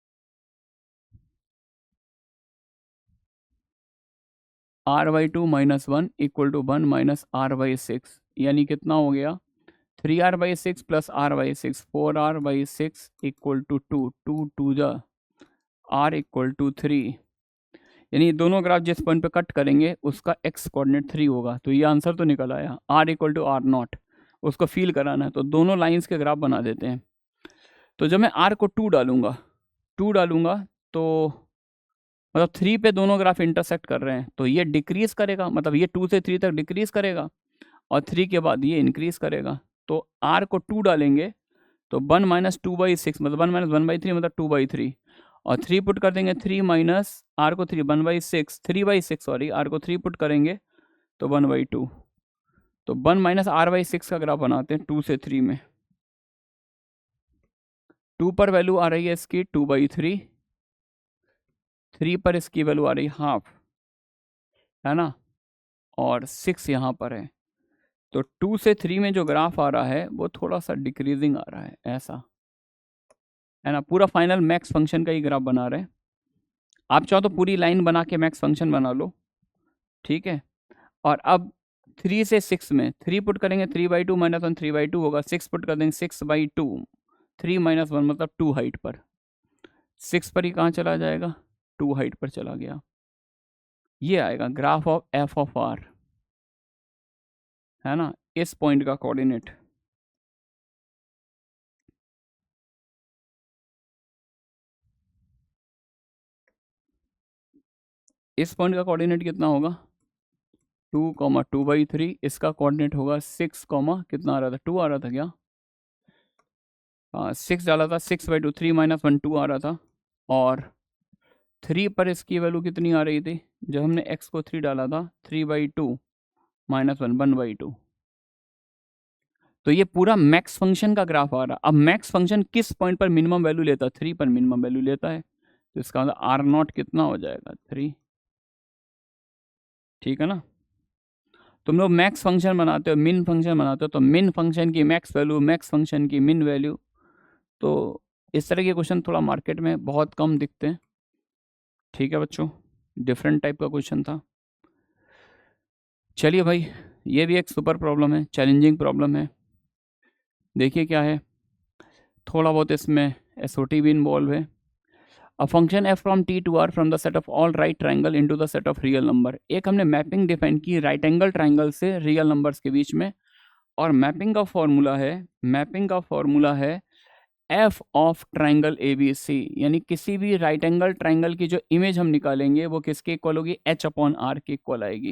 A: r/2 minus 1 equal to 1 minus r/6, यानी कितना हो गया, 3r/6 plus r/6, 4r/6 equal to 2, 2 2 जा r इक्वल टू 3। यानी दोनों ग्राफ जिस पॉइंट पे कट करेंगे उसका x कोऑर्डिनेट 3 होगा। तो ये आंसर तो निकल आया, r इक्वल टू r0, उसको फील कराना है। तो दोनों लाइंस के ग्राफ बना देते हैं। तो जब मैं r को 2 डालूंगा, 2 डालूंगा तो मतलब 3 पे दोनों ग्राफ इंटरसेक्ट कर रहे हैं, तो ये डिक्रीज करेगा, मतलब ये 2 से 3 तक डिक्रीज करेगा और 3 के बाद ये इंक्रीज करेगा। तो r को 2 डालेंगे तो 1 माइनस 2/6, मतलब 1 माइनस 1/3 मतलब 2/3, और 3 पुट कर देंगे, 3 माइनस r को 3, 1/6, 3/6 सॉरी, r को 3 पुट करेंगे तो 1/2। तो 1 माइनस r/6 का ग्राफ बनाते हैं 2 से 3 में। 2 पर वैल्यू आ रही है इसकी 2/3, 3 पर इसकी वैल्यू आ रही है हाफ, है ना, और 6 यहाँ पर है। तो 2 से 3 में जो ग्राफ आ रहा है वो थोड़ा सा डिक्रीजिंग आ रहा है, ऐसा, है ना। पूरा फाइनल मैक्स फंक्शन का ही ग्राफ बना रहे हैं। आप चाहो तो पूरी लाइन बना के मैक्स फंक्शन बना लो, ठीक है। और अब 3 से 6 में 3 पुट करेंगे, 3/2 माइनस 1 3/2 होगा, 6 पुट कर देंगे 6/2, 3 माइनस 1 मतलब 2 हाइट पर, 6 पर ही कहाँ चला जाएगा, 2 हाइट पर चला गया। ये आएगा graph of f of r, है ना, इस पॉइंट का कोऑर्डिनेट। इस पॉइंट का कोऑर्डिनेट कितना होगा, 2,2/3। इसका कोऑर्डिनेट होगा 6, कितना आ रहा था, 2 आ रहा था क्या, 6 डाला था, 6/2, 3 माइनस 1 2 आ रहा था। और 3 पर इसकी वैल्यू कितनी आ रही थी, जब हमने x को 3 डाला था, 3/2 माइनस 1 1/2। तो ये पूरा मैक्स फंक्शन का ग्राफ आ रहा। अब मैक्स फंक्शन किस पॉइंट पर मिनिमम वैल्यू लेता है, 3 पर मिनिमम वैल्यू लेता है। तो इसका मतलब R0 कितना हो जाएगा, 3, ठीक है ना। तुम लोग मैक्स फंक्शन बनाते हो, मिन फंक्शन बनाते हो, तो मिन फंक्शन की मैक्स वैल्यू, मैक्स फंक्शन की मिन वैल्यू। तो इस तरह के क्वेश्चन थोड़ा मार्केट में बहुत कम दिखते हैं, ठीक है बच्चों, डिफरेंट टाइप का क्वेश्चन था। चलिए भाई, ये भी एक सुपर प्रॉब्लम है, चैलेंजिंग प्रॉब्लम है। देखिए क्या है, थोड़ा बहुत इसमें एसओटी भी इन्वॉल्व है। A function f from t to r from the set of all right triangle into the set of real number. एक हमने मैपिंग डिफाइन की राइट एंगल ट्राइंगल से रियल नंबर्स के बीच में, और मैपिंग का फॉर्मूला है F of triangle A B c, यानी किसी भी राइट एंगल ट्राइंगल की जो इमेज हम निकालेंगे वो किसके इक्वल होगी, एच अपॉन आर के इक्वल आएगी।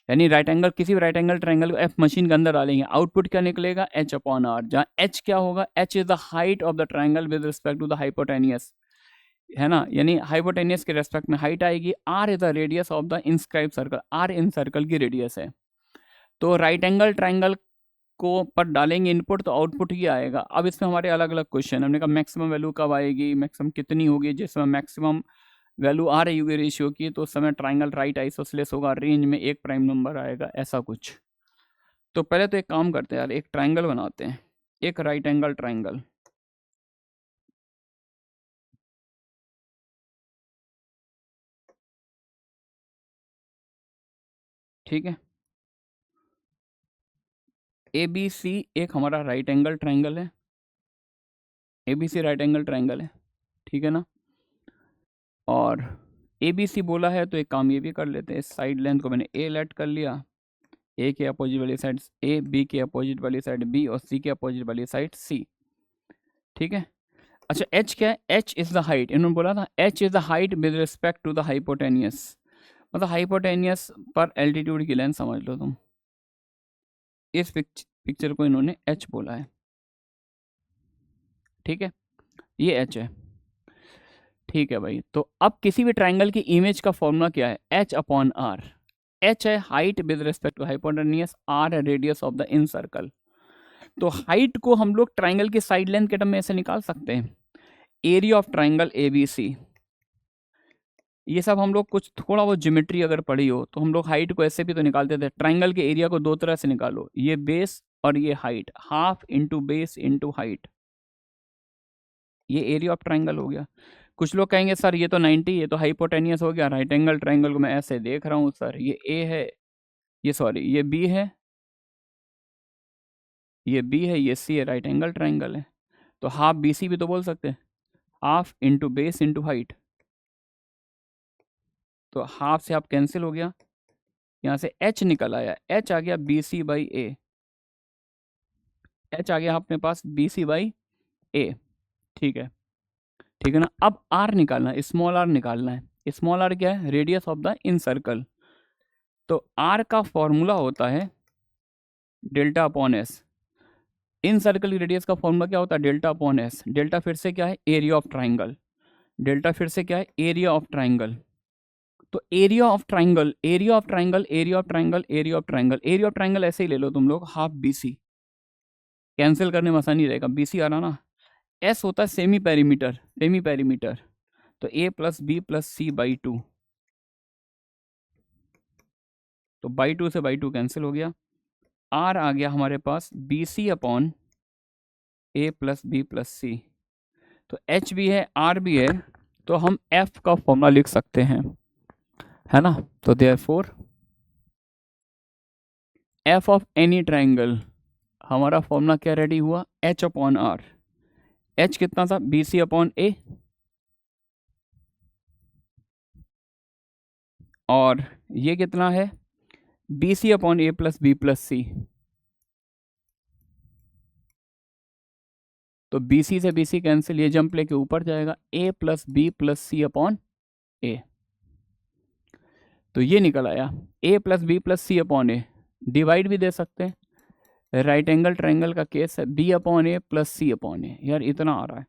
A: यानी राइट एंगल, किसी भी राइट एंगल ट्राइंगल को एफ मशीन के अंदर डालेंगे, आउटपुट क्या निकलेगा, एच अपॉन आर, जहाँ एच क्या होगा, h is the height of the triangle with respect to the hypotenuse, है ना, यानी हाइपोटेनियस के रेस्पेक्ट में हाइट आएगी। R is the radius of the inscribe circle, r in circle की रेडियस है। तो राइट एंगल ट्राइंगल को पर डालेंगे इनपुट, तो आउटपुट ही आएगा। अब इसमें हमारे अलग अलग क्वेश्चन, हमने कहा मैक्सिमम वैल्यू कब आएगी, मैक्सिमम कितनी होगी, जिस समय मैक्सिमम वैल्यू आ रही होगी रेशियो की, तो उस समय ट्राइंगल राइट आइसोसेलेस होगा, रेंज में एक प्राइम नंबर आएगा, ऐसा कुछ। तो पहले तो एक काम करते हैं यार, एक ट्राइंगल बनाते हैं, एक राइट एंगल ट्राइंगल, ठीक है। ए बी सी एक हमारा राइट एंगल ट्राइंगल है, a B c right angle triangle है, ठीक है ना। और ए बी सी बोला है तो एक काम ये भी कर लेते हैं, इस साइड लेंथ को मैंने ए लेट कर लिया, ए के अपोजिट वाली साइड ए, बी के अपोजिट वाली साइड बी, और सी के अपोजिट वाली साइड सी, ठीक है। अच्छा एच क्या है, एच इज द हाइट, इन्होंने बोला था h is the height with respect to the hypotenuse, मतलब हाइपोटेनियस पर एल्टीट्यूड की लेंथ समझ लो तुम। इस पिक्चर को इन्होंने एच बोला है, ठीक है, ये एच है, ठीक है भाई। तो अब किसी भी ट्राइंगल की इमेज का फॉर्मूला क्या है, एच अपॉन आर। एच है height with respect to hypotenuse, R है radius of the incircle. तो हाइट को हम लोग ट्राइंगल की साइड लेंथ के टर्म में ऐसे निकाल सकते हैं, area of triangle A B c. ये सब हम लोग कुछ थोड़ा बहुत ज्योमेट्री अगर पढ़ी हो तो हम लोग हाइट को ऐसे भी तो निकालते थे। ट्राइंगल के एरिया को दो तरह से निकालो, ये बेस और ये height, half into base into height, ये एरिया ऑफ ट्राइंगल हो गया। कुछ लोग कहेंगे सर ये तो 90, ये तो हाइपोटेनियस हो गया, राइट एंगल ट्राइंगल को मैं ऐसे देख रहा हूँ सर, ये ए है, ये सॉरी ये बी है, ये बी है, ये सी है, राइट एंगल ट्राइंगल है। तो हाफ बी सी भी तो बोल सकते हैं, half into base into height. तो हाफ से हाफ कैंसिल हो गया, यहाँ से एच निकल आया, एच आ गया B C by A, H आ गया अपने पास बी सी बाई ए, ठीक है, ठीक है ना। अब आर निकालना है, स्मॉल आर निकालना है। स्मॉल आर क्या है, radius of the incircle. तो आर का फॉर्मूला होता है डेल्टा अपॉन एस। इन सर्कल की रेडियस का फॉर्मूला क्या होता है, डेल्टा अपॉन एस। डेल्टा फिर से क्या है, एरिया ऑफ ट्राइंगल। डेल्टा फिर से क्या है, एरिया ऑफ ट्राइंगल। तो area of triangle, area of triangle, area of triangle, area of triangle, area of triangle ऐसे ही ले लो तुम लोग, हाफ बी सी, कैंसिल करने में आसानी रहेगा, बी सी आ रहा ना, एस होता है सेमी पेरीमीटर, सेमी पेरीमीटर, तो A plus B plus C by two, तो बाई टू से बाई टू कैंसिल हो गया। आर आ गया हमारे पास B C upon A plus B plus C, तो एच भी है आर भी है, तो हम एफ का फॉर्मूला लिख सकते हैं, है ना। तो therefore F of any triangle, हमारा फॉर्मूला क्या रेडी हुआ, एच अपॉन आर। एच कितना था, बी सी अपॉन ए, और ये कितना है, B C upon A plus B plus C, तो बी सी से बी सी कैंसिल, ये जंप लेके ऊपर जाएगा, ए प्लस बी प्लस सी अपॉन ए, तो ये निकल आया ए प्लस बी प्लस सी अपॉन ए। डिवाइड भी दे सकते हैं, राइट एंगल ट्राइंगल का केस है, B upon A plus C upon ए, यार इतना आ रहा है,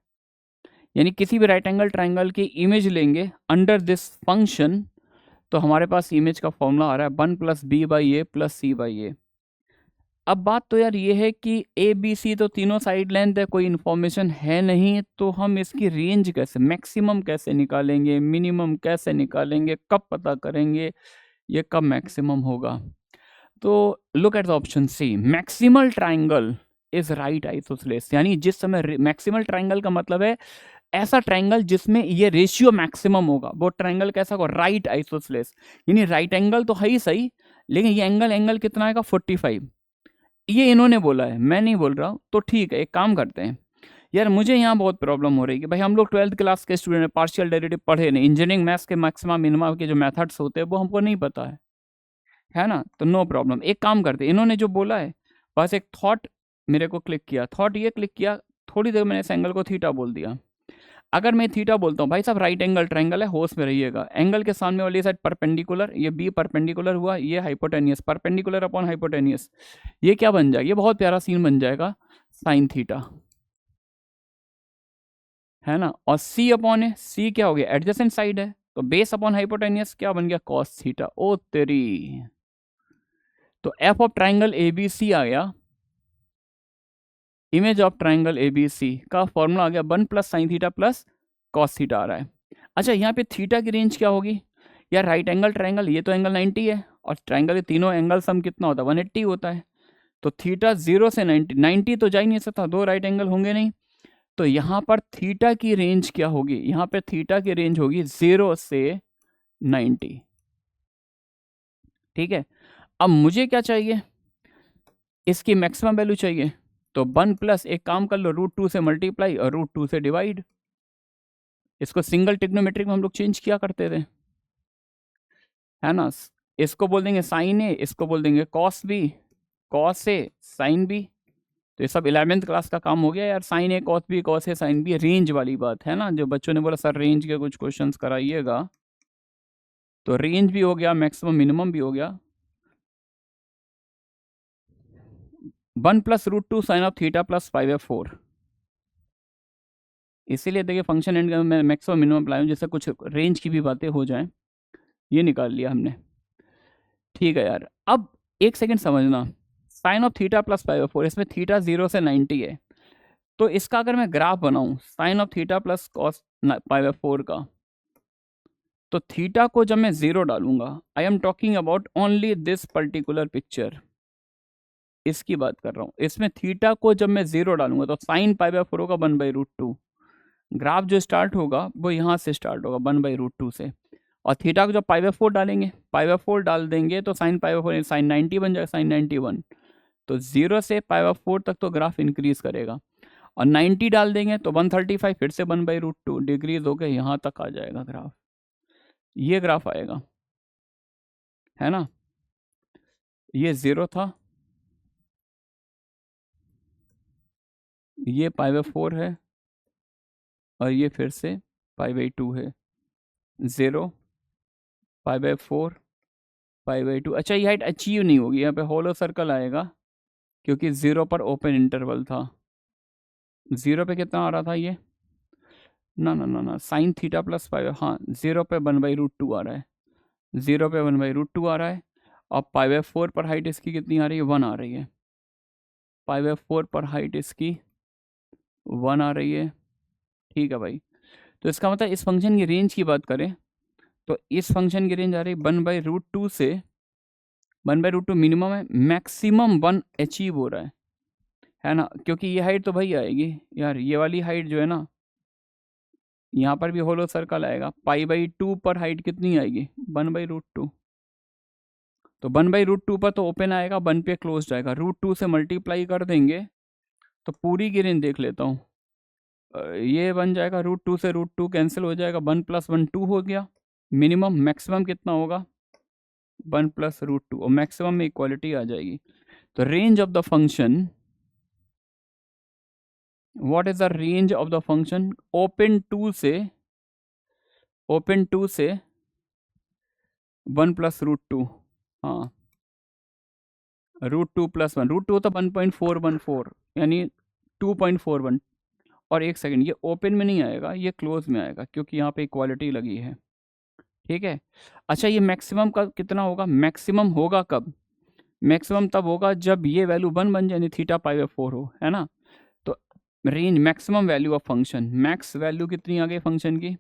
A: यानी किसी भी राइट एंगल ट्राइंगल की इमेज लेंगे अंडर दिस फंक्शन, तो हमारे पास इमेज का फॉर्मूला आ रहा है 1 plus B by A plus C by A. अब बात तो यार ये है कि ए बी सी तो तीनों साइड लेंथ है, कोई इन्फॉर्मेशन है नहीं, तो हम इसकी रेंज कैसे, मैक्सिमम कैसे निकालेंगे, मिनिमम कैसे निकालेंगे, कब पता करेंगे ये कब मैक्सिमम होगा। तो look at the option c, maximal triangle is right isosceles, यानी जिस समय मैक्सिमल ट्राइंगल का मतलब है ऐसा ट्राइंगल जिसमें ये रेशियो मैक्सिमम होगा, वो ट्राइंगल कैसा होगा, राइट आइसोसेलेस, यानी राइट एंगल तो है ही सही, लेकिन ये एंगल कितना आएगा 45, ये इन्होंने बोला है, मैं नहीं बोल रहा हूँ। तो ठीक है, एक काम करते हैं यार, मुझे यहाँ बहुत प्रॉब्लम हो रही है कि भाई हम लोग 12th क्लास के स्टूडेंट हैं, पार्शियल डेरिवेटिव पढ़े नहीं, इंजीनियरिंग मैथ्स के मैक्सिमा मिनिमा के जो मेथड्स होते हैं वो हमको नहीं पता है ना। तो नो प्रॉब्लम, एक काम करते हैं, इन्होंने जो बोला है बस एक थॉट मेरे को क्लिक किया, थॉट ये क्लिक किया, थोड़ी देर मैंने इस एंगल को थीटा बोल दिया। अगर मैं थीटा बोलता हूँ, भाई साहब राइट एंगल ट्राइंगल है, होश में रहिएगा, एंगल के सामने वाली साइड परपेंडिकुलर, ये बी परपेंडिकुलर हुआ, ये हाइपोटेनियस, परपेंडिकुलर अपॉन हाइपोटेनियस, ये क्या बन जाएगा, ये बहुत प्यारा सीन बन जाएगा, साइन थीटा, है ना। और सी अपॉन है, सी क्या हो गया, एडजेसेंट साइड है, तो बेस अपॉन हाइपोटेनियस क्या बन गया, कॉस थीटा। ओ तेरी, तो F of triangle A B C आ गया, image of triangle A B C का फॉर्मूला आ गया 1 plus sine theta plus cos theta आ रहा है। अच्छा, यहाँ पे थीटा की रेंज क्या होगी यार, राइट एंगल ट्राइंगल ये तो एंगल 90 है, और ट्राइंगल के तीनों एंगल सम कितना होता है 180 होता है, तो थीटा 0 से 90, 90 तो जा ही नहीं सकता, दो राइट एंगल होंगे नहीं, तो यहाँ पर थीटा की रेंज क्या होगी, यहाँ पे थीटा की रेंज होगी 0 से 90, ठीक है। अब मुझे क्या चाहिए, इसकी मैक्सिमम वैल्यू चाहिए, तो 1 प्लस एक काम कर लो, √2 से मल्टीप्लाई और √2 से डिवाइड, इसको सिंगल ट्रिग्नोमेट्रिक में हम लोग चेंज किया करते थे, है ना। इसको बोल देंगे साइन ए, इसको बोल देंगे cos B, cos A sine B, तो ये सब 11th क्लास का काम हो गया यार, sign A cos A sine B, range वाली बात है ना, जो बच्चों ने बोला सर रेंज के कुछ क्वेश्चंस कराइएगा, तो रेंज भी हो गया, मैक्सिमम मिनिमम भी हो गया। 1 plus √2 sine of theta plus 5f4, इसीलिए देखिए फंक्शन एंड में मैक्सिमम मिनिमम अप्लाई हूँ, जैसे कुछ रेंज की भी बातें हो जाएं, ये निकाल लिया हमने, ठीक है यार। अब एक सेकंड समझना, sign of theta plus 5f4, इसमें थीटा 0 से 90 है, तो इसका अगर मैं ग्राफ बनाऊं sine of theta plus cos 5f4 का, तो थीटा को जब मैं 0 डालूंगा, I am talking about only this particular picture, इसकी बात कर रहा हूँ, इसमें थीटा को जब मैं 0 डालूंगा तो साइन π/4 होगा 1/√2, ग्राफ जो स्टार्ट होगा वो यहाँ से स्टार्ट होगा 1/√2 से, और थीटा को जब π/4 डालेंगे, π/4 डाल देंगे तो साइन π/4 साइन 90 बन जाएगा, साइन 91, तो 0 से π/4 तक तो ग्राफ इंक्रीज करेगा, और 90 डाल देंगे तो 135, फिर से 1/√2 डिक्रीज होकर यहाँ तक आ जाएगा ग्राफ, ये ग्राफ आएगा, है ना। ये 0 था, ये π/4 है, और ये फिर से π/2 है, 0 π/4 π/2। अच्छा, ये हाइट अचीव नहीं होगी, यहाँ पे होलो सर्कल आएगा, क्योंकि 0 पर ओपन इंटरवल था, 0 पे कितना आ रहा था ये, ना ना ना ना, साइन थीटा प्लस 5, हाँ 0 पे 1/√2 आ रहा है, 0 पे 1/√2 आ रहा है, और π/4 पर हाइट इसकी कितनी आ रही है, 1 आ रही है, π/4 पर हाइट इसकी 1 आ रही है, ठीक है भाई। तो इसका मतलब इस फंक्शन की रेंज की बात करें तो इस फंक्शन की रेंज आ रही 1/√2 से 1/√2 मिनिमम है, मैक्सिमम 1 अचीव हो रहा है ना, क्योंकि ये हाइट तो भाई आएगी यार, ये वाली हाइट जो है ना, यहाँ पर भी होलो सर्कल आएगा, π/2 पर हाइट कितनी आएगी 1/√2, तो 1/√2 पर तो ओपन आएगा, 1 पे क्लोज आएगा, √2 से मल्टीप्लाई कर देंगे तो पूरी की रेंज देख लेता हूँ। ये बन जाएगा √2 से √2 कैंसिल हो जाएगा, 1 + 1 2 हो गया, मिनिमम मैक्सिमम कितना होगा 1 + √2, और मैक्सिमम में इक्वालिटी आ जाएगी। तो range of the function, what is the range of the function, open 2 से 1 + √2, हाँ √2 + 1, √2 तो 1.414 यानी 2.41, और एक सेकंड ये ओपन में नहीं आएगा, ये क्लोज में आएगा क्योंकि यहाँ पे इक्वालिटी लगी है, ठीक है। अच्छा ये मैक्सिमम का कितना होगा, मैक्सिमम होगा कब, मैक्सिमम तब होगा जब ये वैल्यू 1 बन जाए, यानी थीटा π/4 हो, है ना। तो range maximum value of function, max value कितनी आ गई फंक्शन की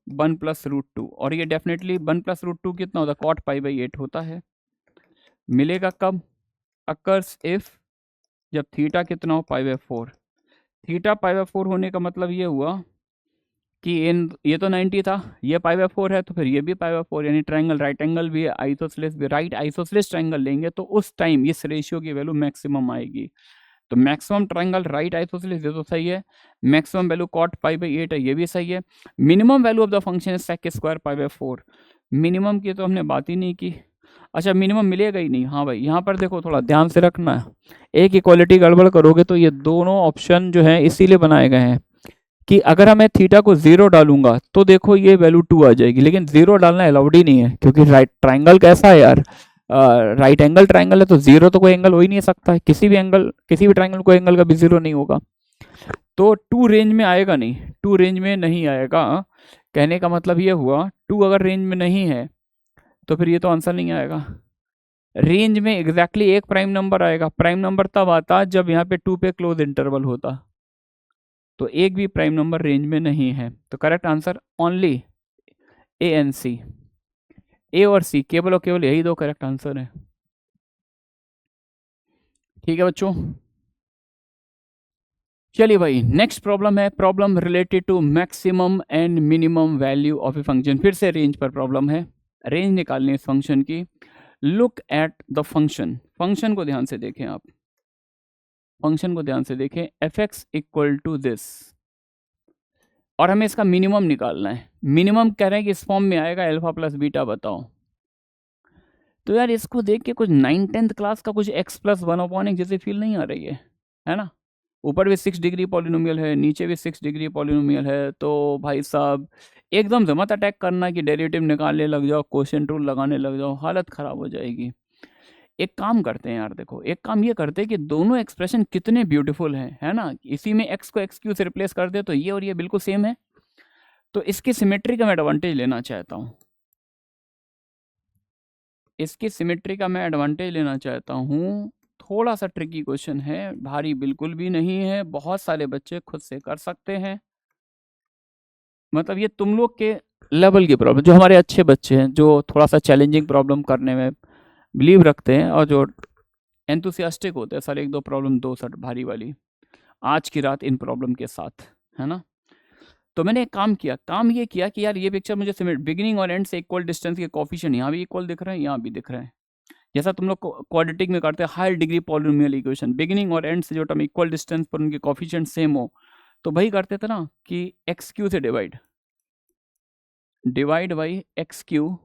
A: 1 + √2, और ये डेफिनेटली 1 + √2 कितना होता है cot π/8 होता है। मिलेगा कब, अकर्स इफ जब थीटा कितना हो π/4, थीटा π/4 होने का मतलब ये हुआ कि ये तो 90 था, ये π/4 है, तो फिर ये भी π/4, यानी ट्रायंगल राइट एंगल भी है, आइसोसेलेस भी, राइट आइसोसेलेस ट्रायंगल लेंगे तो उस टाइम इस रेशियो की वैल्यू मैक्सिमम आएगी। तो मैक्सिमम ट्रायंगल राइट आइसोसेलेस ये तो सही है, मैक्सिमम वैल्यू cot π/8 है, ये भी सही है। Minimum value of the function is sec² π/4, minimum की तो हमने बात ही नहीं की। अच्छा मिनिमम मिलेगा ही नहीं, हाँ भाई यहाँ पर देखो थोड़ा ध्यान से रखना है, एक इक्वालिटी गड़बड़ करोगे तो ये दोनों ऑप्शन जो है इसीलिए बनाए गए हैं कि अगर मैं थीटा को 0 डालूंगा तो देखो ये वैल्यू 2 आ जाएगी, लेकिन 0 डालना अलाउड ही नहीं है क्योंकि राइट ट्राइंगल कैसा है यार, राइट एंगल ट्राइंगल है, तो 0 तो कोई एंगल हो ही नहीं सकता है, किसी भी एंगल, किसी भी ट्राइंगल को एंगल का भी 0 नहीं होगा। तो 2 रेंज में आएगा नहीं, 2 रेंज में नहीं आएगा, कहने का मतलब ये हुआ 2 अगर रेंज में नहीं है तो फिर ये तो आंसर नहीं आएगा। रेंज में एग्जैक्टली एक प्राइम नंबर आएगा, प्राइम नंबर तब आता जब यहाँ पे 2 पे क्लोज इंटरवल होता, तो एक भी प्राइम नंबर रेंज में नहीं है। तो correct answer only A and C, A और सी, केवल और केवल यही दो करेक्ट आंसर है। ठीक है बच्चों, चलिए भाई नेक्स्ट प्रॉब्लम है, problem related to maximum and minimum value of a function, फिर से रेंज पर प्रॉब्लम है, रेंज निकालनी है इस फंक्शन की। Look at the function, function को ध्यान से देखें आप, फंक्शन को ध्यान से देखें, f(x) = दिस, और हमें इसका मिनिमम निकालना है। मिनिमम कह रहे हैं कि इस फॉर्म में आएगा अल्फा प्लस बीटा, बताओ। तो यार इसको देख के कुछ 9th-10th क्लास का कुछ x + 1/x जैसे फील नहीं आ रही है ना। ऊपर भी 6 डिग्री पॉलिनोमियल है, नीचे भी 6 डिग्री पॉलिनोमियल है, तो भाई साहब एकदम से मत अटैक करना कि डेरिवेटिव निकालने लग जाओ, क्वोशिएंट रूल लगाने लग जाओ, हालत ख़राब हो जाएगी। एक काम करते हैं यार, देखो एक काम ये करते हैं कि दोनों एक्सप्रेशन कितने ब्यूटीफुल हैं, है ना, इसी में x को x³ से रिप्लेस कर दे तो ये और ये बिल्कुल सेम है। तो इसकी सिमेट्री का मैं एडवांटेज लेना चाहता हूँ, इसकी सिमेट्री का मैं एडवांटेज लेना चाहता हूँ। थोड़ा सा ट्रिकी क्वेश्चन है, भारी बिल्कुल भी नहीं है, बहुत सारे बच्चे खुद से कर सकते हैं, मतलब ये तुम लोग के लेवल की प्रॉब्लम, जो हमारे अच्छे बच्चे हैं जो थोड़ा सा चैलेंजिंग प्रॉब्लम करने में बिलीव रखते हैं और जो एंथुसियास्टिक होते हैं, सर 1-2 प्रॉब्लम 2 सर भारी वाली आज की रात इन प्रॉब्लम के साथ, है ना। तो मैंने एक काम किया, काम ये किया कि यार ये पिक्चर मुझे सिमेट, बिगिनिंग और एंड से इक्वल डिस्टेंस के कोफिशिएंट यहाँ भी इक्वल दिख रहे हैं, यहाँ भी दिख रहे हैं, जैसा तुम लोग क्वाड्रेटिक में करते हैं higher degree polynomial equation, beginning और एंड से जो टर्म इक्वल डिस्टेंस पर उनके कोफिशिएंट सेम हो, तो वही करते थे ना कि x³ से divide by x³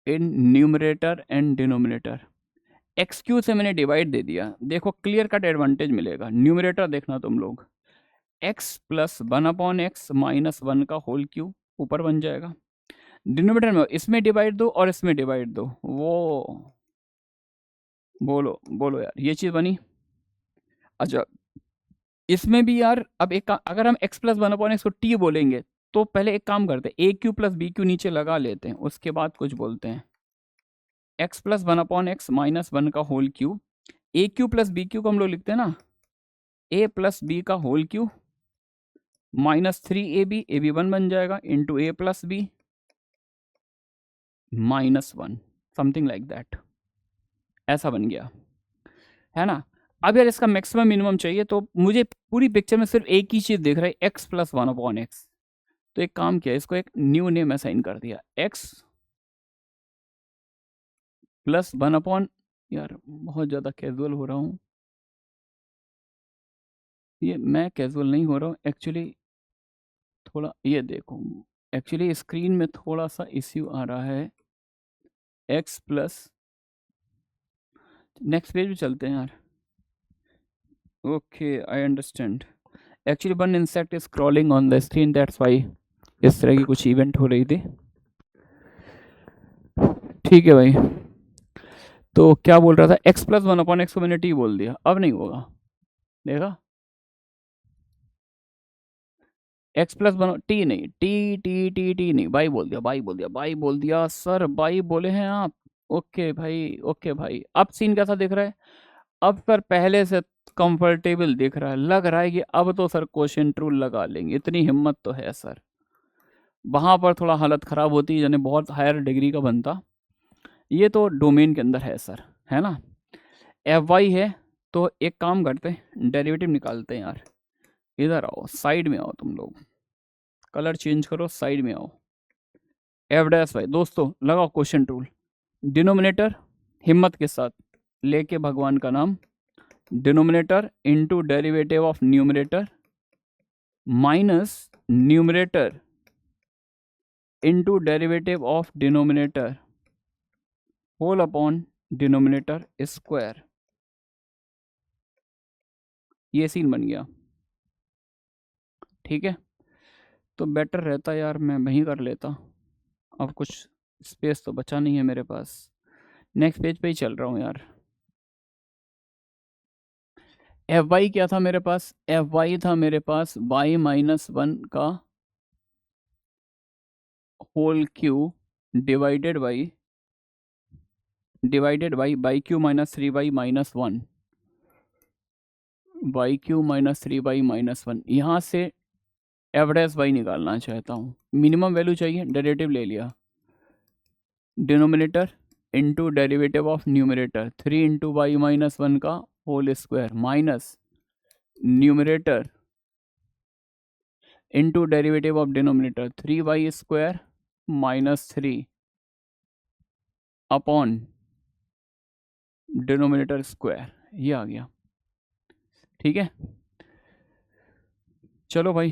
A: in numerator and denominator. x³ से मैंने डिवाइड दे दिया, देखो क्लियर कट एडवांटेज मिलेगा। न्यूमरेटर देखना तुम लोग, x + 1/x - 1 का होल क्यूब ऊपर बन जाएगा, डिनोमिनेटर में इसमें डिवाइड दो और इसमें डिवाइड दो, वो बोलो बोलो यार ये चीज़ बनी। अच्छा इसमें भी यार अब एक अगर हम x + 1/x को t बोलेंगे तो पहले एक काम करते हैं, a³ + b³ नीचे लगा लेते हैं, उसके बाद कुछ बोलते हैं। x + 1/x - 1 का होल क्यूब, a³ + b³ को हम लोग लिखते हैं ना a + b का होल क्यूब -3ab वन बन जाएगा into a plus b -1 something like that, ऐसा बन गया, है ना। अब यार इसका मैक्सिमम मिनिमम चाहिए, तो मुझे पूरी पिक्चर में सिर्फ एक ही चीज़ दिख रहा है, x प्लस 1/x। तो एक काम किया, इसको एक न्यू नेम असाइन कर दिया, x प्लस 1/, यार बहुत ज़्यादा कैजुअल हो रहा हूँ, ये मैं कैजुअल नहीं हो रहा हूँ एक्चुअली, थोड़ा ये देखो, एक्चुअली स्क्रीन में थोड़ा सा इश्यू आ रहा है। x प्लस, नेक्स्ट पेज भी चलते हैं यार। Okay I understand, actually one insect is crawling on the screen, that's why इस तरह की कुछ इवेंट हो रही थी। ठीक है भाई, तो क्या बोल रहा था, x प्लस 1/x को मैंने t बोल दिया, अब नहीं होगा, देखा, x प्लस 1 t नहीं, t नहीं, बाई बोल दिया, बाई बोल दिया, बाई बोल दिया सर, बाई बोले हैं आप। ओके भाई, ओके भाई, अब सीन कैसा दिख रहा है, अब सर पहले से कंफर्टेबल दिख रहा है, लग रहा है कि अब तो सर क्वोशिएंट रूल लगा लेंगे, इतनी हिम्मत तो है सर। वहाँ पर थोड़ा हालत ख़राब होती, यानी बहुत हायर डिग्री का बनता, ये तो डोमेन के अंदर है सर, है ना। Fy है, तो एक काम करते हैं, डेरिवेटिव निकालते हैं यार। इधर आओ, साइड में आओ तुम लोग, कलर चेंज करो, साइड में आओ। f' दोस्तों लगाओ क्वेश्चन रूल, डिनोमिनेटर हिम्मत के साथ लेके भगवान का नाम, denominator into derivative of numerator minus numerator into derivative of denominator whole upon denominator square, ये सीन बन गया। ठीक है, तो बेटर रहता यार मैं वहीं कर लेता, अब कुछ स्पेस तो बचा नहीं है मेरे पास, नेक्स्ट पेज पे ही चल रहा हूँ यार। Fy क्या था मेरे पास, Fy था मेरे पास y-1 का whole cube divided by cube minus 3y-1, y³ - 3y-1, यहाँ से f' निकालना चाहता हूँ, मिनिमम वैल्यू चाहिए, डेरिवेटिव ले लिया, denominator into derivative of numerator 3 into y-1 का whole square minus numerator into derivative of denominator 3y² - 3 upon denominator square, ये आ गया। ठीक है, चलो भाई,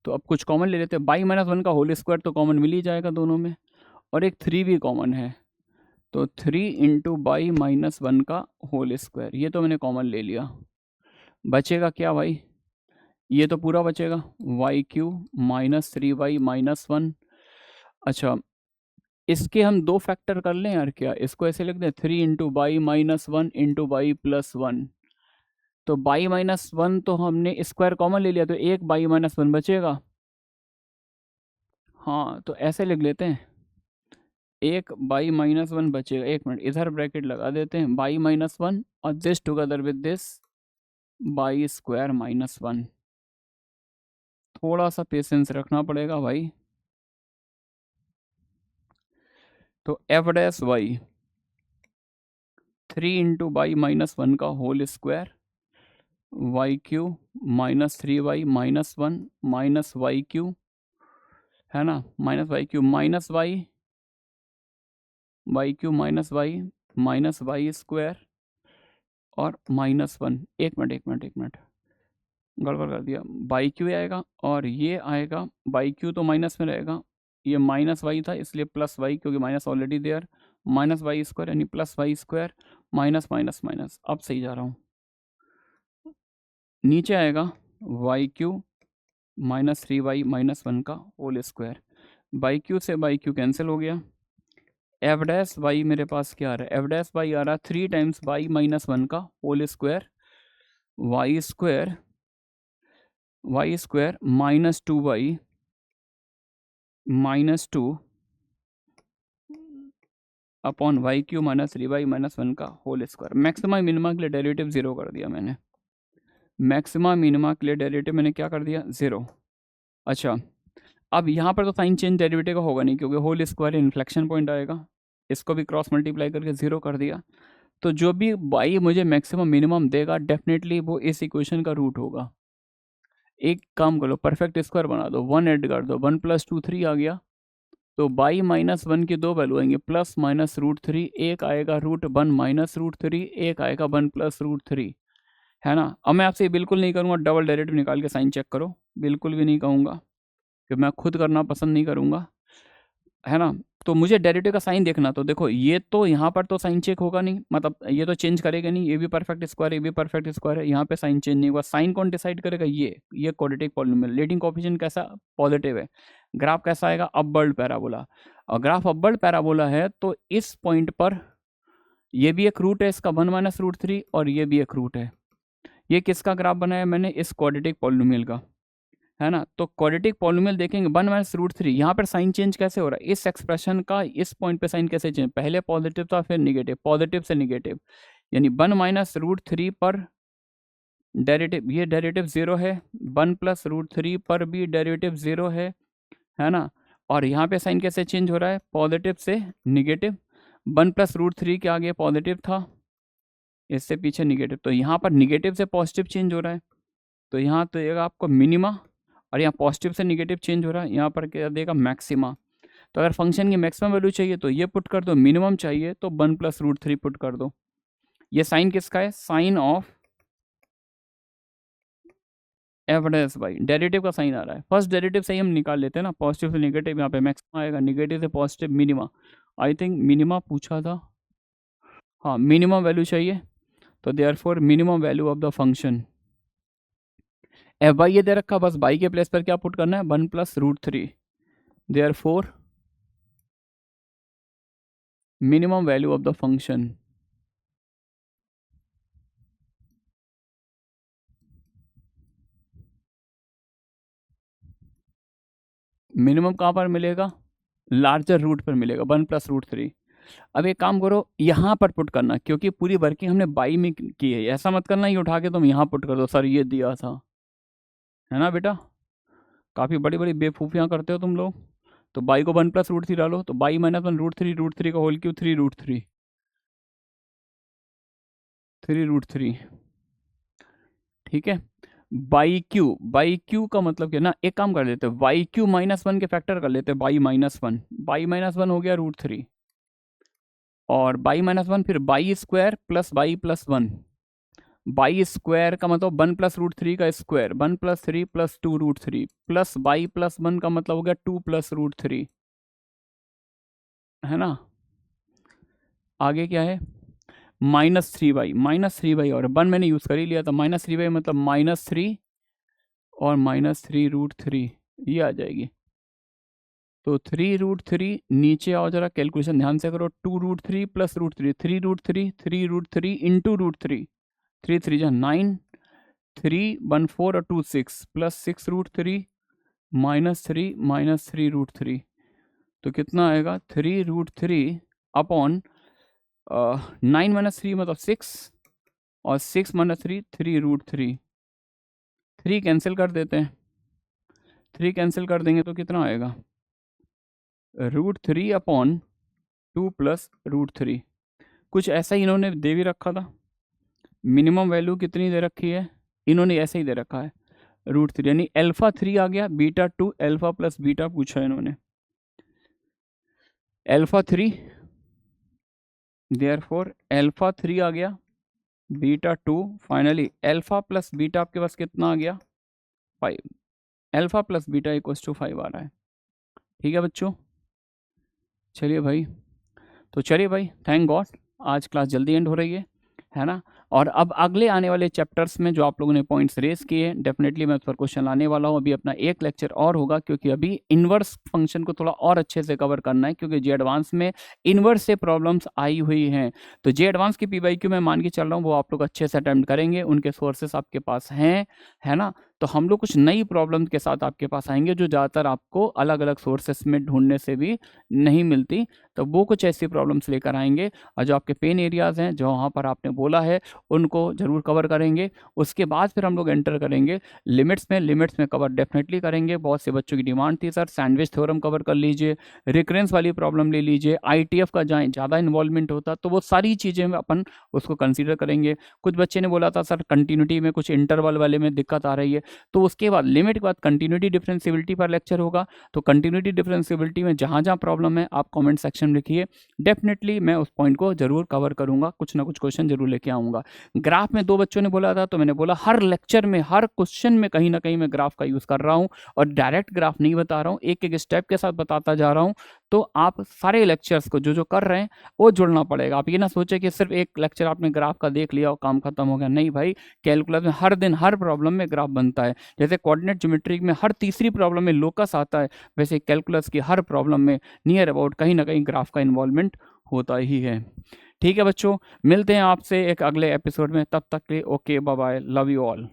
A: तो अब कुछ कॉमन ले लेते हैं, y-1 का होल स्क्वायर तो कॉमन मिल ही जाएगा दोनों में, और एक 3 भी कॉमन है, तो 3 इंटू y-1 का होल स्क्वायर, ये तो मैंने कॉमन ले लिया, बचेगा क्या भाई, ये तो पूरा बचेगा y³ - 3y-1। अच्छा, इसके हम दो फैक्टर कर लें यार, क्या इसको ऐसे लिख दें, 3 इंटू y-1 इंटू y+1, तो y-1 तो हमने स्क्वायर कॉमन ले लिया, तो एक y-1 बचेगा, हाँ तो ऐसे लिख लेते हैं, एक y-1 बचेगा, एक मिनट इधर ब्रैकेट लगा देते हैं, y-1 और this together with this y²-1, थोड़ा सा पेशेंस रखना पड़ेगा भाई। तो f' 3 इंटू y-1 का whole square y³ - 3y-1 minus y³, है ना, minus y³ minus y³ minus y minus y² और -1, एक मिनट गड़बड़ कर दिया, y³ आएगा और ये आएगा, y³ तो माइनस में रहेगा, ये माइनस y था इसलिए प्लस y, क्योंकि minus already there, minus y² यानी plus y² minus minus minus, अब सही जा रहा हूँ, नीचे आएगा y³ - 3y-1 का होल स्क्वायर, y³ से y³ कैंसिल हो गया, f' मेरे पास क्या आ रहा है, f' आ रहा है 3 टाइम्स y-1 का whole square, y² - 2y - 2 upon y³ - 3y-1 का होल स्क्वायर। मैक्सिमा मिनिमा के लिए डेरिवेटिव 0 कर दिया मैंने, मैक्सिमा मिनिमा के लिए डेरिवेटिव मैंने क्या कर दिया, 0, अच्छा, अब यहाँ पर तो साइन चेंज डेरिवेटिव का होगा नहीं क्योंकि होल स्क्वायर इन्फ्लेक्शन पॉइंट आएगा, इसको भी क्रॉस मल्टीप्लाई करके 0 कर दिया। तो जो भी बाई मुझे मैक्सिमम मिनिमम देगा डेफिनेटली वो इस इक्वेशन का रूट होगा। एक काम करो, परफेक्ट स्क्वायर बना दो, 1 ऐड कर दो, 1 + 2 3 आ गया। तो बाई -1 की दो वैल्यू आएंगे, प्लस माइनस √3, एक आएगा √1 माइनस √3, एक आएगा 1 + √3, है ना। अब मैं आपसे बिल्कुल नहीं करूँगा डबल डेरिवेटिव निकाल के साइन चेक करो, बिल्कुल भी नहीं कहूँगा कि मैं खुद करना पसंद नहीं करूँगा, है ना। तो मुझे डेरिवेटिव का साइन देखना, तो देखो ये तो यहाँ पर तो साइन चेक होगा नहीं, मतलब ये तो चेंज करेगा नहीं, ये भी परफेक्ट स्क्वायर, ये भी परफेक्ट स्क्वायर है, यहाँ पे साइन चेंज नहीं हुआ। साइन कौन डिसाइड करेगा? ये क्वाड्रेटिक पॉलिनोमियल, लीडिंग कोएफिशिएंट कैसा? पॉजिटिव है। ग्राफ कैसा आएगा? Upward parabola. और ग्राफ अपवर्ड पैराबोला है तो इस पॉइंट पर ये भी एक रूट है इसका 1 - √3 और ये भी एक रूट है। ये किसका ग्राफ बनाया मैंने? इस क्वाड्रेटिक पॉलिनोमियल का, है ना। तो क्वाड्रेटिक पॉलिनोमियल देखेंगे 1 - √3, यहाँ पर साइन चेंज कैसे हो रहा है? इस एक्सप्रेशन का इस पॉइंट पे साइन कैसे चेंज? पहले पॉजिटिव था फिर निगेटिव, पॉजिटिव से निगेटिव, यानी 1 - √3 पर डेरिवेटिव, ये डेरिवेटिव 0 है, 1 + √3 पर भी डेरिवेटिव 0 है ना। और यहाँ पे साइन कैसे चेंज हो रहा है? पॉजिटिव से निगेटिव, 1 + √3 के आगे पॉजिटिव था, इससे पीछे निगेटिव, तो यहाँ पर निगेटिव से पॉजिटिव चेंज हो रहा है। तो यहाँ तो देगा आपको मिनिमा, और यहाँ पॉजिटिव से निगेटिव चेंज हो रहा है, यहाँ पर क्या देगा? मैक्सिमा। तो अगर फंक्शन की मैक्सिमम वैल्यू चाहिए तो ये पुट कर दो, मिनिमम चाहिए तो 1 + √3 पुट कर दो। ये साइन किसका है? Sign of f dash by derivative का साइन आ रहा है। फर्स्ट डेरिवेटिव से ही हम निकाल लेते हैं ना, पॉजिटिव से निगेटिव, यहाँ पे मैक्सिमम आएगा, निगेटिव से positive minima. I think minima पूछा था, हाँ मिनिमम वैल्यू चाहिए, तो therefore minimum value of the function F by ये दे रखा, बस बाई के प्लेस पर क्या पुट करना है? 1 + √3, therefore minimum value of the function minimum कहाँ पर मिलेगा? लार्जर रूट पर मिलेगा, 1 + √3। अब एक काम करो, यहाँ पर पुट करना, क्योंकि पूरी वर्किंग हमने बाई में की है, ऐसा मत करना ये उठा के तुम यहाँ पुट कर दो, सर ये दिया था, है ना बेटा। काफ़ी बड़ी बड़ी बेवकूफ़ियाँ करते हो तुम लोग। तो बाई को 1 + √3 डालो, तो बाई -1 √3, √3 का होल क्यू 3 √3, 3 √3, ठीक है। बाई क्यू का मतलब क्या ना, एक काम कर लेते हैं, बाई क्यू -1 के फैक्टर कर लेते हैं, बाई -1, बाई -1 हो गया √3, और बाई -1 फिर by square plus by +1, by square का मतलब 1 + √3 का स्क्वायर, 1 + 3 + 2 √3 प्लस बाई +1 का मतलब हो गया 2 + √3, है ना। आगे क्या है? -3/, और 1 मैंने यूज़ कर ही लिया था, -3/, मतलब -3 और -3 √3, ये आ जाएगी। तो 3 √3, नीचे आओ जरा, कैलकुलेशन ध्यान से करो, 2 √3 + √3, 3 √3, 3 √3 इंटू √3, 3 3 जा 9, 3 1 4 और 2 6 प्लस 6 √3 -3 -3 √3, तो कितना आएगा? 3 √3 अपॉन 9 - 3 मतलब 6, और 6 - 3 3 √3, 3 कैंसिल कर देते हैं, 3 कैंसिल कर देंगे तो कितना आएगा? √3 अपॉन 2 + √3, कुछ ऐसा ही इन्होंने दे भी रखा था। मिनिमम वैल्यू कितनी दे रखी है? इन्होंने ऐसे ही दे रखा है, √3, यानी α3 आ गया, β2 अल्फा प्लस बीटा पूछा है इन्होंने, α3, देयरफॉर α3 आ गया, β2, फाइनली अल्फा प्लस बीटा आपके पास कितना आ गया? 5, अल्फा प्लस बीटा = 5 आ रहा है। ठीक है बच्चों, चलिए भाई, तो चलिए भाई, थैंक गॉड आज क्लास जल्दी एंड हो रही है ना। और अब अगले आने वाले चैप्टर्स में जो आप लोगों ने पॉइंट्स रेस किए, डेफिनेटली मैं उस पर क्वेश्चन लाने वाला हूँ। अभी अपना एक लेक्चर और होगा, क्योंकि अभी इन्वर्स फंक्शन को थोड़ा और अच्छे से कवर करना है, क्योंकि जे एडवांस में इन्वर्स से प्रॉब्लम्स आई हुई हैं। तो जे एडवांस की PYQ मैं मान के चल रहा हूँ वो आप लोग अच्छे से अटेम्प्ट करेंगे, उनके सोर्सेस आपके पास हैं, है ना। तो हम लोग कुछ नई प्रॉब्लम के साथ आपके पास आएंगे जो ज़्यादातर आपको अलग अलग सोर्सेस में ढूंढने से भी नहीं मिलती। तो वो कुछ ऐसी प्रॉब्लम्स लेकर आएंगे और जो आपके पेन एरियाज़ हैं जो वहाँ पर आपने बोला है उनको ज़रूर कवर करेंगे। उसके बाद फिर हम लोग एंटर करेंगे लिमिट्स में कवर डेफिनेटली करेंगे। बहुत से बच्चों की डिमांड थी सर सैंडविच थ्योरम कवर कर लीजिए, रिकरेंस वाली प्रॉब्लम ले लीजिए, आईटीएफ का जहाँ ज़्यादा इन्वॉल्वमेंट होता तो वो सारी चीज़ें में अपन उसको कंसीडर करेंगे। कुछ बच्चे ने बोला था सर कंटिन्यूटी में कुछ इंटरवल वाले में दिक्कत आ रही है, तो उसके बाद लिमिट के बाद कंटिन्यूटी डिफरेंशिएबिलिटी पर लेक्चर होगा। तो कंटिन्यूटी डिफरेंशिएबिलिटी में जहाँ जहाँ प्रॉब्लम है आप कमेंट सेक्शन में लिखिए, डेफिनेटली मैं उस पॉइंट को जरूर कवर करूंगा, कुछ ना कुछ क्वेश्चन जरूर लेके आऊँगा। ग्राफ में 2 बच्चों ने बोला था, तो मैंने बोला हर लेक्चर में हर क्वेश्चन में कहीं ना कहीं मैं ग्राफ का यूज़ कर रहा हूँ और डायरेक्ट ग्राफ नहीं बता रहा हूँ, एक एक स्टेप के साथ बताता जा रहा हूँ। तो आप सारे लेक्चर्स को जो जो कर रहे हैं वो जुड़ना पड़ेगा। आप ये ना सोचें कि सिर्फ एक लेक्चर आपने ग्राफ का देख लिया और काम खत्म हो गया, नहीं भाई। कैलकुलस में हर दिन हर प्रॉब्लम में ग्राफ बनता है। जैसे कोऑर्डिनेट ज्योमेट्री में हर तीसरी प्रॉब्लम में लोकस आता है, वैसे कैलकुलस की हर प्रॉब्लम में नियर अबाउट कहीं ना कहीं ग्राफ का इन्वॉल्वमेंट होता ही है। ठीक है बच्चों, मिलते हैं आपसे एक अगले एपिसोड में, तब तक के लिए okay bye bye, love you all.